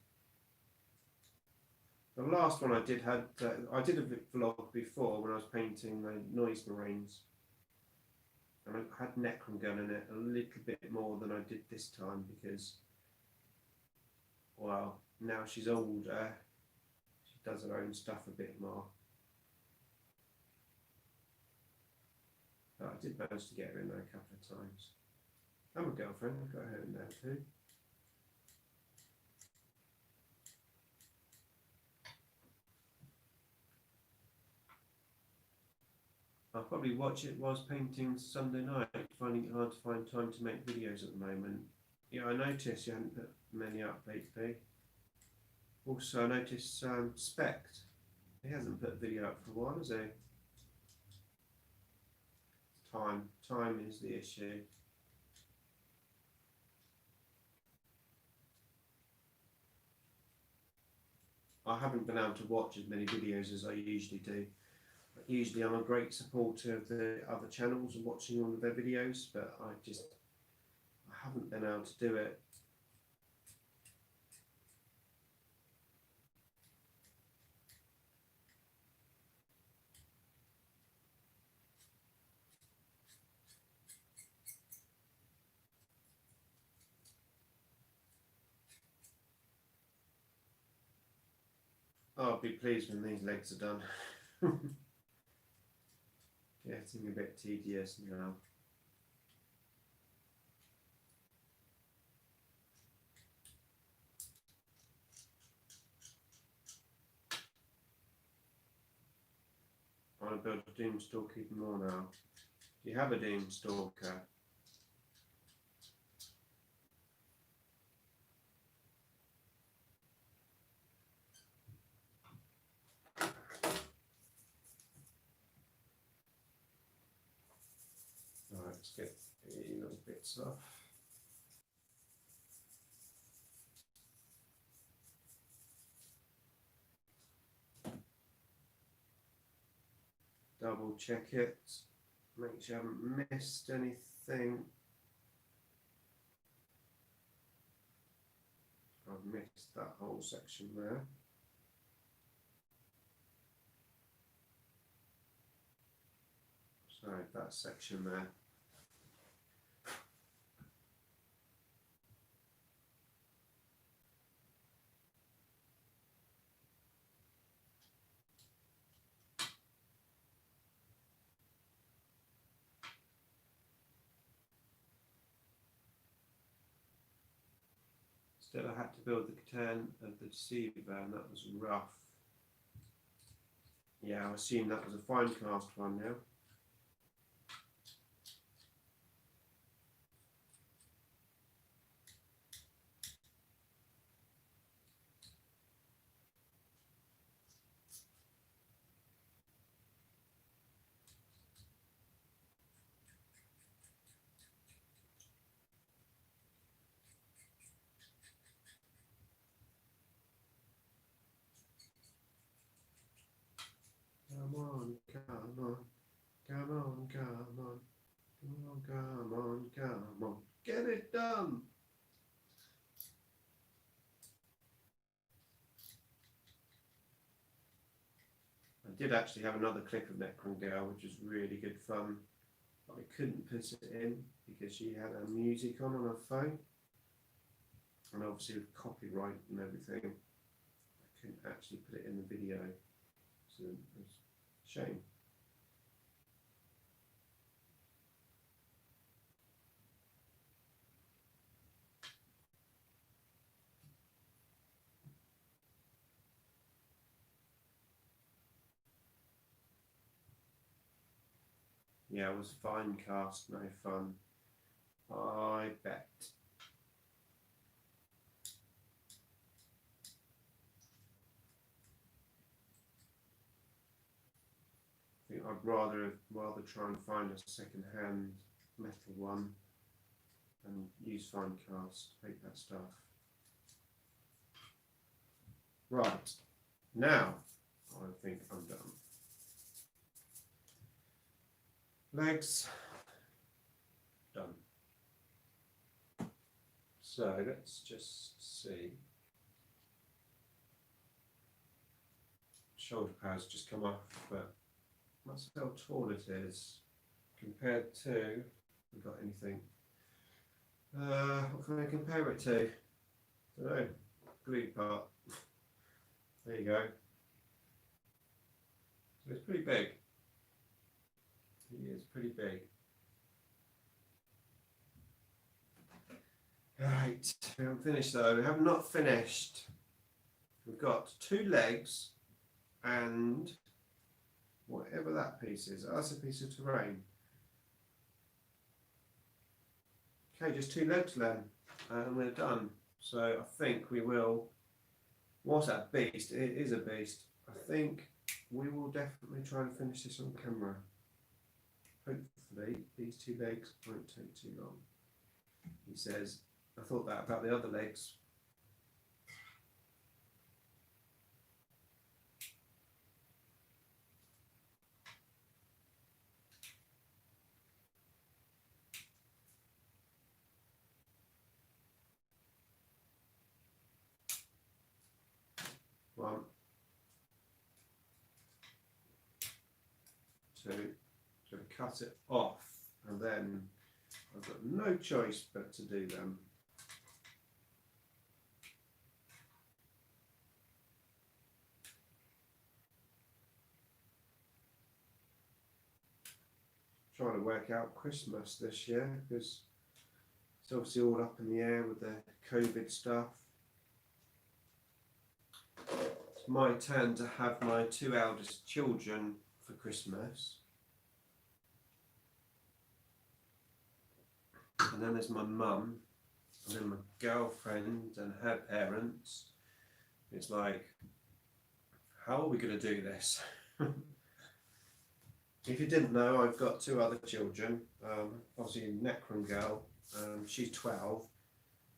The last one I did had, I did a vlog before when I was painting the Noise Marines. And I had Necron gun in it a little bit more than I did this time because, well, now she's older, she does her own stuff a bit more. But I did manage to get her in there a couple of times. And my girlfriend, I've got her in there too. I'll probably watch it whilst painting Sunday night, finding it hard to find time to make videos at the moment. Yeah, I noticed you hadn't put many up lately. Also, I noticed Spect. He hasn't put a video up for a while, has he? Time is the issue. I haven't been able to watch as many videos as I usually do. Usually I'm a great supporter of the other channels and watching all of their videos, but I haven't been able to do it. I'll be pleased when these legs are done. Getting a bit tedious now. I want to build a Doomstalker even more now. Do you have a Doomstalker? Alright, let's get the little bits off. Double check it. Make sure I haven't missed anything. I've missed that whole section there. Sorry, that section there. Still, I had to build the Catan of the Deceiver, and that was rough. Yeah, I assume that was a fine cast one now. Come on, come on, come on, come on, come on, come on, come on, get it done! I did actually have another clip of Necron Girl, which was really good fun. But I couldn't put it in because she had her music on her phone. And obviously with copyright and everything, I couldn't actually put it in the video. So it was a shame. Yeah, it was fine cast, no fun. I bet. I think I'd rather try and find a second-hand metal one and use fine cast, make that stuff. Right, now I think I'm done. Legs, done. So let's just see. shoulder pads just come off, but that's how tall it is compared to. We've got anything? What can I compare it to? I don't know. Glue part. There you go. So it's pretty big. He is pretty big. Right, we haven't finished though. We have not finished. We've got 2 legs and whatever that piece is. Oh, that's a piece of terrain. Okay, just 2 legs then, and we're done. So I think we will. What's that beast? It is a beast. I think we will definitely try and finish this on camera. Hopefully, these 2 legs won't take too long. He says, I thought that about the other legs. One, 2, to cut it off, and then I've got no choice but to do them. Trying to work out Christmas this year because it's obviously all up in the air with the COVID stuff. It's my turn to have my 2 eldest children for Christmas. And then there's my mum, and then my girlfriend and her parents. It's like, how are we going to do this? If you didn't know, I've got 2 other children. Obviously, a Necron girl, she's 12.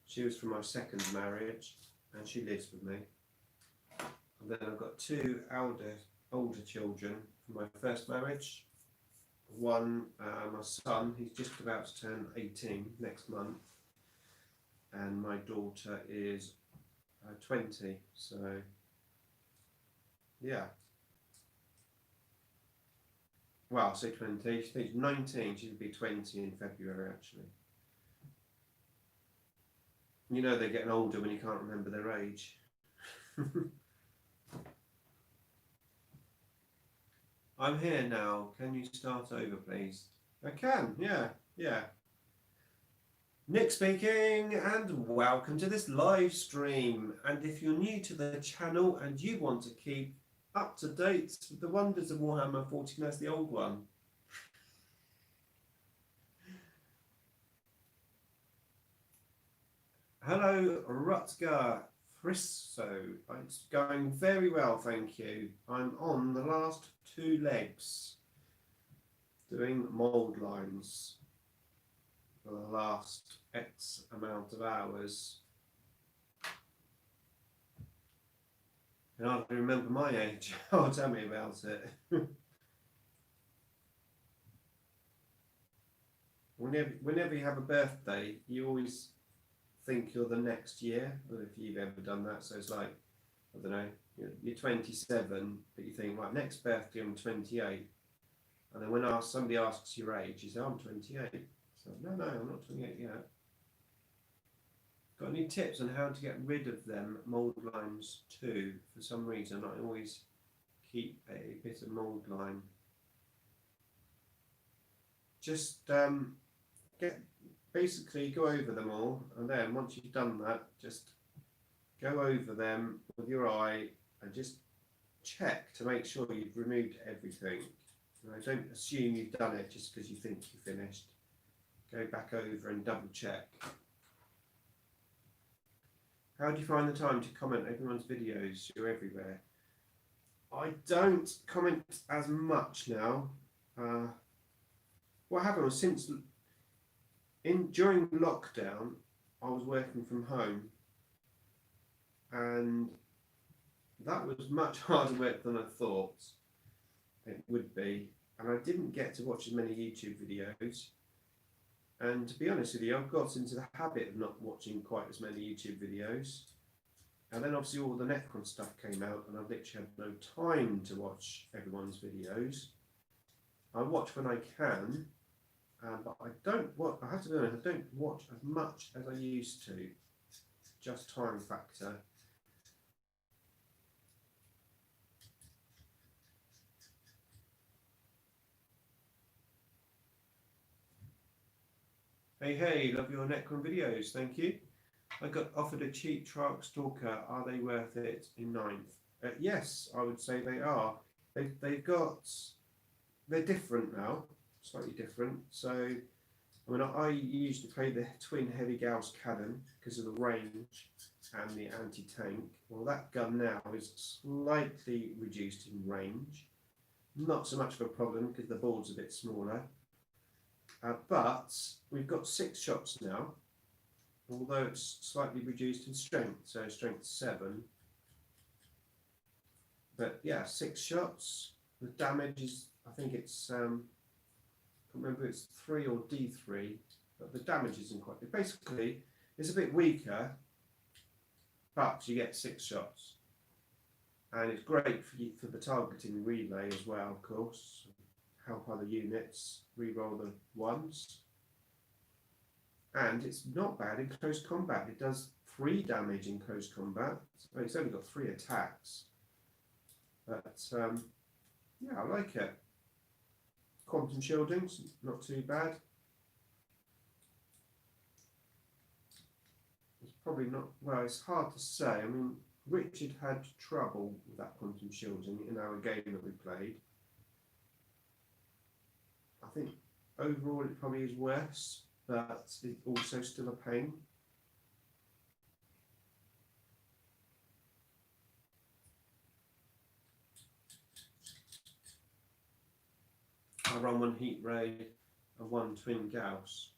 She was from my 2nd marriage, and she lives with me. And then I've got 2 older children from my 1st marriage. One, my son, he's just about to turn 18 next month, and my daughter is 20. So, yeah. Well, I'll say 20. She's 19. She'll be 20 in February, actually. You know they're getting older when you can't remember their age. I'm here now. Can you start over, please? I can, yeah. Nick speaking, and welcome to this live stream. And if you're new to the channel and you want to keep up to date with the wonders of Warhammer 40,000 as the old one, hello, Rutger Frisso. It's going very well, thank you. I'm on the last 2 legs doing mould lines for the last X amount of hours. And I don't remember my age. Oh, tell me about it. Whenever you have a birthday, you always think you're the next year, or if you've ever done that. So it's like, I don't know, you're 27, but you think, right, next birthday I'm 28. And then when somebody asks your age, you say, I'm 28. So, no, I'm not 28 yet. Got any tips on how to get rid of them mould lines too? For some reason, I always keep a bit of mould line. Just basically go over them all, and then once you've done that, just go over them with your eye and just check to make sure you've removed everything. Don't assume you've done it just because you think you're finished. Go back over and double check. How do you find the time to comment everyone's videos? You're everywhere. I don't comment as much now. What happened was during lockdown, I was working from home, and that was much harder work than I thought it would be, and I didn't get to watch as many YouTube videos. And to be honest with you, I've got into the habit of not watching quite as many YouTube videos, And then obviously all the Necron stuff came out, and I've literally had no time to watch everyone's videos. I watch when I can, but I don't watch, I have to be honest, I don't watch as much as I used to. Just time factor. Hey, love your Necron videos, thank you. I got offered a cheap Trarch Stalker. Are they worth it in 9th? Yes, I would say they are. They're different now, slightly different. So, I mean, I used to play the twin heavy Gauss cannon because of the range and the anti-tank. Well, that gun now is slightly reduced in range. Not so much of a problem because the board's a bit smaller. But we've got 6 shots now, although it's slightly reduced in strength, so strength 7. But yeah, 6 shots. The damage is, I think it's, I can't remember if it's 3 or D3, but the damage isn't quite. Basically, it's a bit weaker, but you get 6 shots. And it's great for the targeting relay as well, of course. Help other units reroll the 1s. And it's not bad in close combat. It does 3 damage in close combat. It's only got 3 attacks. But yeah, I like it. Quantum shielding's not too bad. It's probably not, well, it's hard to say. I mean, Richard had trouble with that quantum shielding in our game that we played. I think overall it probably is worse, but it's also still a pain. I run 1 heat ray and 1 twin Gauss.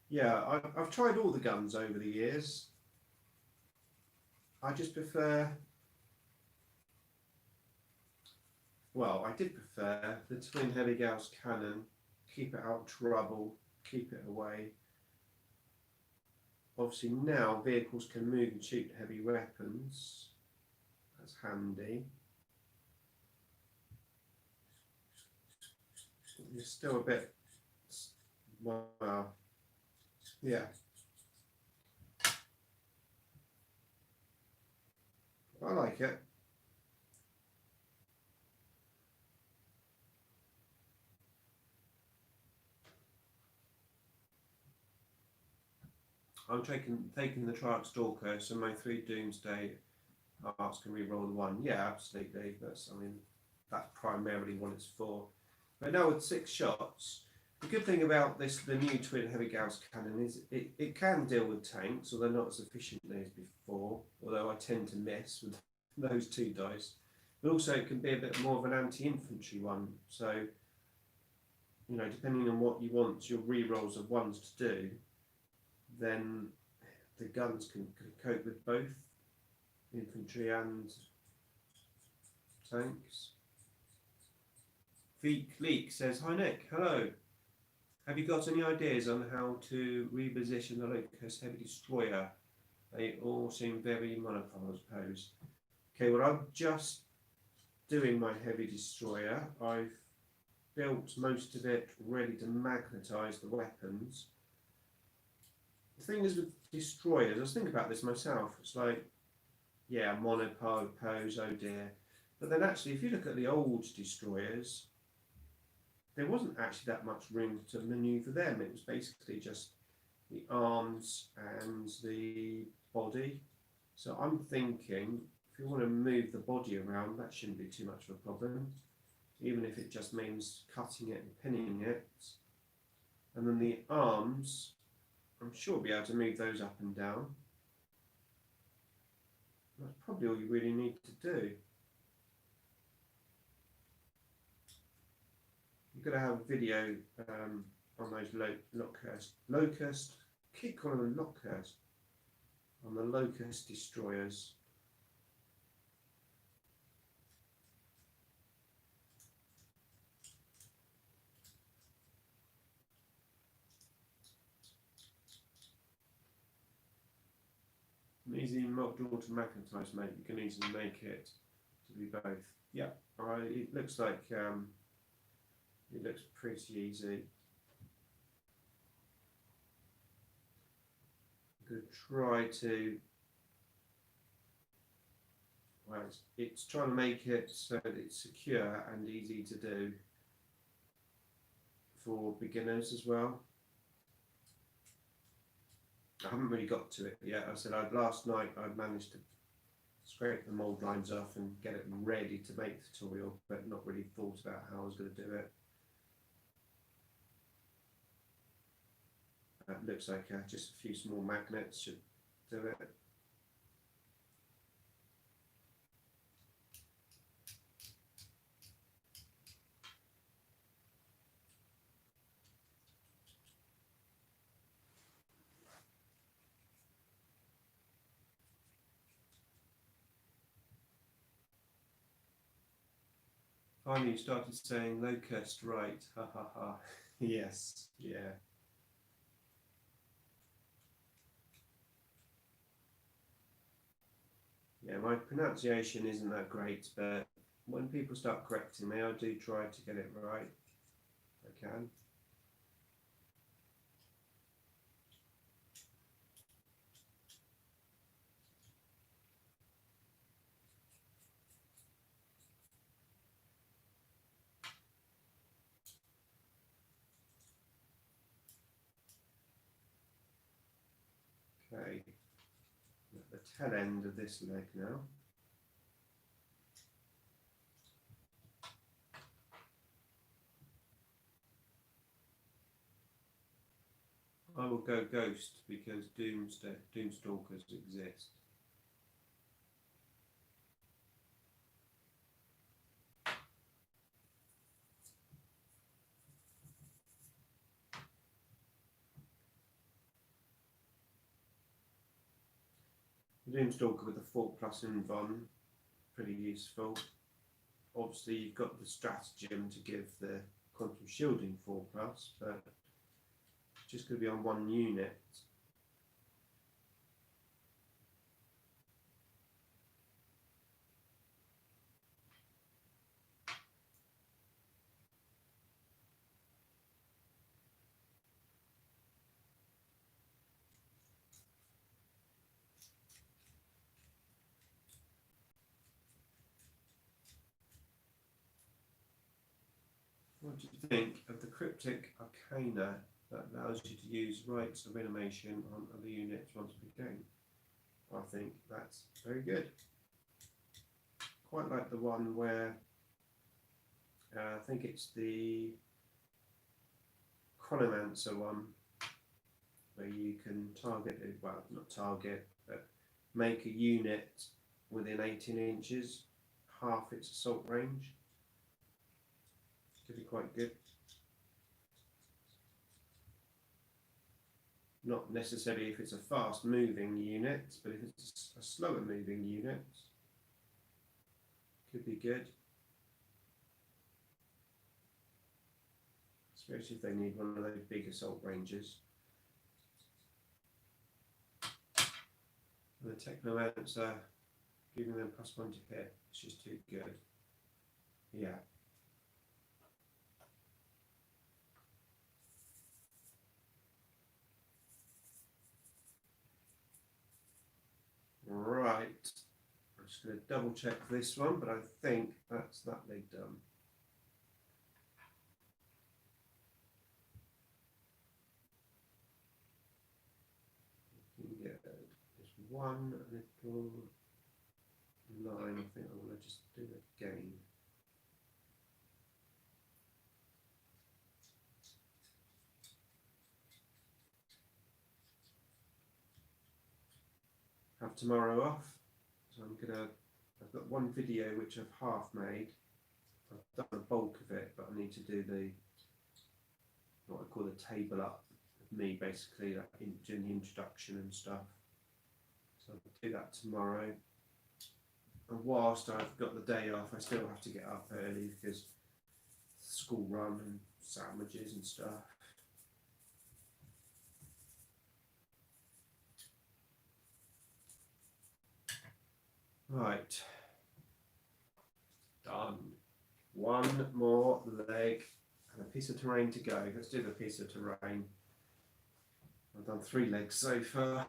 Yeah, I've tried all the guns over the years. I just prefer, well, I did prefer the twin heavy Gauss cannon. Keep it out of trouble, keep it away. Obviously now vehicles can move and shoot heavy weapons. That's handy. You're still a bit, wow, yeah. I like it. I'm taking the Trarch Stalker, so my 3 Doomsday arts can reroll the 1. Yeah, absolutely. That's, I mean, that's primarily what it's for. But now with 6 shots, the good thing about this, the new twin heavy Gauss cannon, is it can deal with tanks, although not as efficiently as before. Although I tend to miss with those 2 dice. But also it can be a bit more of an anti-infantry one. So, you know, depending on what you want your rerolls of 1s to do, then the guns can cope with both infantry and tanks. Veek Leek says, "Hi Nick, hello. Have you got any ideas on how to reposition the Locust Heavy Destroyer? They all seem very monopose." Okay, well, I'm just doing my Heavy Destroyer. I've built most of it ready to magnetise the weapons. The thing is with destroyers, I was thinking about this myself. It's like, yeah, monopose, oh dear. But then actually, if you look at the old destroyers, there wasn't actually that much room to manoeuvre them. It was basically just the arms and the body. So I'm thinking, if you want to move the body around, that shouldn't be too much of a problem, even if it just means cutting it and pinning it. And then the arms, I'm sure we'll be able to move those up and down. That's probably all you really need to do. You've got to have a video on those Locust, keep calling them Locust, on the Locust destroyers. Easy module to magnetise, mate. You can easily make it to be both. Yeah, alright. It looks like it looks pretty easy. I'm going to try to. Well, it's trying to make it so that it's secure and easy to do for beginners as well. I haven't really got to it yet. I said last night I managed to scrape the mould lines off and get it ready to make the tutorial, but not really thought about how I was going to do it. It looks like just a few small magnets should do it. Finally, you started saying locust, right? Ha ha ha. Yes, yeah. Yeah, my pronunciation isn't that great, but when people start correcting me, I do try to get it right. I can. Okay, at the tail end of this leg now. I will go ghost because Doomstalkers exist. Doomstalker with a 4+ in Von, pretty useful. Obviously, you've got the stratagem to give the quantum shielding 4+, but just going to be on one unit. What do you think of the Cryptic Arcana that allows you to use rites of animation on other units once per game? I think that's very good. Quite like the one where I think it's the Chronomancer one, where you can target, well, not target, but make a unit within 18 inches, half its assault range. Could be quite good. Not necessarily if it's a fast moving unit, but if it's a slower moving unit, could be good. Especially if they need one of those big assault ranges. And the Technomancer, giving them +1 to hit, it's just too good. Yeah. Right, I'm just going to double check this one, but I think that's that leg done. You can get just one little line. I think I want to just do it again. Have tomorrow off, so I've got one video which I've half made. I've done the bulk of it, but I need to do what I call the table up of me, basically doing the introduction and stuff. So I'll do that tomorrow. And whilst I've got the day off, I still have to get up early because school run and sandwiches and stuff. Right. Done. One more leg and a piece of terrain to go. Let's do the piece of terrain. I've done 3 legs so far.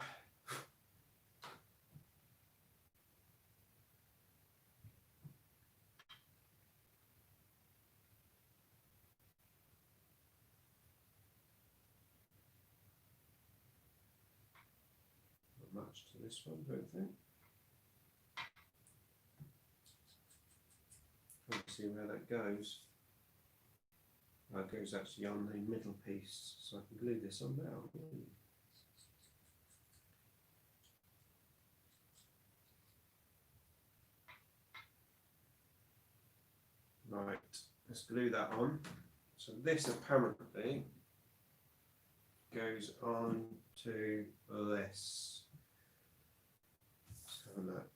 Not much to this one, don't think. Trying to see where that goes. Oh, it goes actually on the middle piece, so I can glue this on now. Right, let's glue that on. So this apparently goes on to this. Let's have a look.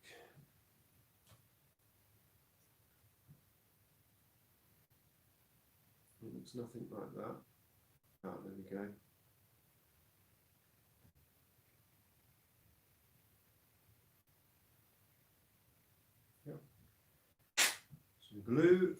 It looks nothing like that. Oh, there we go. Yep. Some glue.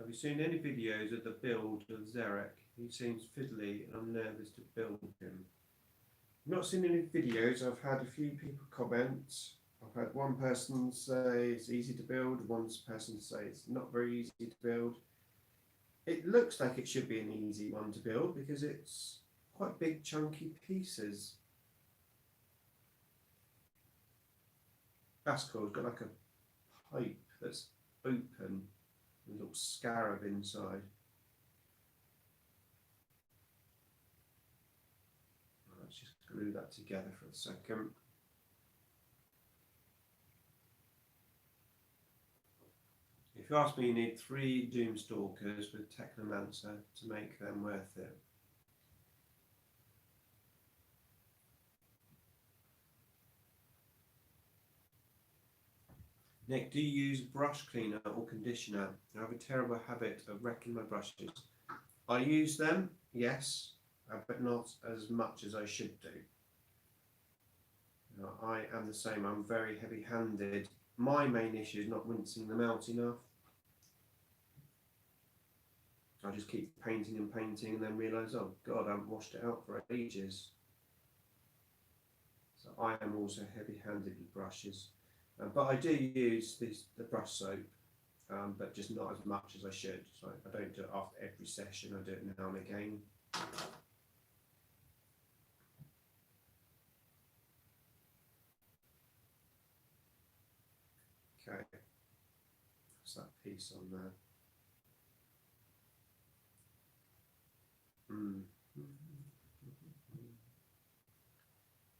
Have you seen any videos of the build of Zarek? He seems fiddly and I'm nervous to build him. I've not seen any videos. I've had a few people comment. I've had one person say it's easy to build, one person say it's not very easy to build. It looks like it should be an easy one to build because it's quite big chunky pieces. That's cool. It's got like a pipe that's open. A little scarab inside. Let's just glue that together for a second. If you ask me, you need 3 Doomstalkers with Technomancer to make them worth it. Nick, do you use brush cleaner or conditioner? I have a terrible habit of wrecking my brushes. I use them, yes, but not as much as I should do. You know, I am the same. I'm very heavy-handed. My main issue is not rinsing them out enough. I just keep painting and painting and then realise, oh God, I haven't washed it out for ages. So I am also heavy-handed with brushes. But I do use the brush soap, but just not as much as I should. So I don't do it after every session, I do it now and again. Okay, that's that piece on there.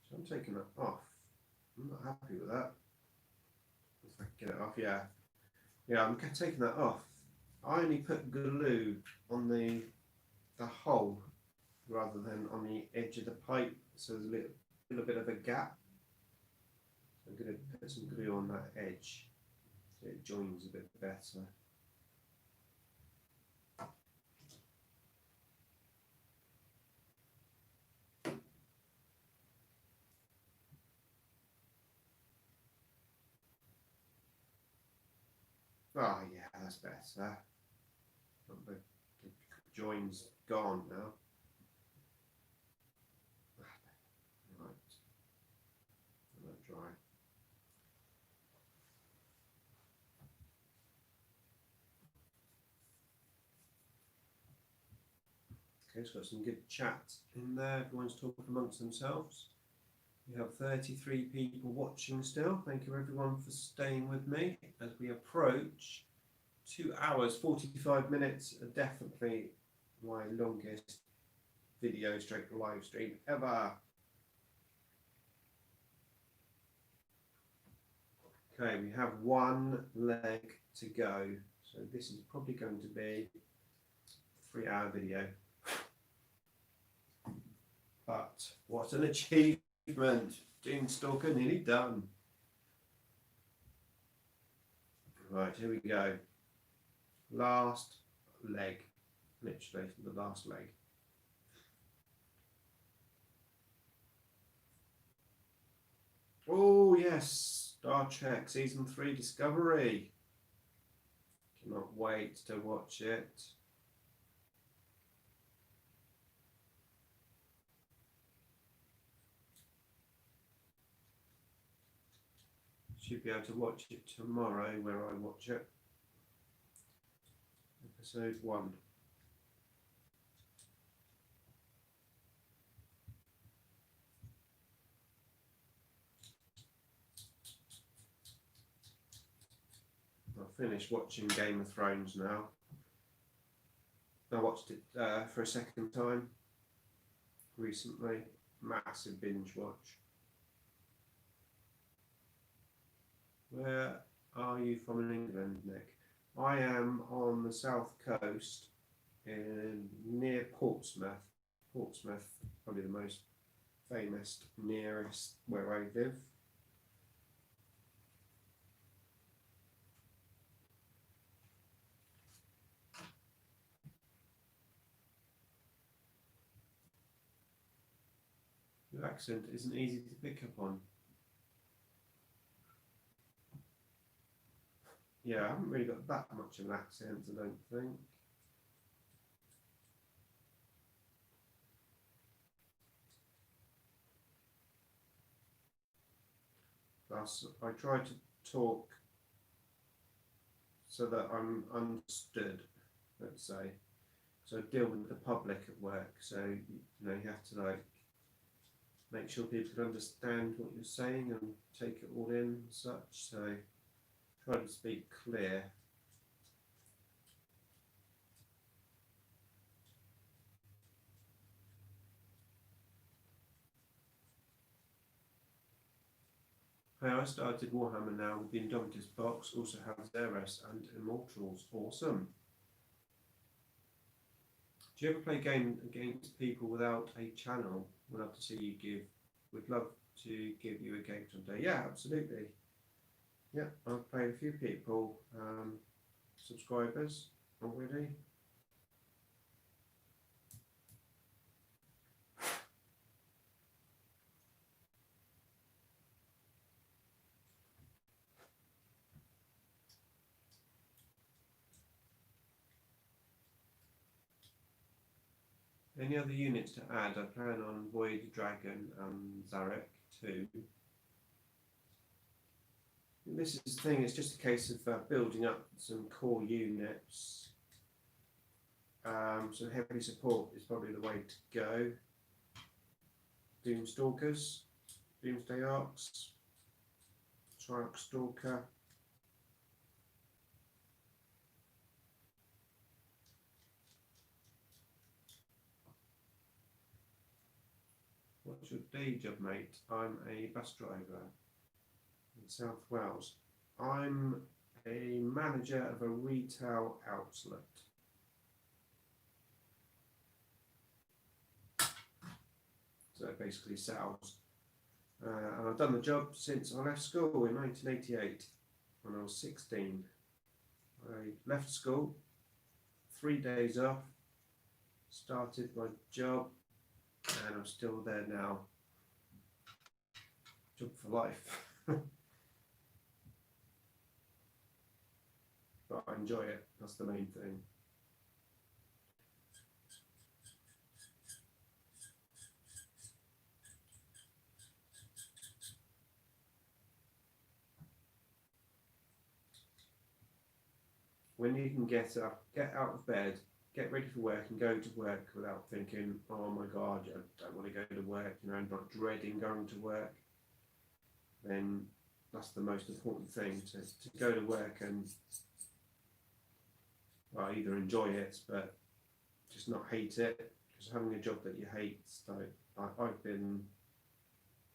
So I'm taking that off. I'm not happy with that. If I can get it off, yeah. Yeah, I'm taking that off. I only put glue on the hole rather than on the edge of the pipe, so there's a little bit of a gap. So I'm going to put some glue on that edge so it joins a bit better. Oh yeah, that's better. The join's gone now. Right, let that dry. Okay, it's got some good chat in there. Everyone's talking amongst themselves. We have 33 people watching still. Thank you everyone for staying with me as we approach 2 hours, 45 minutes. Definitely my longest video straight live stream ever. Okay, we have 1 leg to go. So this is probably going to be a 3-hour video. But what an achievement. Doomstalker nearly done. Right, here we go. Last leg, literally the last leg. Oh yes, Star Trek Season 3 Discovery. Cannot wait to watch it. Should be able to watch it tomorrow where I watch it. Episode 1. I've finished watching Game of Thrones now. I watched it for a second time recently. Massive binge watch. Where are you from in England, Nick? I am on the south coast near Portsmouth. Portsmouth, probably the most famous, nearest where I live. Your accent isn't easy to pick up on. Yeah, I haven't really got that much of an accent, I don't think. Plus, I try to talk so that I'm understood, let's say. So I deal with the public at work, so you have to like make sure people can understand what you're saying and take it all in and such. So try to speak clear. I started Warhammer now with the Indomitus box, also have Xeris and Immortals. Awesome. Do you ever play a game against people without a channel? Would love to see you give. Would love to give you a game someday. Yeah, absolutely. Yeah, I've played a few people, subscribers already. Any other units to add? I plan on Void Dragon and Zarek too. This is the thing, it's just a case of building up some core units. So heavy support is probably the way to go. Doomstalkers, Doomsday Arcs, Triarch Stalker. What's your day job, mate? I'm a bus driver in South Wales. I'm a manager of a retail outlet. So basically sales. And I've done the job since I left school in 1988 when I was 16. I left school, 3 days off, started my job, and I'm still there now. Job for life. But I enjoy it, that's the main thing. When you can get up, get out of bed, get ready for work and go to work without thinking, oh my God, I don't want to go to work, and not dreading going to work, then that's the most important thing, to go to work and well, either enjoy it, but just not hate it, because having a job that you hate, like I've been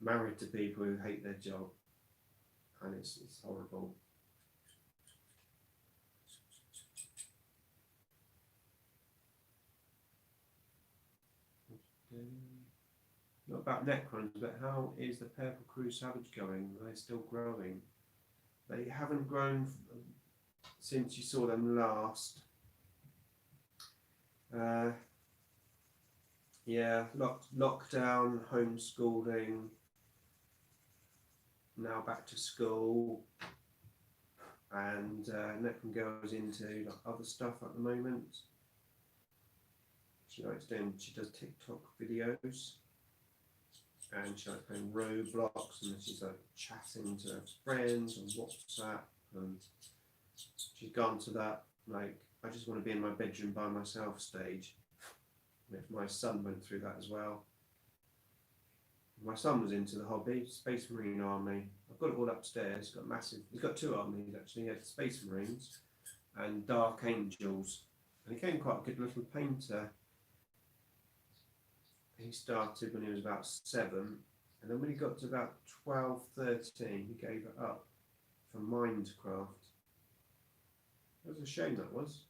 married to people who hate their job, and it's horrible. Not about Necrons, but how is the Purple Crew Savage going? Are they still growing? They haven't grown since you saw them last. Yeah, lockdown, homeschooling, now back to school, and Necron goes into like, other stuff at the moment. She does TikTok videos, and she likes playing Roblox, and she's like chatting to her friends on WhatsApp, and she's gone to that like I just want to be in my bedroom by myself stage. My son went through that as well. My son was into the hobby, Space Marine Army. I've got it all upstairs. He's got massive. He's got two armies actually. He had Space Marines and Dark Angels, and he became quite a good little painter. He started when he was about 7, and then when he got to about 12, 13, he gave it up for Minecraft. It was a shame, that was.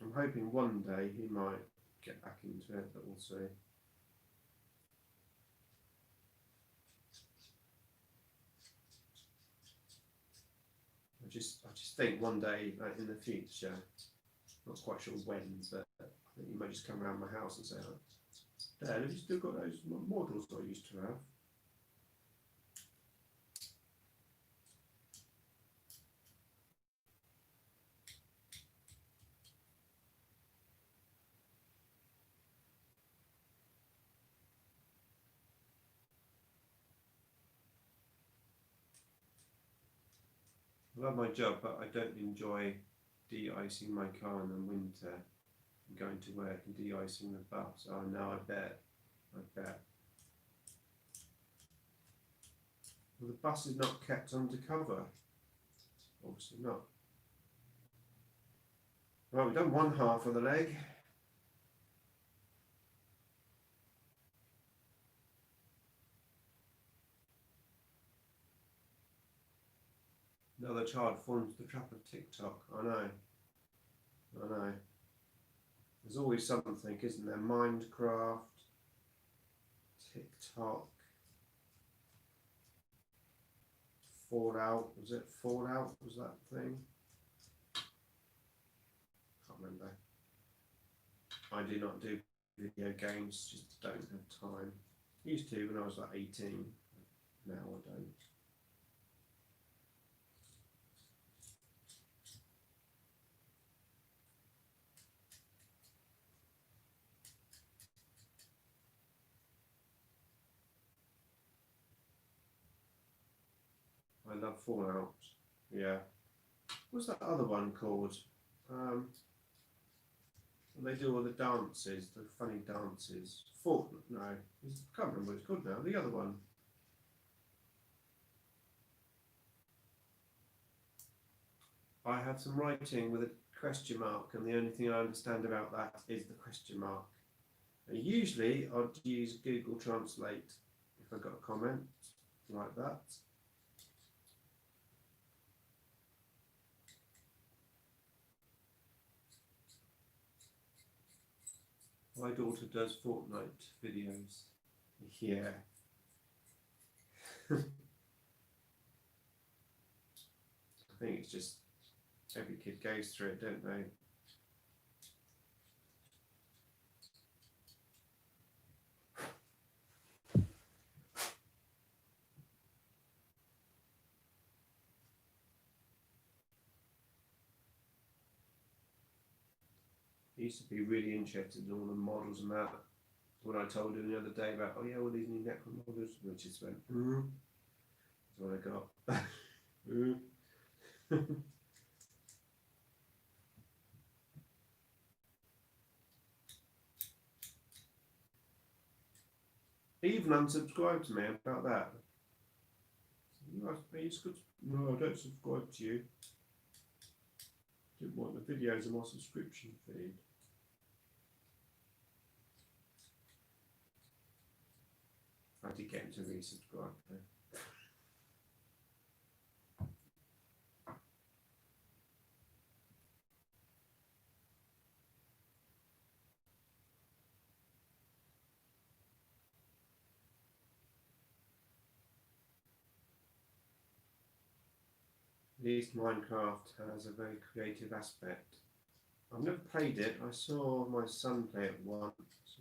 I'm hoping one day he might get back into it, but we'll see. I just think one day, like in the future, not quite sure when, but I think he might just come around my house and say, oh, Dad, have you still got those models that I used to have? I love my job, but I don't enjoy de-icing my car in the winter and going to work and de-icing the bus. Oh no, I bet. Well, the bus is not kept undercover. Obviously not. Right, we've done one half of the leg. Another child falls into the trap of TikTok. I know. There's always something, isn't there? Minecraft, TikTok, Fallout. Was it Fallout? Was that thing? Can't remember. I do not do video games. Just don't have time. Used to when I was like 18. Now I don't. I love Fallout. Yeah. What's that other one called? They do all the dances, the funny dances. No, I can't remember what it's called now. The other one. I have some writing with a question mark, and the only thing I understand about that is the question mark. And usually I'd use Google Translate if I got a comment like that. My daughter does Fortnite videos. Yeah. I think it's just every kid goes through it, don't they? I used to be really interested in all the models and that. When I told him the other day about, oh yeah, all these new Necron models, which just went, that's what I got. He even unsubscribed to me about that. You asked me, no, I don't subscribe to you. Didn't want the videos on my subscription feed. I did get him to resubscribe though. At least Minecraft has a very creative aspect. I've never played it. I saw my son play it once.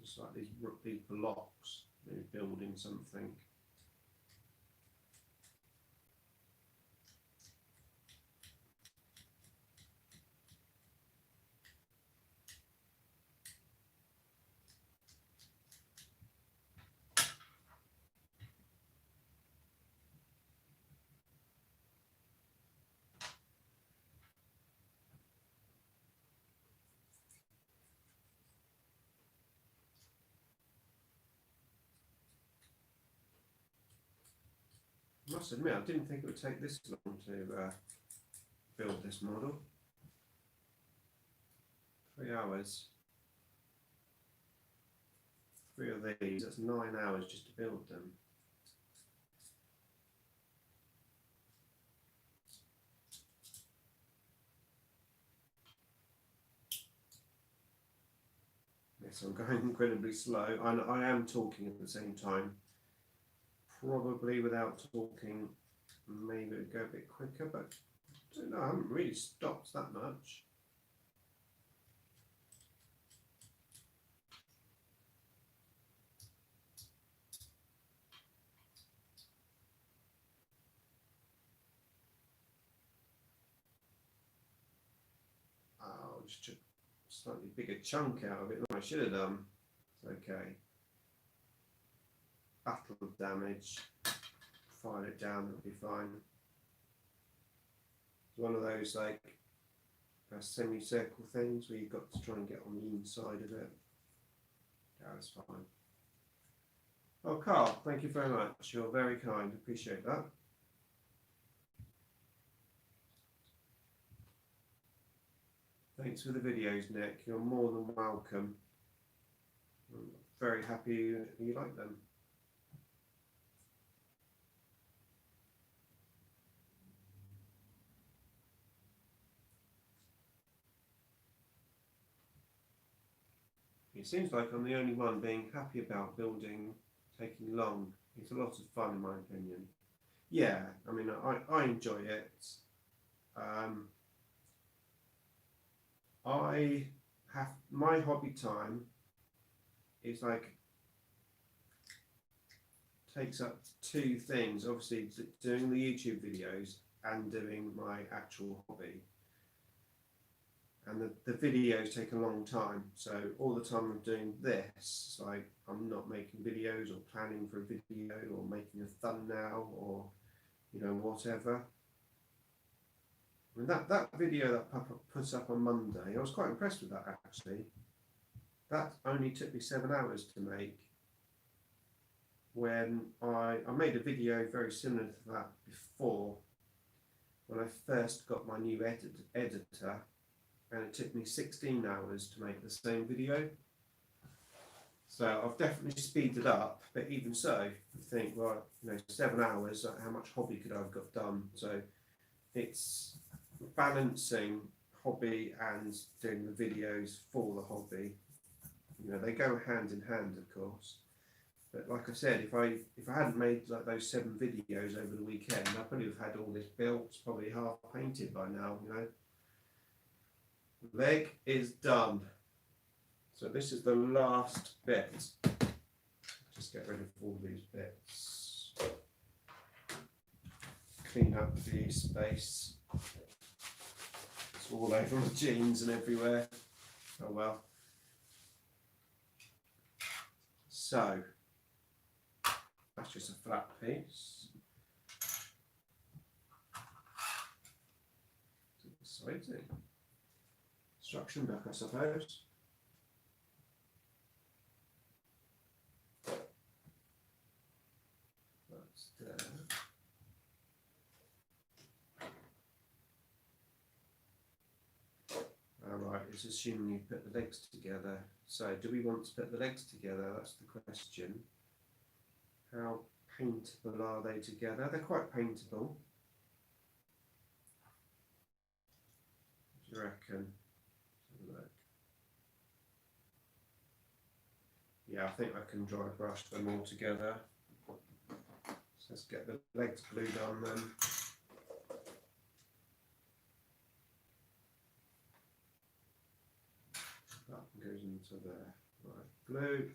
It's like these blocks, maybe building something. I must admit, I didn't think it would take this long to build this model. 3 hours. 3 of these, that's 9 hours just to build them. Yes, I'm going incredibly slow. I am talking at the same time. Probably without talking, maybe it would go a bit quicker, but I don't know, I haven't really stopped that much. Oh, just took a slightly bigger chunk out of it than I should have done. It's okay. Battle damage. File it down, it'll be fine. It's one of those like semicircle things where you've got to try and get on the inside of it. Yeah, that's fine. Oh, Carl, thank you very much. You're very kind. Appreciate that. Thanks for the videos, Nick. You're more than welcome. I'm very happy you like them. It seems like I'm the only one being happy about building taking long. It's a lot of fun in my opinion. Yeah, I mean, I enjoy it. I have my hobby time is like takes up 2 things, obviously doing the YouTube videos and doing my actual hobby. And the videos take a long time, so all the time I'm doing this, like I'm not making videos or planning for a video or making a thumbnail or whatever. I mean, that video that Papa puts up on Monday, I was quite impressed with that actually. That only took me 7 hours to make. When I made a video very similar to that before, when I first got my new editor, and it took me 16 hours to make the same video. So I've definitely speeded up, but even so, I think, well, 7 hours, how much hobby could I have got done? So it's balancing hobby and doing the videos for the hobby. They go hand in hand, of course. But like I said, if I hadn't made like those 7 videos over the weekend, I probably have had all this built, probably half painted by now, Leg is done. So this is the last bit. Just get rid of all these bits. Clean up the space. It's all over my jeans and everywhere. Oh well. So that's just a flat piece. Exciting. Instruction book, I suppose. That's there. Alright, it's assuming you put the legs together. So, do we want to put the legs together? That's the question. How paintable are they together? They're quite paintable. What do you reckon? Look. Yeah, I think I can dry brush them all together. So let's get the legs glued on then. to there. Right, glue.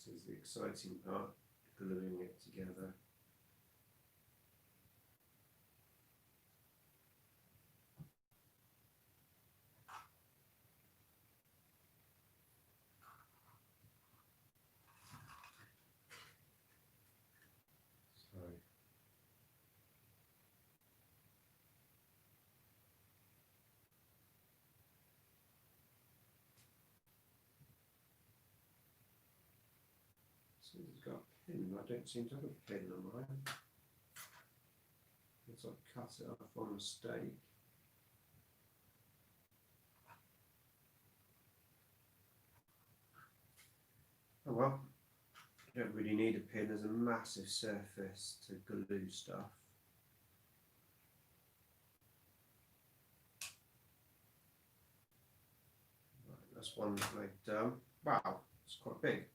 This is the exciting part, gluing it together. So it's got a pin. I don't seem to have a pin on mine. Guess I've cut it off on mistake. Oh well, you don't really need a pin. There's a massive surface to glue stuff. Right, that's one leg done. Wow, it's quite big.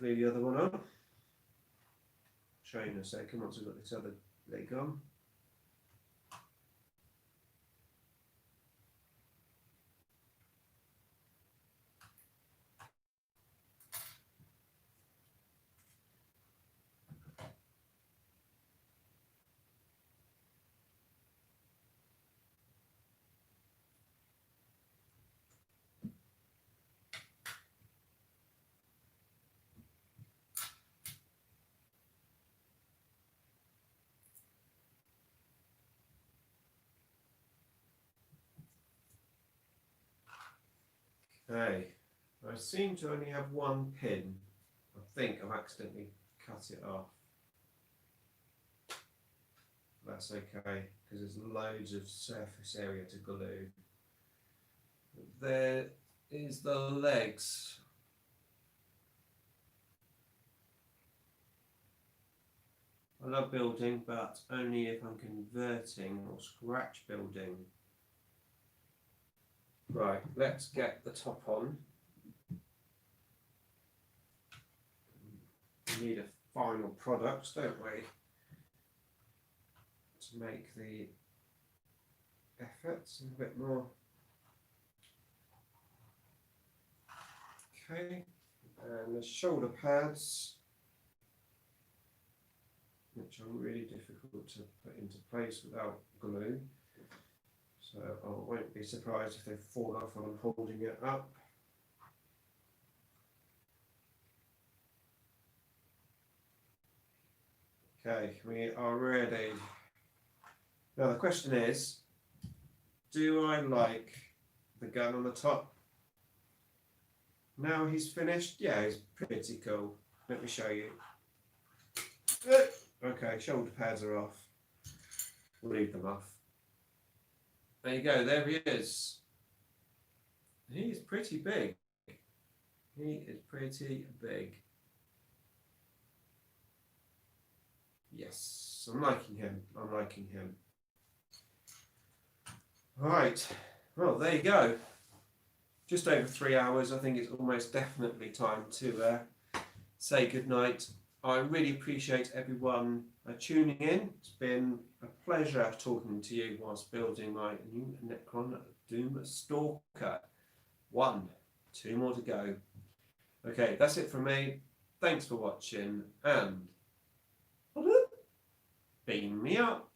Glue the other one on. Show you in a second once I've got this other leg on. Okay, I seem to only have one pin. I think I've accidentally cut it off. That's okay, because there's loads of surface area to glue. There is the legs. I love building, but only if I'm converting or scratch building. Right, let's get the top on. We need a final product, don't we? To make the efforts a bit more. Okay, and the shoulder pads, which are really difficult to put into place without glue. So I won't be surprised if they fall off when I'm holding it up. Okay, we are ready. Now the question is, do I like the gun on the top? Now he's finished? Yeah, he's pretty cool. Let me show you. Okay, shoulder pads are off. We'll leave them off. There you go, there he is. He is pretty big. He is pretty big. Yes, I'm liking him. I'm liking him. Right, well, there you go. Just over 3 hours. I think it's almost definitely time to say goodnight. I really appreciate everyone tuning in. It's been a pleasure talking to you whilst building my new Necron Doomstalker 1. 2 more to go. Okay, that's it from me. Thanks for watching and beam me up.